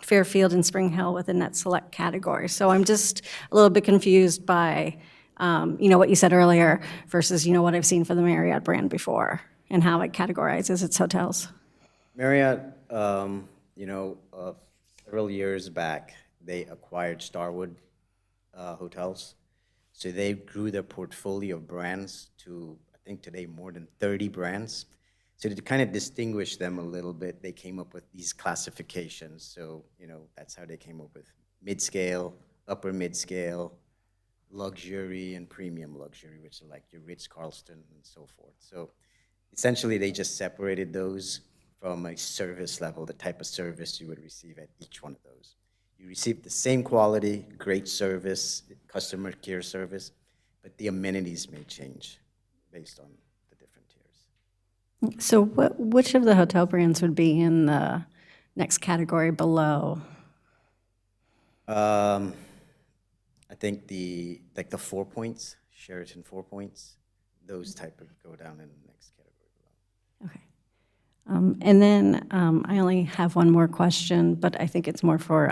Speaker 24: Fairfield and Spring Hill within that select category. So I'm just a little bit confused by, what you said earlier versus, what I've seen for the Marriott brand before. and how it categorizes its hotels?
Speaker 9: Marriott, several years back, they acquired Starwood hotels. So they grew their portfolio of brands to, I think today, more than 30 brands. So to kind of distinguish them a little bit, they came up with these classifications. So, that's how they came up with mid-scale, upper mid-scale, luxury, and premium luxury, which are like your Ritz-Carlton and so forth. So essentially, they just separated those from a service level, the type of service you would receive at each one of those. You receive the same quality, great service, customer care service, but the amenities may change based on the different tiers.
Speaker 24: So which of the hotel brands would be in the next category below?
Speaker 9: I think the 4 Points, Sheraton 4 Points, those type of go down in the next category below.
Speaker 24: Okay. And then I only have one more question, but I think it's more for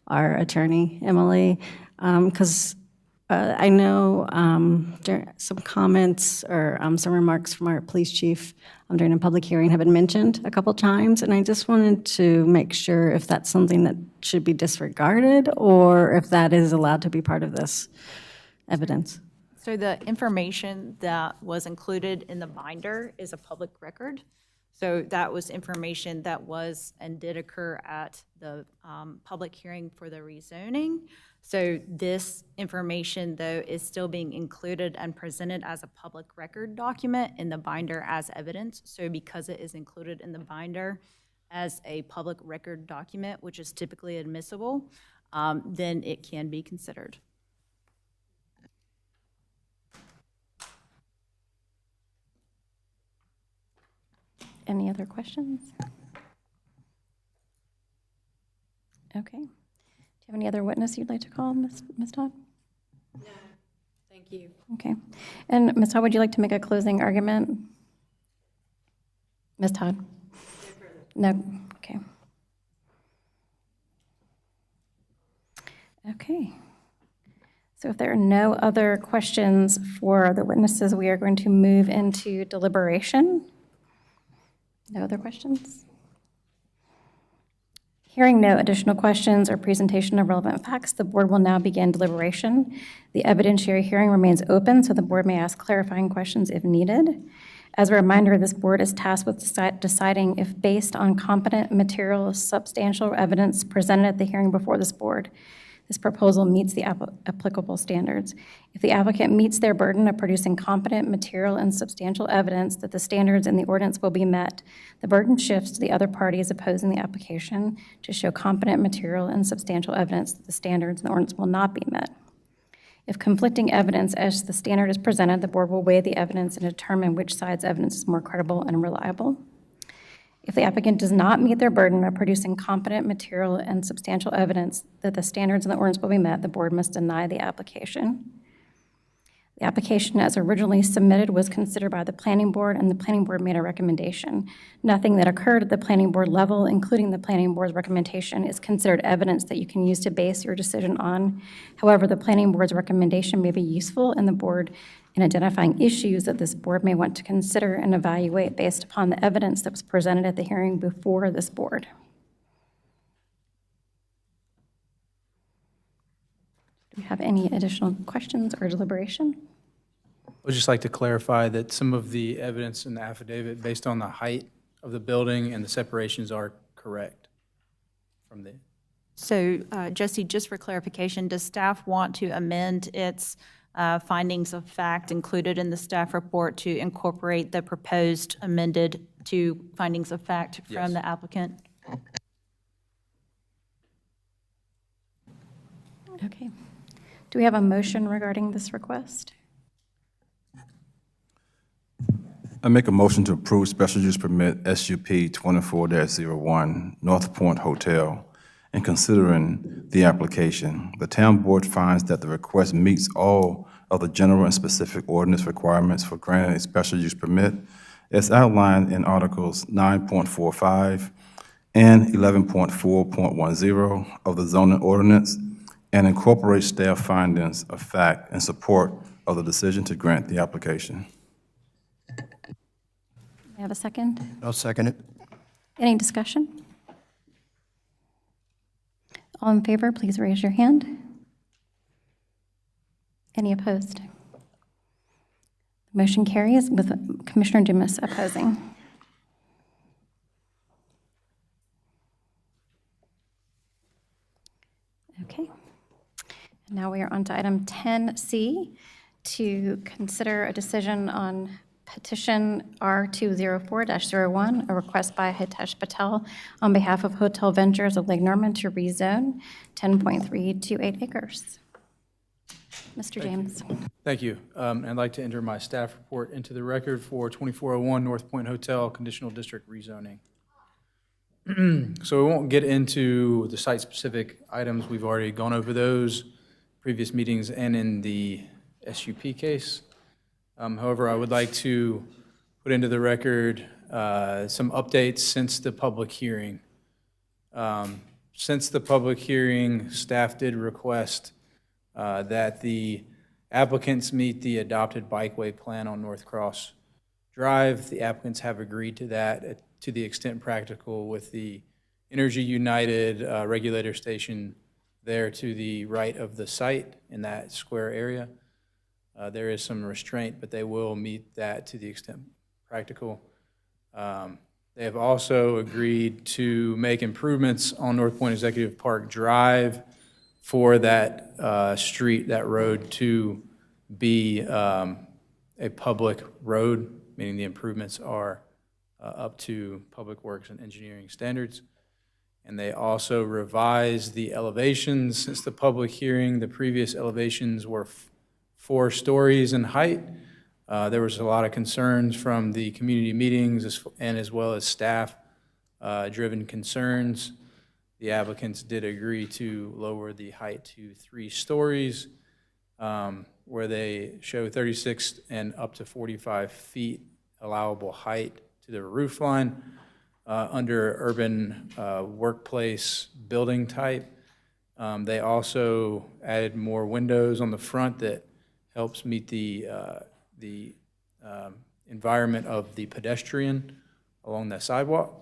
Speaker 24: our attorney, Emily, because I know some comments or some remarks from our police chief during a public hearing have been mentioned a couple times, and I just wanted to make sure if that's something that should be disregarded or if that is allowed to be part of this evidence.
Speaker 7: So the information that was included in the binder is a public record. So that was information that was and did occur at the public hearing for the rezoning. So this information, though, is still being included and presented as a public record document in the binder as evidence. So because it is included in the binder as a public record document, which is typically admissible, then it can be considered.
Speaker 2: Any other questions? Okay. Do you have any other witness you'd like to call, Ms. Todd?
Speaker 1: No, thank you.
Speaker 2: Okay. And Ms. Todd, would you like to make a closing argument? Ms. Todd? No? Okay. Okay. So if there are no other questions for the witnesses, we are going to move into deliberation. No other questions? Hearing no additional questions or presentation of relevant facts, the board will now begin deliberation. The evidentiary hearing remains open, so the board may ask clarifying questions if needed. As a reminder, this board is tasked with deciding if, based on competent material, substantial evidence presented at the hearing before this board, this proposal meets the applicable standards. If the applicant meets their burden of producing competent material and substantial evidence that the standards in the ordinance will be met, the burden shifts to the other parties opposing the application to show competent material and substantial evidence that the standards in the ordinance will not be met. If conflicting evidence as the standard is presented, the board will weigh the evidence and determine which side's evidence is more credible and reliable. If the applicant does not meet their burden of producing competent material and substantial evidence that the standards in the ordinance will be met, the board must deny the application. The application as originally submitted was considered by the planning board, and the planning board made a recommendation. Nothing that occurred at the planning board level, including the planning board's recommendation, is considered evidence that you can use to base your decision on. However, the planning board's recommendation may be useful in the board in identifying issues that this board may want to consider and evaluate based upon the evidence that was presented at the hearing before this board. Do we have any additional questions or deliberation?
Speaker 8: I would just like to clarify that some of the evidence in the affidavit based on the height of the building and the separations are correct from the.
Speaker 7: So, Jesse, just for clarification, does staff want to amend its findings of fact included in the staff report to incorporate the proposed amended to findings of fact from the applicant?
Speaker 2: Okay. Do we have a motion regarding this request?
Speaker 5: I make a motion to approve special use permit SUP 24-01 North Point Hotel. In considering the application, the town board finds that the request meets all of the general and specific ordinance requirements for granting a special use permit as outlined in Articles 9.45 and 11.4.10 of the zoning ordinance, and incorporates staff findings of fact in support of the decision to grant the application.
Speaker 2: May I have a second?
Speaker 3: I'll second it.
Speaker 2: Any discussion? All in favor, please raise your hand. Any opposed? Motion carries with Commissioner Dumas opposing. Okay. Now we are on to item 10C, to consider a decision on petition R204-01, a request by Hitesh Patel on behalf of Hotel Ventures of Lake Norman to rezone 10.328 acres. Mr. James.
Speaker 8: Thank you. I'd like to enter my staff report into the record for 2401 North Point Hotel Conditional District rezoning. So we won't get into the site-specific items. We've already gone over those previous meetings and in the SUP case. However, I would like to put into the record some updates since the public hearing. Since the public hearing, staff did request that the applicants meet the adopted bikeway plan on North Cross Drive. The applicants have agreed to that to the extent practical with the Energy United regulator station there to the right of the site in that square area. There is some restraint, but they will meet that to the extent practical. They have also agreed to make improvements on North Point Executive Park Drive for that street, that road, to be a public road, meaning the improvements are up to Public Works and engineering standards. And they also revised the elevations since the public hearing. The previous elevations were 4 stories in height. There was a lot of concerns from the community meetings and as well as staff driven concerns. The applicants did agree to lower the height to 3 stories, where they show 36 and up to 45 feet allowable height to the roof line under urban workplace building type. They also added more windows on the front that helps meet the environment of the pedestrian along the sidewalk.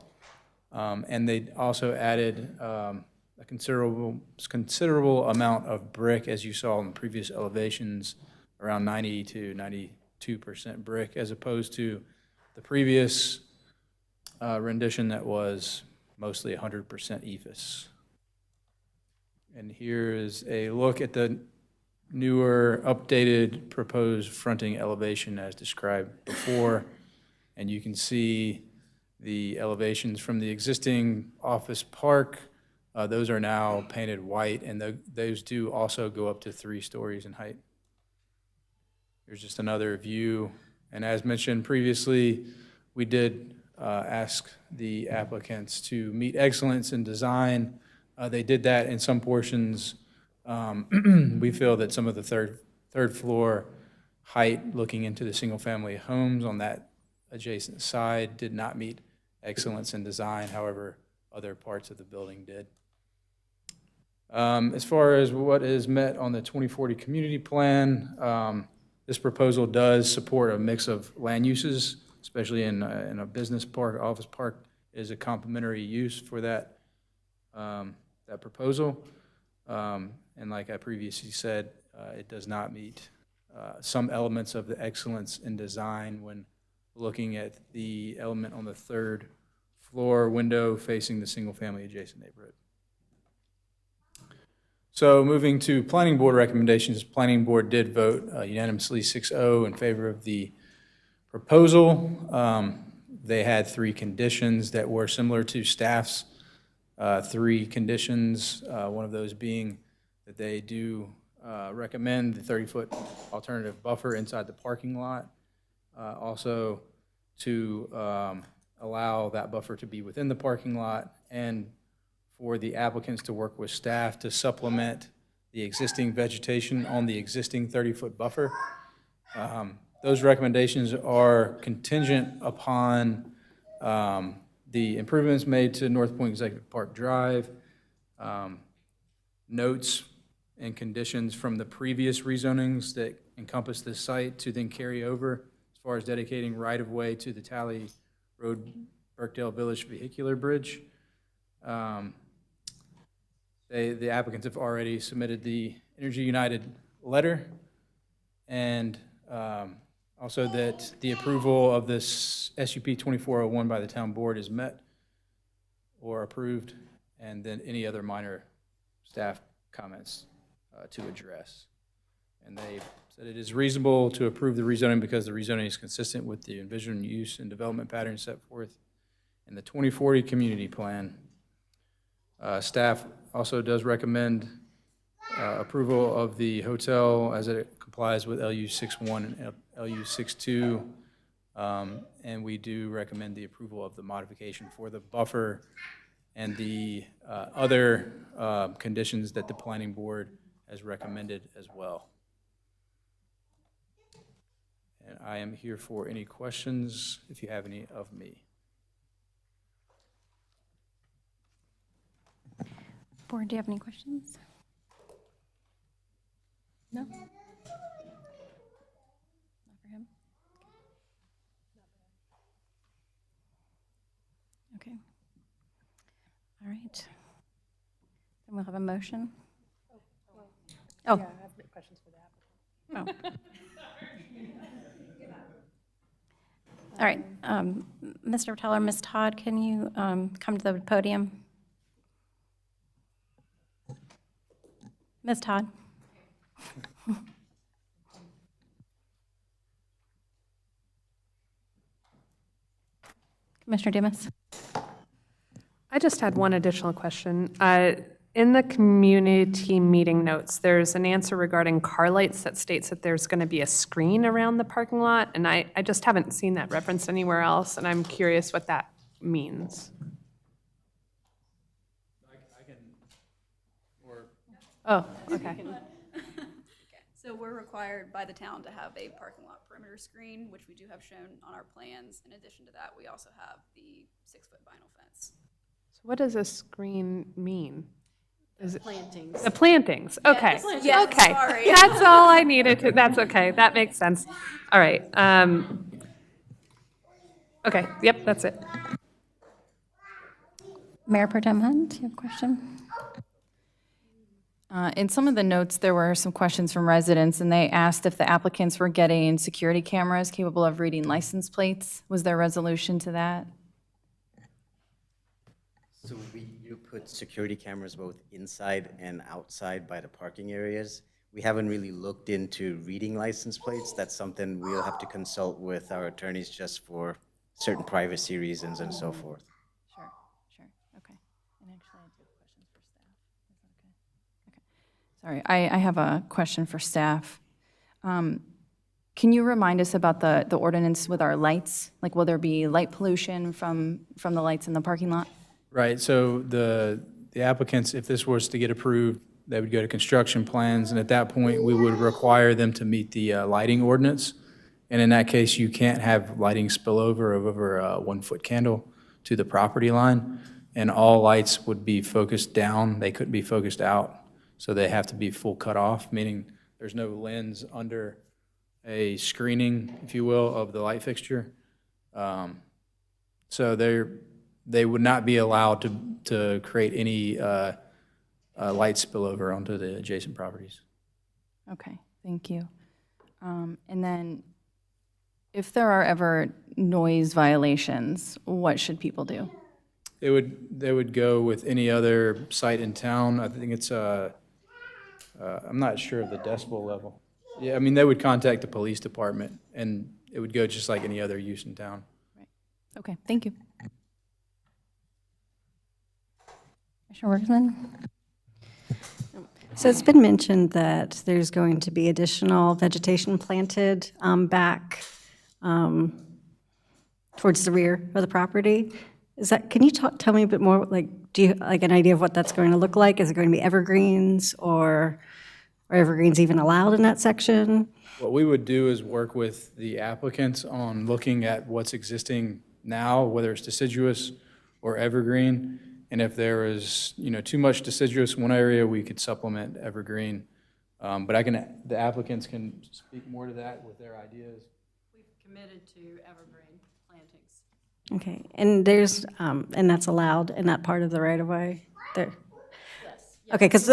Speaker 8: And they also added a considerable amount of brick, as you saw in the previous elevations, around 90 to 92% brick, as opposed to the previous rendition that was mostly 100% EFIS. And here is a look at the newer, updated, proposed fronting elevation as described before. And you can see the elevations from the existing office park. Those are now painted white, and those do also go up to 3 stories in height. Here's just another view. And as mentioned previously, we did ask the applicants to meet excellence in design. They did that in some portions. We feel that some of the third floor height looking into the single-family homes on that adjacent side did not meet excellence in design. However, other parts of the building did. As far as what is met on the 2040 community plan, this proposal does support a mix of land uses, especially in a business park, office park is a complementary use for that, that proposal. And like I previously said, it does not meet some elements of the excellence in design when looking at the element on the 3rd floor window facing the single-family adjacent neighborhood. So moving to Planning Board recommendations, Planning Board did vote unanimously 6-0 in favor of the proposal. They had 3 conditions that were similar to staff's 3 conditions, one of those being that they do recommend the 30-foot alternative buffer inside the parking lot. Also to allow that buffer to be within the parking lot, and for the applicants to work with staff to supplement the existing vegetation on the existing 30-foot buffer. Those recommendations are contingent upon the improvements made to North Point Executive Park Drive, notes and conditions from the previous rezonings that encompass this site to then carry over as far as dedicating right-of-way to the Tally Road Birkdale Village Vehicular Bridge. The applicants have already submitted the Energy United letter, and also that the approval of this SUP 2401 by the town board is met or approved, and then any other minor staff comments to address. And they said it is reasonable to approve the rezoning because the rezoning is consistent with the envisioned use and development patterns set forth in the 2040 community plan. Staff also does recommend approval of the hotel as it complies with LU 61 and LU 62. And we do recommend the approval of the modification for the buffer and the other conditions that the planning board has recommended as well. And I am here for any questions, if you have any of me.
Speaker 2: Board, do you have any questions? No? Not for him? Okay. All right. Then we'll have a motion. Oh.
Speaker 6: Yeah, I have questions for the applicant.
Speaker 2: Oh. All right. Mr. Teller, Ms. Todd, can you come to the podium? Ms. Todd? Commissioner Dumas?
Speaker 6: I just had one additional question. In the community meeting notes, there's an answer regarding car lights that states that there's going to be a screen around the parking lot, and I just haven't seen that referenced anywhere else, and I'm curious what that means. Oh, okay.
Speaker 12: So we're required by the town to have a parking lot perimeter screen, which we do have shown on our plans. In addition to that, we also have the 6-foot vinyl fence.
Speaker 6: So what does a screen mean? Is it
Speaker 1: Plantings.
Speaker 6: the plantings? Okay.
Speaker 12: Yes,
Speaker 6: Okay.
Speaker 12: sorry.
Speaker 6: That's all I needed to, that's okay. That makes sense. All right. Okay. Yep, that's it.
Speaker 2: Mayor Pro Tem Hunt, do you have a question?
Speaker 20: In some of the notes, there were some questions from residents, and they asked if the applicants were getting security cameras capable of reading license plates. Was there resolution to that?
Speaker 9: So we do put security cameras both inside and outside by the parking areas. We haven't really looked into reading license plates. That's something we'll have to consult with our attorneys just for certain privacy reasons and so forth.
Speaker 20: Sure, sure, okay. And actually, I do have questions for staff. Is that okay? Okay. Sorry, I have a question for staff. Can you remind us about the ordinance with our lights? Like, will there be light pollution from the lights in the parking lot?
Speaker 8: Right, so the applicants, if this was to get approved, they would go to construction plans, and at that point, we would require them to meet the lighting ordinance. And in that case, you can't have lighting spillover of over a 1-foot candle to the property line, and all lights would be focused down. They couldn't be focused out, so they have to be full cut off, meaning there's no lens under a screening, if you will, of the light fixture. So they would not be allowed to create any light spillover onto the adjacent properties.
Speaker 20: Okay, thank you. And then, if there are ever noise violations, what should people do?
Speaker 8: They would go with any other site in town. I think it's I'm not sure of the decibel level. Yeah, I mean, they would contact the police department, and it would go just like any other use in town.
Speaker 20: Right. Okay, thank you.
Speaker 2: Commissioner Workman?
Speaker 24: So it's been mentioned that there's going to be additional vegetation planted back towards the rear of the property. Is that, can you tell me a bit more, like, do you like an idea of what that's going to look like? Is it going to be evergreens, or are evergreens even allowed in that section?
Speaker 8: What we would do is work with the applicants on looking at what's existing now, whether it's deciduous or evergreen. And if there is, too much deciduous in one area, we could supplement evergreen. But the applicants can speak more to that with their ideas.
Speaker 1: We've committed to evergreen plantings.
Speaker 24: Okay, and there's, and that's allowed in that part of the right-of-way? There?
Speaker 1: Yes.
Speaker 24: Okay, because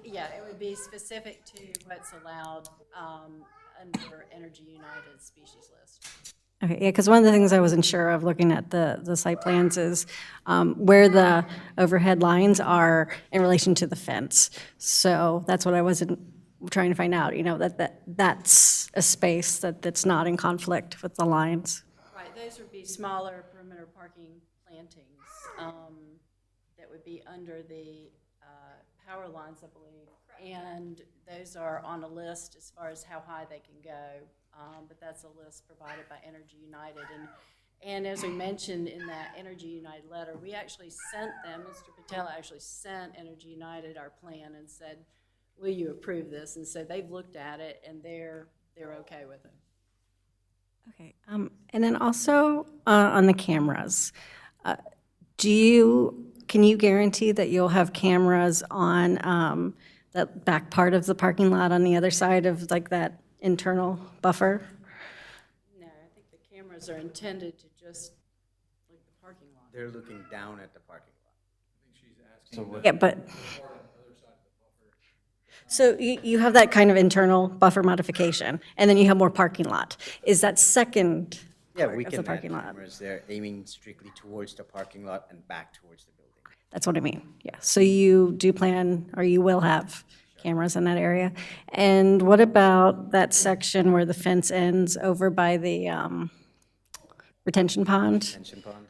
Speaker 1: Yeah, it would be specific to what's allowed under Energy United species list.
Speaker 24: okay, yeah, because one of the things I wasn't sure of looking at the site plans is where the overhead lines are in relation to the fence. So that's what I wasn't trying to find out, that's a space that's not in conflict with the lines.
Speaker 1: Right, those would be smaller perimeter parking plantings that would be under the power lines, I believe. And those are on a list as far as how high they can go, but that's a list provided by Energy United. And as we mentioned in that Energy United letter, we actually sent them, Mr. Patel actually sent Energy United our plan and said, will you approve this? And so they've looked at it and they're okay with it.
Speaker 24: Okay, and then also on the cameras, can you guarantee that you'll have cameras on that back part of the parking lot on the other side of like that internal buffer?
Speaker 1: No, I think the cameras are intended to just like the parking lot.
Speaker 9: They're looking down at the parking lot. I think she's asking.
Speaker 24: Yeah, but, so you have that kind of internal buffer modification, and then you have more parking lot. Is that second
Speaker 9: Yeah,
Speaker 24: part
Speaker 9: we
Speaker 24: of the
Speaker 9: can add
Speaker 24: parking lot?
Speaker 9: cameras there, aiming strictly towards the parking lot and back towards the building.
Speaker 24: That's what I mean, yeah. So you do plan, or you will have cameras in that area? And what about that section where the fence ends over by the retention pond?
Speaker 9: Retention pond.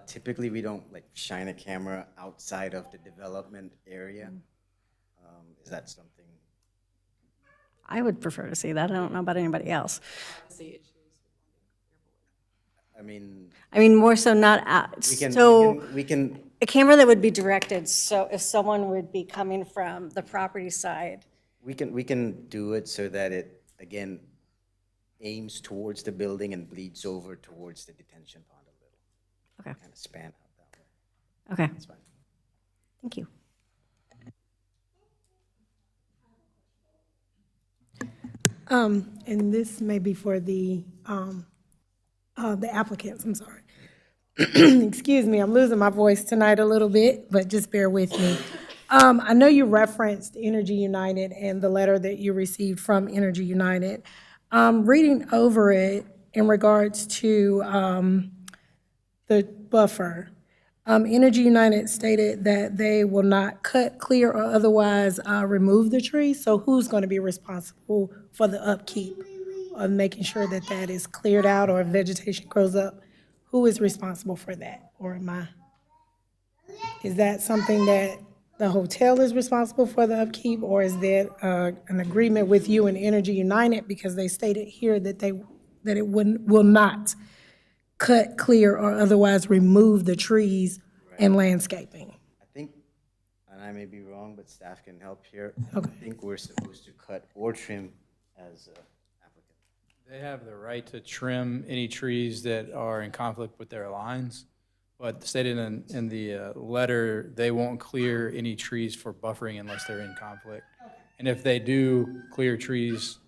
Speaker 9: Typically, we don't like shine a camera outside of the development area. Is that something?
Speaker 24: I would prefer to see that. I don't know about anybody else.
Speaker 9: I mean,
Speaker 24: more so not out.
Speaker 9: we can.
Speaker 24: A camera that would be directed, so if someone would be coming from the property side.
Speaker 9: We can do it so that it, again, aims towards the building and bleeds over towards the detention pond a little.
Speaker 24: Okay.
Speaker 9: Kind of span out that way.
Speaker 24: Okay.
Speaker 9: That's fine.
Speaker 24: Thank you.
Speaker 22: And this may be for the applicants, I'm sorry. Excuse me, I'm losing my voice tonight a little bit, but just bear with me. I know you referenced Energy United and the letter that you received from Energy United. Reading over it in regards to the buffer, Energy United stated that they will not cut, clear, or otherwise remove the trees. So who's going to be responsible for the upkeep of making sure that that is cleared out, or if vegetation grows up? Who is responsible for that? Or is that something that the hotel is responsible for the upkeep, or is there an agreement with you and Energy United, because they stated here that it will not cut, clear, or otherwise remove the trees and landscaping?
Speaker 9: I think, and I may be wrong, but staff can help here.
Speaker 22: Okay.
Speaker 9: I think we're supposed to cut or trim as an applicant.
Speaker 8: They have the right to trim any trees that are in conflict with their lines, but stated in the letter, they won't clear any trees for buffering unless they're in conflict. And if they do clear trees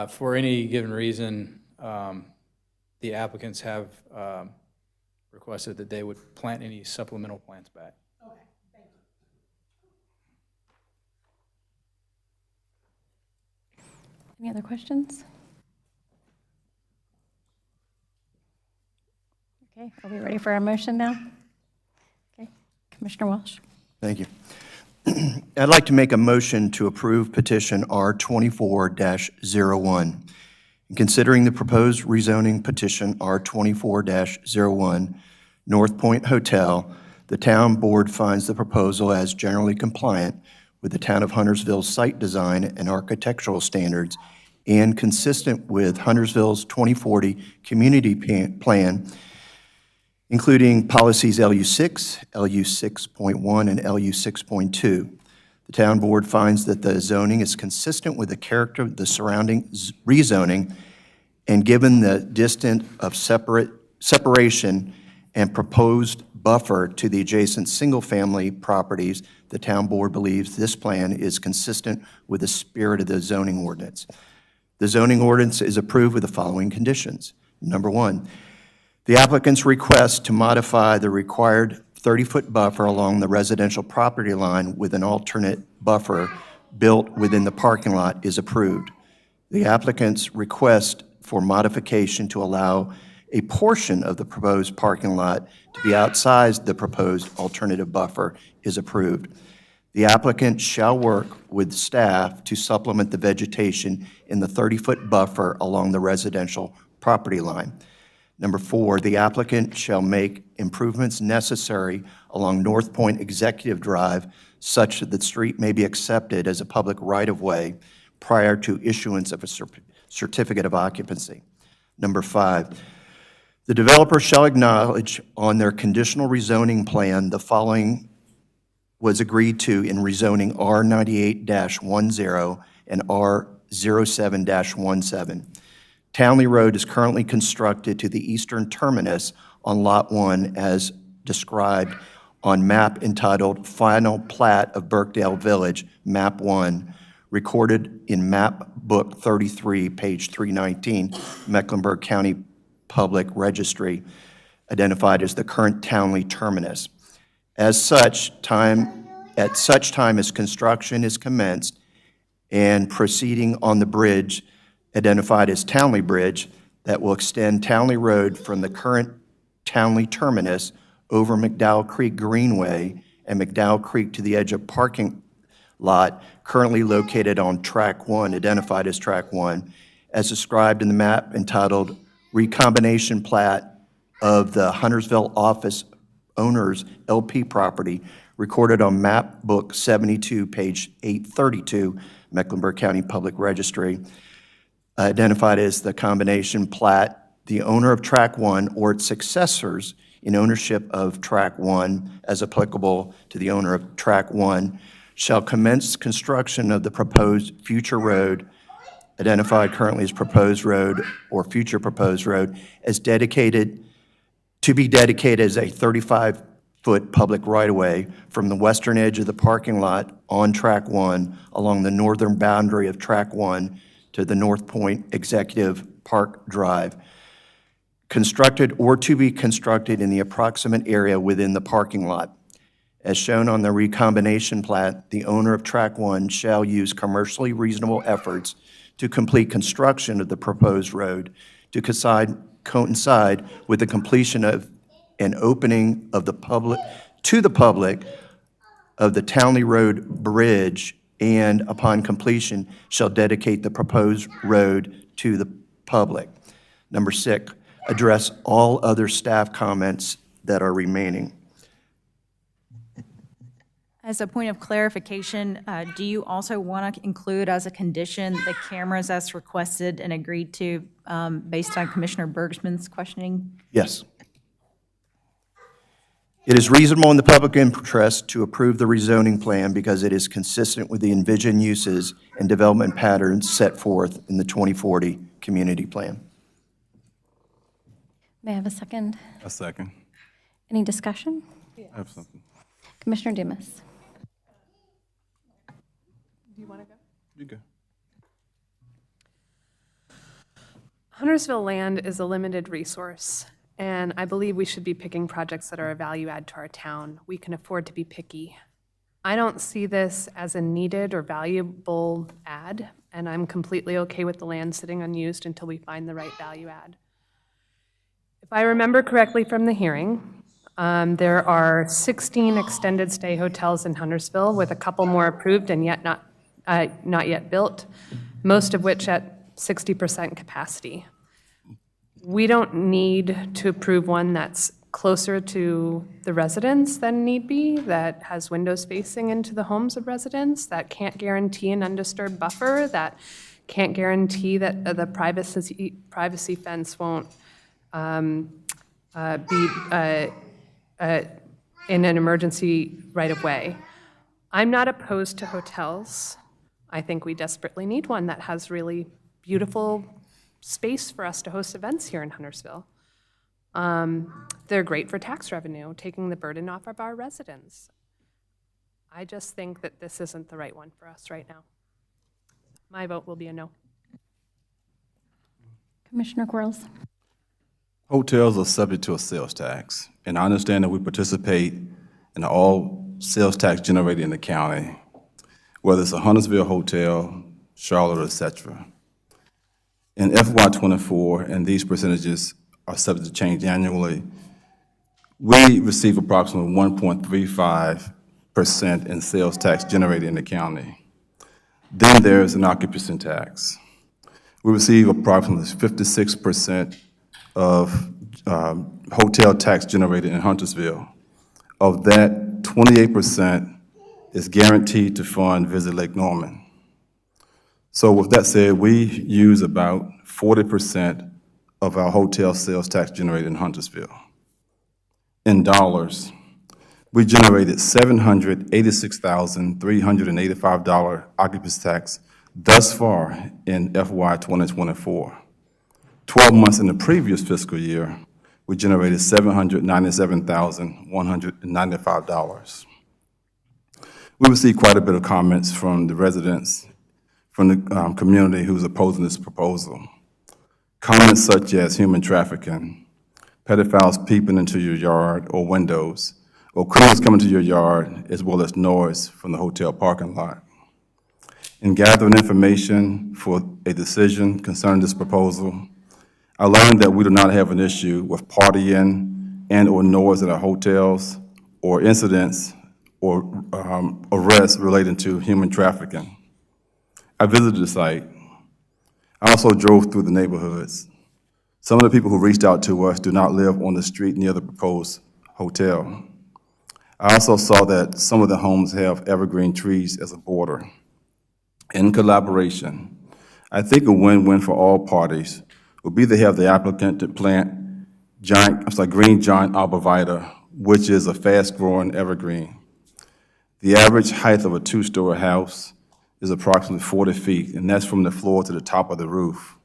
Speaker 8: for any given reason, the applicants have requested that they would plant any supplemental plants back.
Speaker 22: Okay, thank you.
Speaker 2: Any other questions? Okay, are we ready for our motion now? Okay, Commissioner Walsh.
Speaker 3: Thank you. I'd like to make a motion to approve petition R24-01. Considering the proposed rezoning petition R24-01, North Point Hotel, the town board finds the proposal as generally compliant with the town of Huntersville's site design and architectural standards and consistent with Huntersville's 2040 community plan, including policies LU6, LU6.1, and LU6.2. The town board finds that the zoning is consistent with the character of the surrounding rezoning, and given the distance of separation and proposed buffer to the adjacent single-family properties, the town board believes this plan is consistent with the spirit of the zoning ordinance. The zoning ordinance is approved with the following conditions. Number one, The applicant's request to modify the required 30-foot buffer along the residential property line with an alternate buffer built within the parking lot is approved. The applicant's request for modification to allow a portion of the proposed parking lot to be outside the proposed alternative buffer is approved. The applicant shall work with staff to supplement the vegetation in the 30-foot buffer along the residential property line. Number 4, the applicant shall make improvements necessary along North Point Executive Drive such that the street may be accepted as a public right-of-way prior to issuance of a certificate of occupancy. Number 5, the developer shall acknowledge on their conditional rezoning plan the following was agreed to in rezoning R98-10 and R07-17. Townley Road is currently constructed to the eastern terminus on Lot 1 as described on map entitled Final Plat of Birkdale Village, Map 1, recorded in Map Book 33, page 319, Mecklenburg County Public Registry, identified as the current Townley terminus. At such time as construction is commenced and proceeding on the bridge identified as Townley Bridge that will extend Townley Road from the current Townley terminus over McDowell Creek Greenway and McDowell Creek to the edge of parking lot currently located on Track 1, identified as Track 1, as described in the map entitled Recombination Plat of the Huntersville Office Owners LP Property, recorded on Map Book 72, page 832, Mecklenburg County Public Registry, identified as the combination plat, the owner of Track 1 or its successors in ownership of Track 1 as applicable to the owner of Track 1 shall commence construction of the proposed future road, identified currently as proposed road or future proposed road, as dedicated, to be dedicated as a 35-foot public right-of-way from the western edge of the parking lot on Track 1 along the northern boundary of Track 1 to the North Point Executive Park Drive, constructed or to be constructed in the approximate area within the parking lot. As shown on the recombination plat, the owner of Track 1 shall use commercially reasonable efforts to complete construction of the proposed road to coincide with the completion of an opening of the public of the Townley Road Bridge, and upon completion shall dedicate the proposed road to the public. Number 6, address all other staff comments that are remaining.
Speaker 7: As a point of clarification, do you also want to include as a condition the cameras as requested and agreed to based on Commissioner Bergman's questioning?
Speaker 3: Yes. It is reasonable in the public interest to approve the rezoning plan because it is consistent with the envisioned uses and development patterns set forth in the 2040 Community Plan.
Speaker 2: May I have a second?
Speaker 5: A second.
Speaker 2: Any discussion?
Speaker 5: I have something.
Speaker 2: Commissioner Dumas.
Speaker 6: Do you want to go?
Speaker 5: You go.
Speaker 6: Huntersville land is a limited resource, and I believe we should be picking projects that are a value add to our town. We can afford to be picky. I don't see this as a needed or valuable add, and I'm completely okay with the land sitting unused until we find the right value add. If I remember correctly from the hearing, there are 16 extended stay hotels in Huntersville, with a couple more approved and yet not yet built, most of which at 60% capacity. We don't need to approve one that's closer to the residents than need be, that has windows facing into the homes of residents, that can't guarantee an undisturbed buffer, that can't guarantee that the privacy fence won't be in an emergency right of way. I'm not opposed to hotels. I think we desperately need one that has really beautiful space for us to host events here in Huntersville. They're great for tax revenue, taking the burden off of our residents. I just think that this isn't the right one for us right now. My vote will be a no.
Speaker 2: Commissioner Quarles.
Speaker 5: Hotels are subject to a sales tax, and I understand that we participate in all sales tax generated in the county, whether it's a Huntersville hotel, Charlotte, etc. In FY '24, and these percentages are subject to change annually, we receive approximately 1.35% in sales tax generated in the county. Then there's an occupancy tax. We receive approximately 56% of hotel tax generated in Huntersville. Of that, 28% is guaranteed to fund Visit Lake Norman. So with that said, we use about 40% of our hotel sales tax generated in Huntersville. In dollars, we generated $786,385 occupancy tax thus far in FY 2024. 12 months in the previous fiscal year, we generated $797,195. We received quite a bit of comments from the residents from the community who's opposing this proposal. Comments such as human trafficking, pedophiles peeping into your yard or windows, or criminals coming to your yard, as well as noise from the hotel parking lot. In gathering information for a decision concerning this proposal, I learned that we do not have an issue with partying and or noise at our hotels or incidents or arrests relating to human trafficking. I visited the site. I also drove through the neighborhoods. Some of the people who reached out to us do not live on the street near the proposed hotel. I also saw that some of the homes have evergreen trees as a border. In collaboration, I think a win-win for all parties would be to have the applicant to plant green giant arborvitae, which is a fast-growing evergreen. The average height of a two-story house is approximately 40 feet, and that's from the floor to the top of the roof.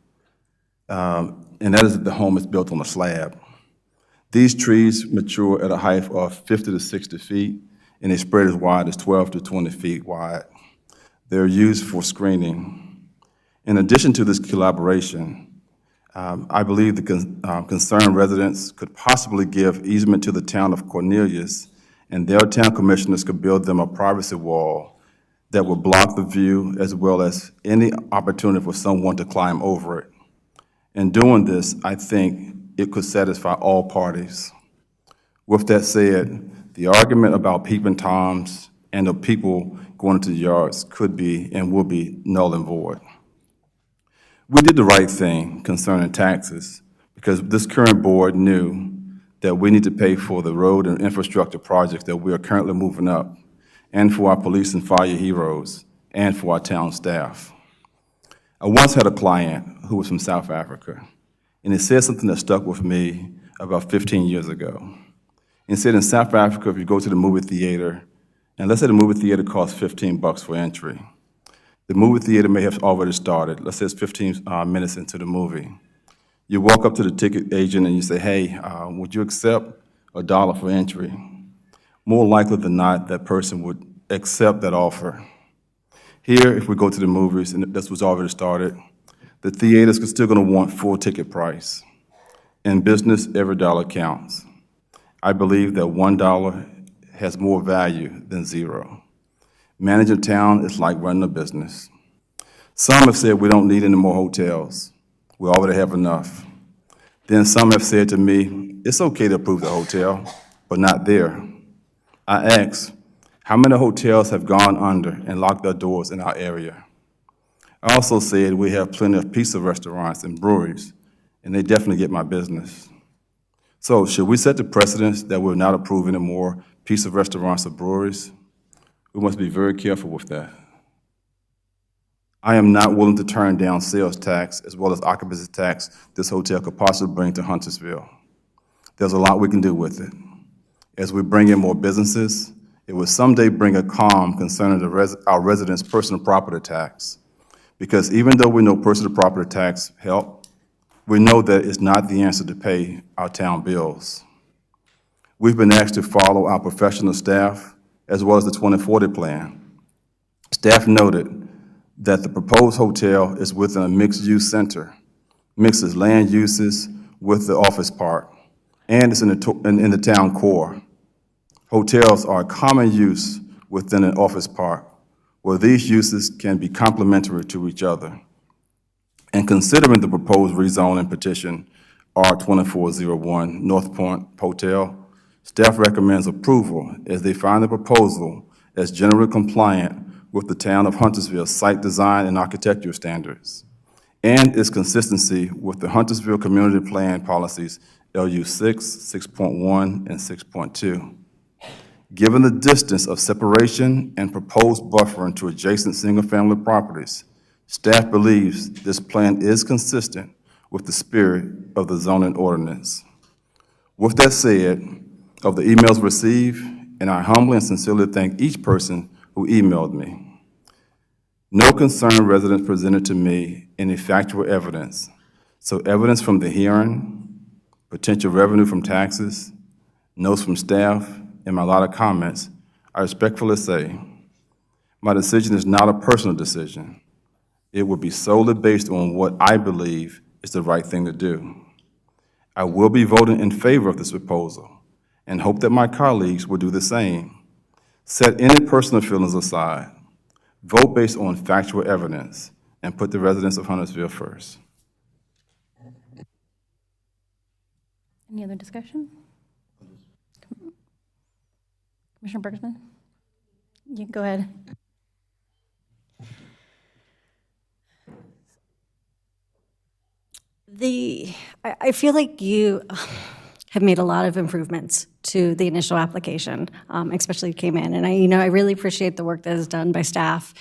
Speaker 5: And that is if the home is built on a slab. These trees mature at a height of 50 to 60 feet, and they spread as wide as 12 to 20 feet wide. They're used for screening. In addition to this collaboration, I believe the concerned residents could possibly give easement to the town of Cornelius, and their town commissioners could build them a privacy wall that would block the view as well as any opportunity for someone to climb over it. In doing this, I think it could satisfy all parties. With that said, the argument about peeping toms and the people going into the yards could be and will be null and void. We did the right thing concerning taxes because this current board knew that we need to pay for the road and infrastructure projects that we are currently moving up, and for our police and fire heroes, and for our town staff. I once had a client who was from South Africa, and he said something that stuck with me about 15 years ago. He said in South Africa, if you go to the movie theater, and let's say the movie theater costs $15 for entry, the movie theater may have already started. Let's say it's 15 minutes into the movie. You walk up to the ticket agent and you say, hey, would you accept $1 for entry? More likely than not, that person would accept that offer. Here, if we go to the movies, and this was already started, the theaters are still going to want full ticket price. In business, every dollar counts. I believe that $1 has more value than zero. Managing town is like running a business. Some have said we don't need any more hotels. We already have enough. Then some have said to me, it's okay to approve the hotel, but not there. I asked, how many hotels have gone under and locked their doors in our area? I also said we have plenty of pizza restaurants and breweries, and they definitely get my business. So should we set the precedence that we're not approving any more pizza restaurants or breweries? We must be very careful with that. I am not willing to turn down sales tax as well as occupancy tax this hotel could possibly bring to Huntersville. There's a lot we can do with it. As we bring in more businesses, it will someday bring a calm concerning our residents' personal property tax. Because even though we know personal property tax help, we know that it's not the answer to pay our town bills. We've been asked to follow our professional staff as well as the 2040 plan. Staff noted that the proposed hotel is within a mixed-use center, mixes land uses with the office park, and it's in the town core. Hotels are a common use within an office park, where these uses can be complementary to each other. And considering the proposed rezoning petition, R2401 North Point Hotel, staff recommends approval as they find the proposal as generally compliant with the Town of Huntersville site design and architectural standards, and its consistency with the Huntersville Community Plan Policies LU 6, 6.1, and 6.2. Given the distance of separation and proposed buffering to adjacent single-family properties, staff believes this plan is consistent with the spirit of the zoning ordinance. With that said, of the emails received, and I humbly and sincerely thank each person who emailed me, no concerned residents presented to me any factual evidence. So evidence from the hearing, potential revenue from taxes, notes from staff, and my lot of comments, I respectfully say, my decision is not a personal decision. It would be solely based on what I believe is the right thing to do. I will be voting in favor of this proposal and hope that my colleagues will do the same. Set any personal feelings aside. Vote based on factual evidence and put the residents of Huntersville first.
Speaker 2: Any other discussion? Commissioner Bergman? You can go ahead.
Speaker 24: I feel like you have made a lot of improvements to the initial application, especially came in. And I really appreciate the work that is done by staff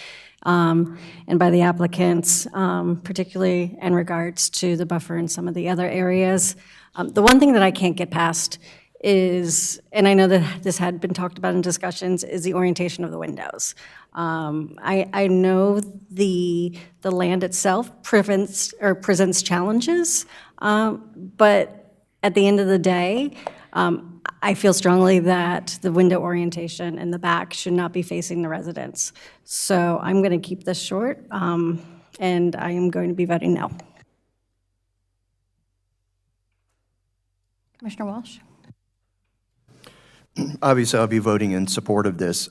Speaker 24: and by the applicants, particularly in regards to the buffer and some of the other areas. The one thing that I can't get past is, and I know that this had been talked about in discussions, is the orientation of the windows. I know the land itself presents challenges, but at the end of the day, I feel strongly that the window orientation in the back should not be facing the residents. So I'm going to keep this short, and I am going to be voting no.
Speaker 2: Commissioner Walsh?
Speaker 3: Obviously, I'll be voting in support of this.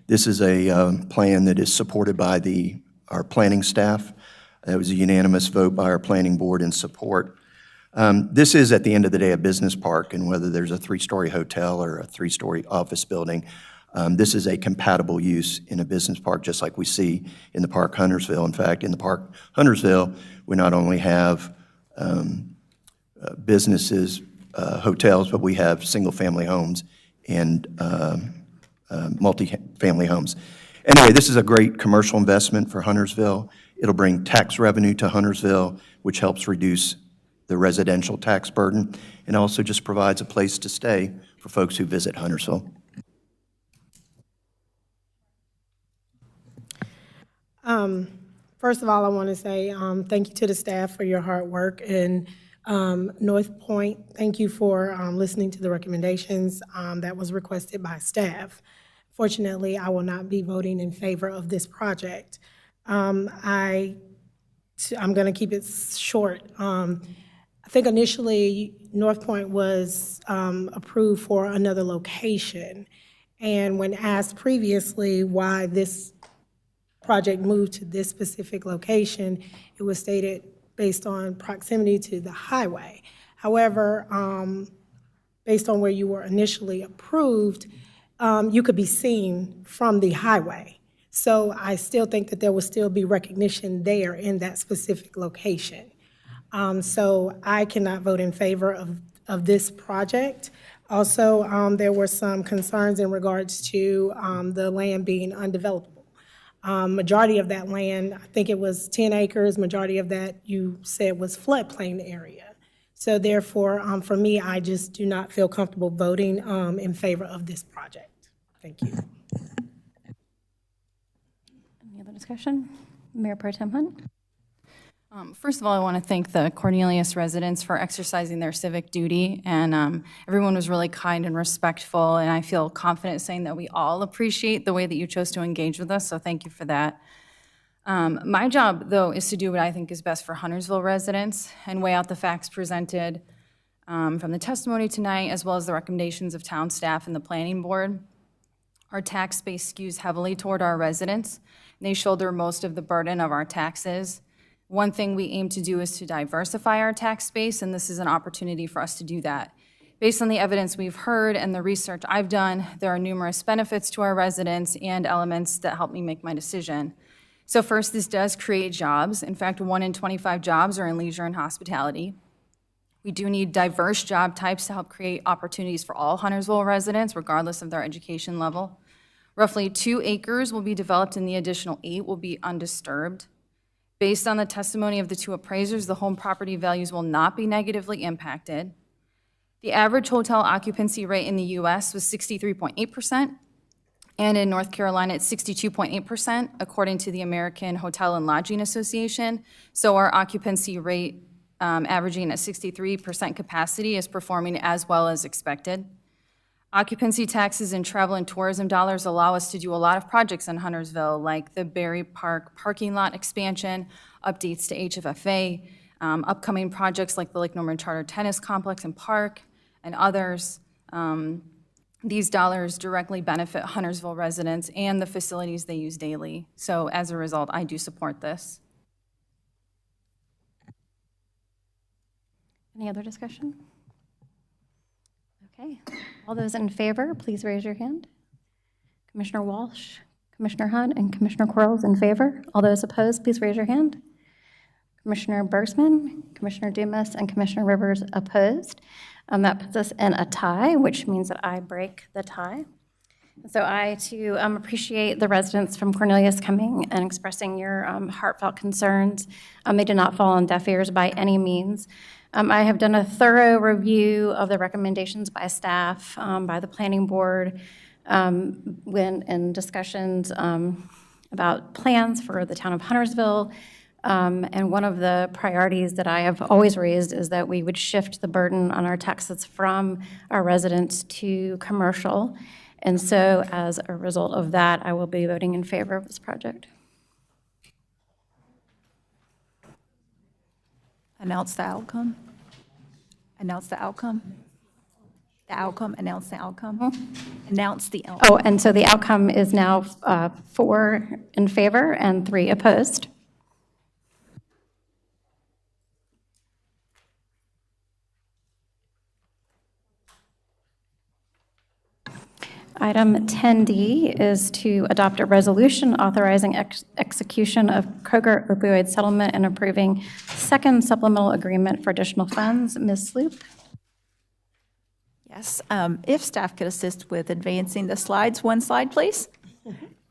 Speaker 3: This is a plan that is supported by our planning staff. It was a unanimous vote by our planning board in support. This is, at the end of the day, a business park, and whether there's a 3-story hotel or a 3-story office building, this is a compatible use in a business park, just like we see in the Park Huntersville. In fact, in the Park Huntersville, we not only have businesses, hotels, but we have single-family homes and multi-family homes. Anyway, this is a great commercial investment for Huntersville. It'll bring tax revenue to Huntersville, which helps reduce the residential tax burden, and also just provides a place to stay for folks who visit Huntersville.
Speaker 22: First of all, I want to say thank you to the staff for your hard work, and North Point, thank you for listening to the recommendations that was requested by staff. Fortunately, I will not be voting in favor of this project. I'm going to keep it short. I think initially North Point was approved for another location, and when asked previously why this project moved to this specific location, it was stated based on proximity to the highway. However, based on where you were initially approved, you could be seen from the highway. So I still think that there will still be recognition there in that specific location. So I cannot vote in favor of this project. Also, there were some concerns in regards to the land being undevelopable. Majority of that land, I think it was 10 acres, majority of that you said was floodplain area. So therefore, for me, I just do not feel comfortable voting in favor of this project. Thank you.
Speaker 2: Any other discussion? Mayor Pro Tem Hunt?
Speaker 20: First of all, I want to thank the Cornelius residents for exercising their civic duty, and everyone was really kind and respectful, and I feel confident saying that we all appreciate the way that you chose to engage with us, so thank you for that. My job, though, is to do what I think is best for Huntersville residents and weigh out the facts presented from the testimony tonight, as well as the recommendations of town staff and the planning board. Our tax base skews heavily toward our residents, and they shoulder most of the burden of our taxes. One thing we aim to do is to diversify our tax base, and this is an opportunity for us to do that. Based on the evidence we've heard and the research I've done, there are numerous benefits to our residents and elements that help me make my decision. So first, this does create jobs. In fact, 1 in 25 jobs are in leisure and hospitality. We do need diverse job types to help create opportunities for all Huntersville residents, regardless of their education level. Roughly 2 acres will be developed and the additional 8 will be undisturbed. Based on the testimony of the 2 appraisers, the home property values will not be negatively impacted. The average hotel occupancy rate in the US was 63.8%, and in North Carolina, it's 62.8%, according to the American Hotel and Lodging Association. So our occupancy rate, averaging at 63% capacity, is performing as well as expected. Occupancy taxes and travel and tourism dollars allow us to do a lot of projects in Huntersville, like the Berry Park parking lot expansion, updates to HFFA, upcoming projects like the Lake Norman Charter Tennis Complex and Park, and others. These dollars directly benefit Huntersville residents and the facilities they use daily. So as a result, I do support this.
Speaker 2: Any other discussion? Okay, all those in favor, please raise your hand. Commissioner Walsh, Commissioner Hunt, and Commissioner Quarles in favor. All those opposed, please raise your hand. Commissioner Bursman, Commissioner Dumas, and Commissioner Rivers opposed. That puts us in a tie, which means that I break the tie. So I, too, appreciate the residents from Cornelius coming and expressing your heartfelt concerns. They did not fall on deaf ears by any means. I have done a thorough review of the recommendations by staff, by the planning board, when in discussions about plans for the town of Huntersville. And one of the priorities that I have always raised is that we would shift the burden on our taxes from our residents to commercial. And so as a result of that, I will be voting in favor of this project.
Speaker 7: Announce the outcome. Announce the outcome. The outcome, announce the outcome. Announce the outcome.
Speaker 2: Oh, and so the outcome is now 4 in favor and 3 opposed. Item 10D is to adopt a resolution authorizing execution of Kroger opioid settlement and approving second supplemental agreement for additional funds. Ms. Sloop?
Speaker 7: Yes, if staff could assist with advancing the slides. 1 slide, please.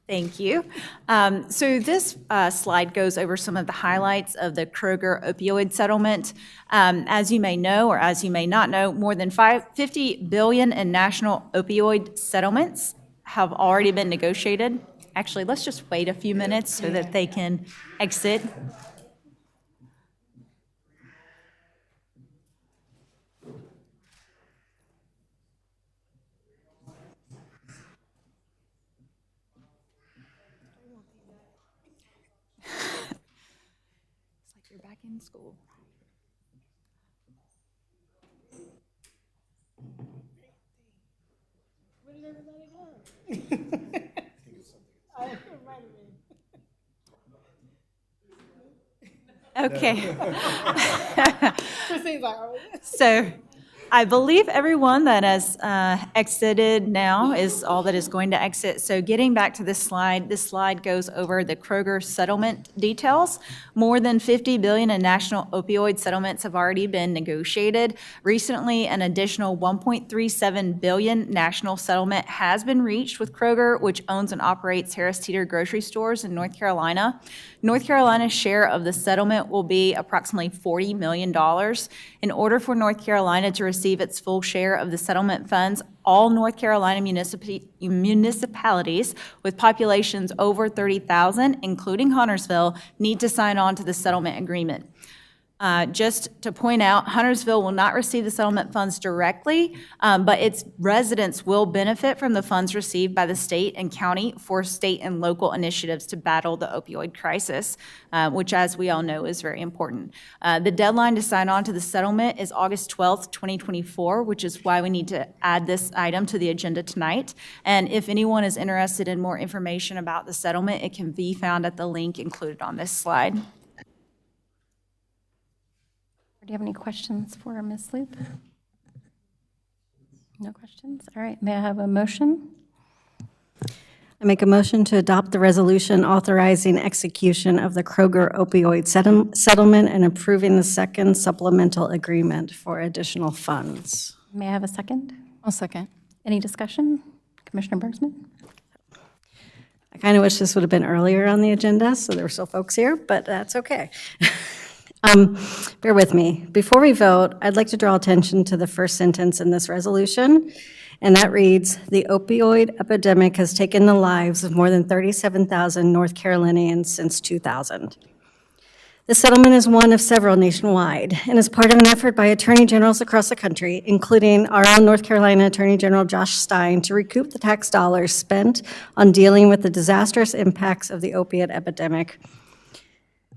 Speaker 7: Thank you. So this slide goes over some of the highlights of the Kroger opioid settlement. As you may know, or as you may not know, more than $50 billion in national opioid settlements have already been negotiated. Actually, let's just wait a few minutes so that they can exit. You're back in school.
Speaker 22: Where did everybody go?
Speaker 7: Okay.
Speaker 22: Christine's like, oh.
Speaker 7: So I believe everyone that has exited now is all that is going to exit. So getting back to this slide goes over the Kroger settlement details. More than $50 billion in national opioid settlements have already been negotiated. Recently, an additional $1.37 billion national settlement has been reached with Kroger, which owns and operates Harris Teeter grocery stores in North Carolina. North Carolina's share of the settlement will be approximately $40 million. In order for North Carolina to receive its full share of the settlement funds, all North Carolina municipalities with populations over 30,000, including Huntersville, need to sign on to the settlement agreement. Just to point out, Huntersville will not receive the settlement funds directly, but its residents will benefit from the funds received by the state and county for state and local initiatives to battle the opioid crisis, which, as we all know, is very important. The deadline to sign on to the settlement is August 12th, 2024, which is why we need to add this item to the agenda tonight. And if anyone is interested in more information about the settlement, it can be found at the link included on this slide.
Speaker 2: Do you have any questions for Ms. Loop? No questions? All right, may I have a motion?
Speaker 24: I make a motion to adopt the resolution authorizing execution of the Kroger opioid settlement and approving the second supplemental agreement for additional funds.
Speaker 2: May I have a second?
Speaker 20: I'll second.
Speaker 2: Any discussion? Commissioner Bergsman?
Speaker 24: I kind of wish this would have been earlier on the agenda, so there were still folks here, but that's okay. Bear with me. Before we vote, I'd like to draw attention to the first sentence in this resolution, and that reads, "The opioid epidemic has taken the lives of more than 37,000 North Carolinians since 2000. The settlement is one of several nationwide and is part of an effort by attorney generals across the country, including our own North Carolina Attorney General Josh Stein, to recoup the tax dollars spent on dealing with the disastrous impacts of the opiate epidemic.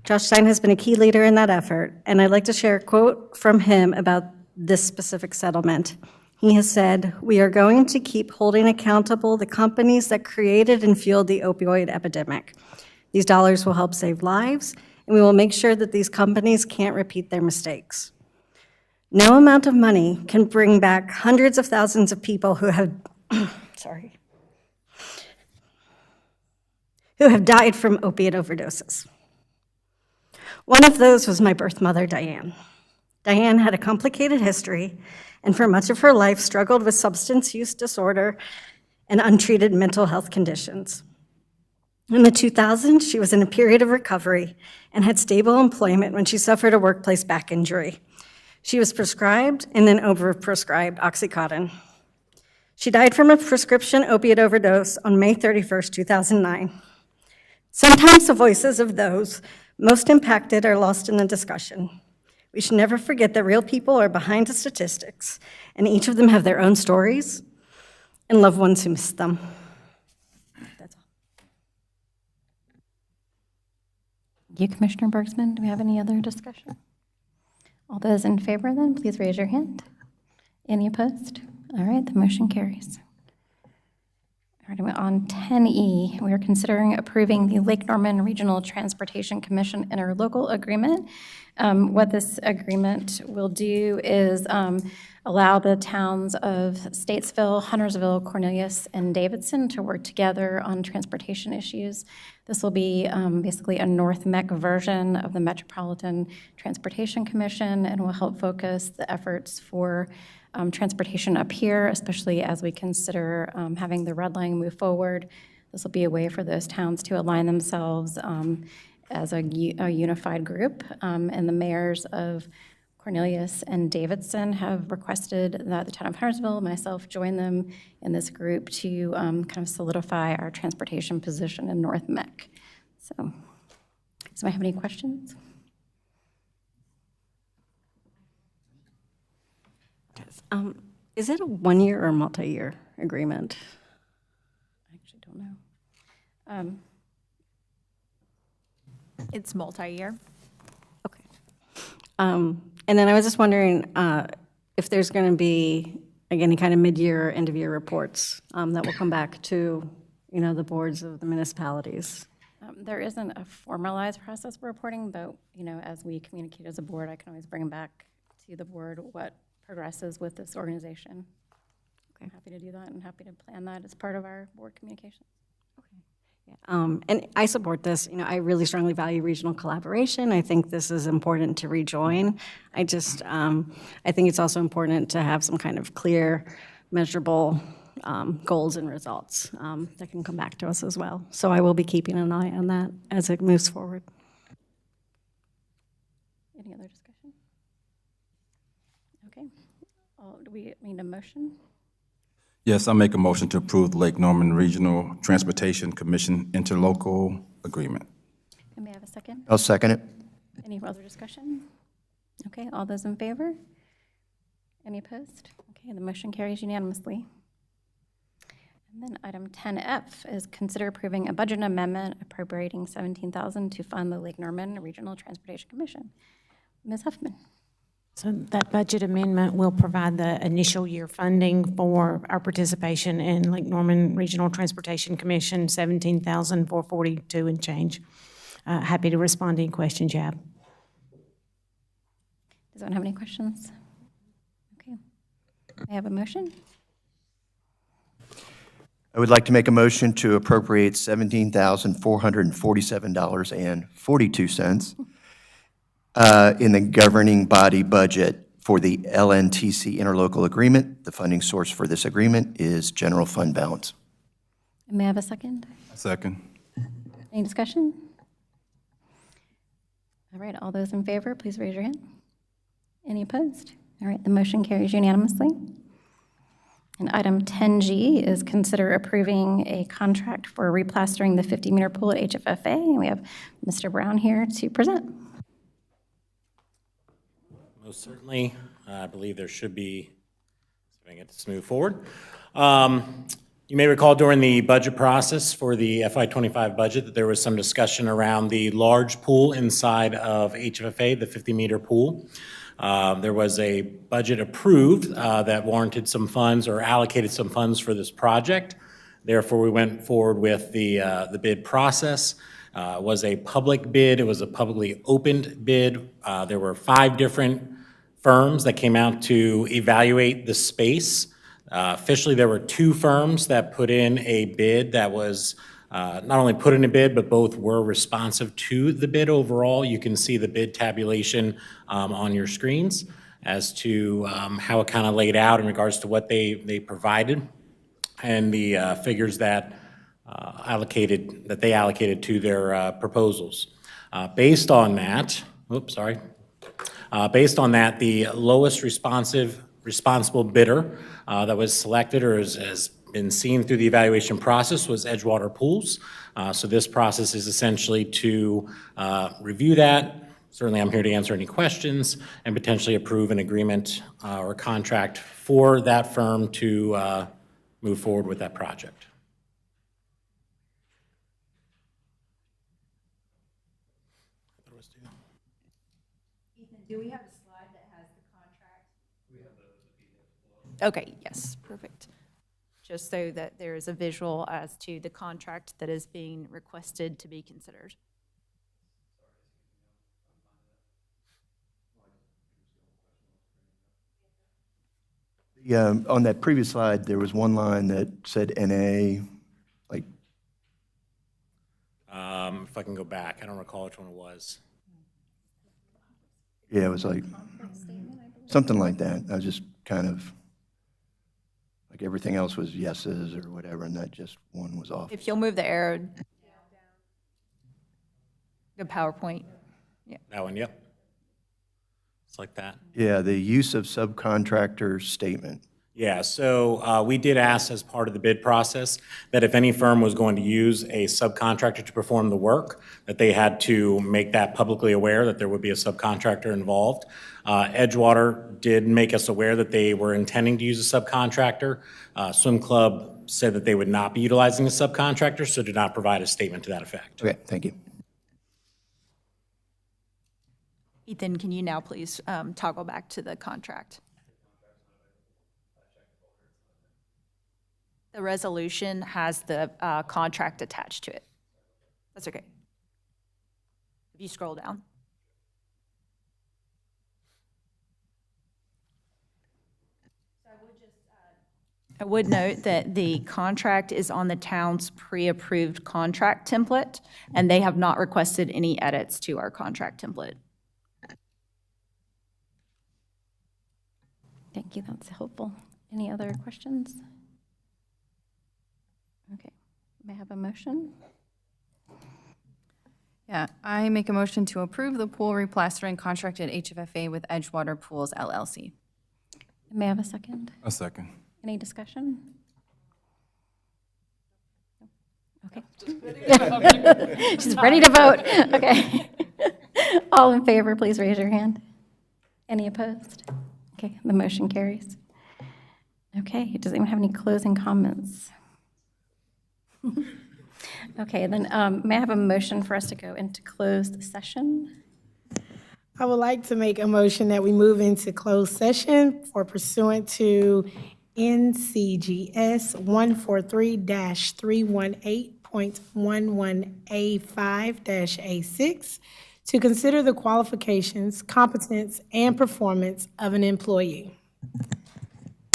Speaker 24: Josh Stein has been a key leader in that effort, and I'd like to share a quote from him about this specific settlement. He has said, "We are going to keep holding accountable the companies that created and fueled the opioid epidemic. These dollars will help save lives, and we will make sure that these companies can't repeat their mistakes. No amount of money can bring back hundreds of thousands of people who have, who have died from opiate overdoses. One of those was my birth mother, Diane. Diane had a complicated history, and for much of her life struggled with substance use disorder and untreated mental health conditions. In the 2000s, she was in a period of recovery and had stable employment when she suffered a workplace back injury. She was prescribed and then overprescribed Oxycontin. She died from a prescription opiate overdose on May 31st, 2009. Sometimes the voices of those most impacted are lost in the discussion. We should never forget that real people are behind the statistics, and each of them have their own stories and loved ones who missed them." That's all.
Speaker 2: Thank you, Commissioner Bergsman. Do we have any other discussion? All those in favor, then, please raise your hand. Any opposed? All right, the motion carries. All right, on 10E, we are considering approving the Lake Norman Regional Transportation Commission interlocal agreement. What this agreement will do is allow the towns of Statesville, Huntersville, Cornelius, and Davidson to work together on transportation issues. This will be basically a North MEC version of the Metropolitan Transportation Commission and will help focus the efforts for transportation up here, especially as we consider having the red line move forward. This will be a way for those towns to align themselves as a unified group. And the mayors of Cornelius and Davidson have requested that the town of Huntersville, myself, join them in this group to kind of solidify our transportation position in North MEC. So, does anyone have any questions?
Speaker 24: Is it a one-year or multi-year agreement?
Speaker 2: I actually don't know.
Speaker 7: It's multi-year.
Speaker 24: Okay. And then I was just wondering if there's going to be, like, any kind of mid-year or end-of-year reports that will come back to, the boards of the municipalities.
Speaker 2: There isn't a formalized process for reporting, but, as we communicate as a board, I can always bring back to the board what progresses with this organization. Okay. I'm happy to do that and happy to plan that as part of our board communications.
Speaker 24: And I support this. I really strongly value regional collaboration. I think this is important to rejoin. I think it's also important to have some kind of clear, measurable goals and results that can come back to us as well. So I will be keeping an eye on that as it moves forward.
Speaker 2: Any other discussion? Okay. Do we need a motion?
Speaker 5: Yes, I make a motion to approve the Lake Norman Regional Transportation Commission interlocal agreement.
Speaker 2: And may I have a second?
Speaker 3: I'll second it.
Speaker 2: Any further discussion? Okay, all those in favor? Any opposed? Okay, the motion carries unanimously. And then item 10F is consider approving a budget amendment appropriating $17,000 to fund the Lake Norman Regional Transportation Commission. Ms. Huffman.
Speaker 4: So that budget amendment will provide the initial year funding for our participation in Lake Norman Regional Transportation Commission, $17,442 and change. Happy to respond to any questions you have.
Speaker 2: Does anyone have any questions? Okay. I have a motion.
Speaker 3: I would like to make a motion to appropriate $17,447.42 in the governing body budget for the LNTC interlocal agreement. The funding source for this agreement is general fund balance.
Speaker 2: May I have a second?
Speaker 5: Second.
Speaker 2: Any discussion? All right, all those in favor, please raise your hand. Any opposed? All right, the motion carries unanimously. And item 10G is consider approving a contract for replastering the 50-meter pool at HFFA. And we have Mr. Brown here to present.
Speaker 13: Most certainly. I believe there should be, if I can get this to move forward. You may recall during the budget process for the FY25 budget that there was some discussion around the large pool inside of HFFA, the 50-meter pool. There was a budget approved that warranted some funds or allocated some funds for this project. Therefore, we went forward with the bid process. It was a public bid. It was a publicly opened bid. There were 5 different firms that came out to evaluate the space. Officially, there were 2 firms that put in a bid that was not only put in a bid, but both were responsive to the bid overall. You can see the bid tabulation on your screens as to how it kind of laid out in regards to what they provided and the figures that they allocated to their proposals. Based on that, the lowest responsible bidder that was selected or has been seen through the evaluation process was Edgewater Pools. So this process is essentially to review that. Certainly, I'm here to answer any questions and potentially approve an agreement or contract for that firm to move forward with that project.
Speaker 7: Ethan, do we have a slide that has the contract? Okay, yes, perfect. Just so that there is a visual as to the contract that is being requested to be considered.
Speaker 3: On that previous slide, there was one line that said NA, like.
Speaker 13: If I can go back, I don't recall which one it was.
Speaker 3: Yeah, it was like, something like that. I was just kind of, like everything else was yeses or whatever, and that just one was off.
Speaker 7: If you'll move the arrow, the PowerPoint. Yeah.
Speaker 13: That one, yep. It's like that.
Speaker 3: Yeah, the use of subcontractor statement.
Speaker 13: Yeah, so we did ask as part of the bid process that if any firm was going to use a subcontractor to perform the work, that they had to make that publicly aware that there would be a subcontractor involved. Edgewater did make us aware that they were intending to use a subcontractor. Swim Club said that they would not be utilizing a subcontractor, so did not provide a statement to that effect.
Speaker 3: Okay, thank you.
Speaker 7: Ethan, can you now please toggle back to the contract? The resolution has the contract attached to it. That's okay. If you scroll down. I would note that the contract is on the town's pre-approved contract template, and they have not requested any edits to our contract template.
Speaker 2: Thank you, that's helpful. Any other questions? Okay, may I have a motion?
Speaker 20: Yeah, I make a motion to approve the pool replastering contract at HFFA with Edgewater Pools LLC.
Speaker 2: May I have a second?
Speaker 5: A second.
Speaker 2: Any discussion? Okay. She's ready to vote. Okay. All in favor, please raise your hand. Any opposed? Okay, the motion carries. Okay, does anyone have any closing comments? Okay, then may I have a motion for us to go into closed session?
Speaker 22: I would like to make a motion that we move into closed session for pursuant to NCGS 143-318.11A5-A6 to consider the qualifications, competence, and performance of an employee.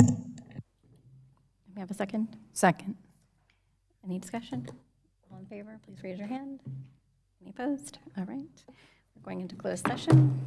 Speaker 2: May I have a second?
Speaker 20: Second.
Speaker 2: Any discussion? All in favor, please raise your hand. Any opposed? All right. We're going into closed session.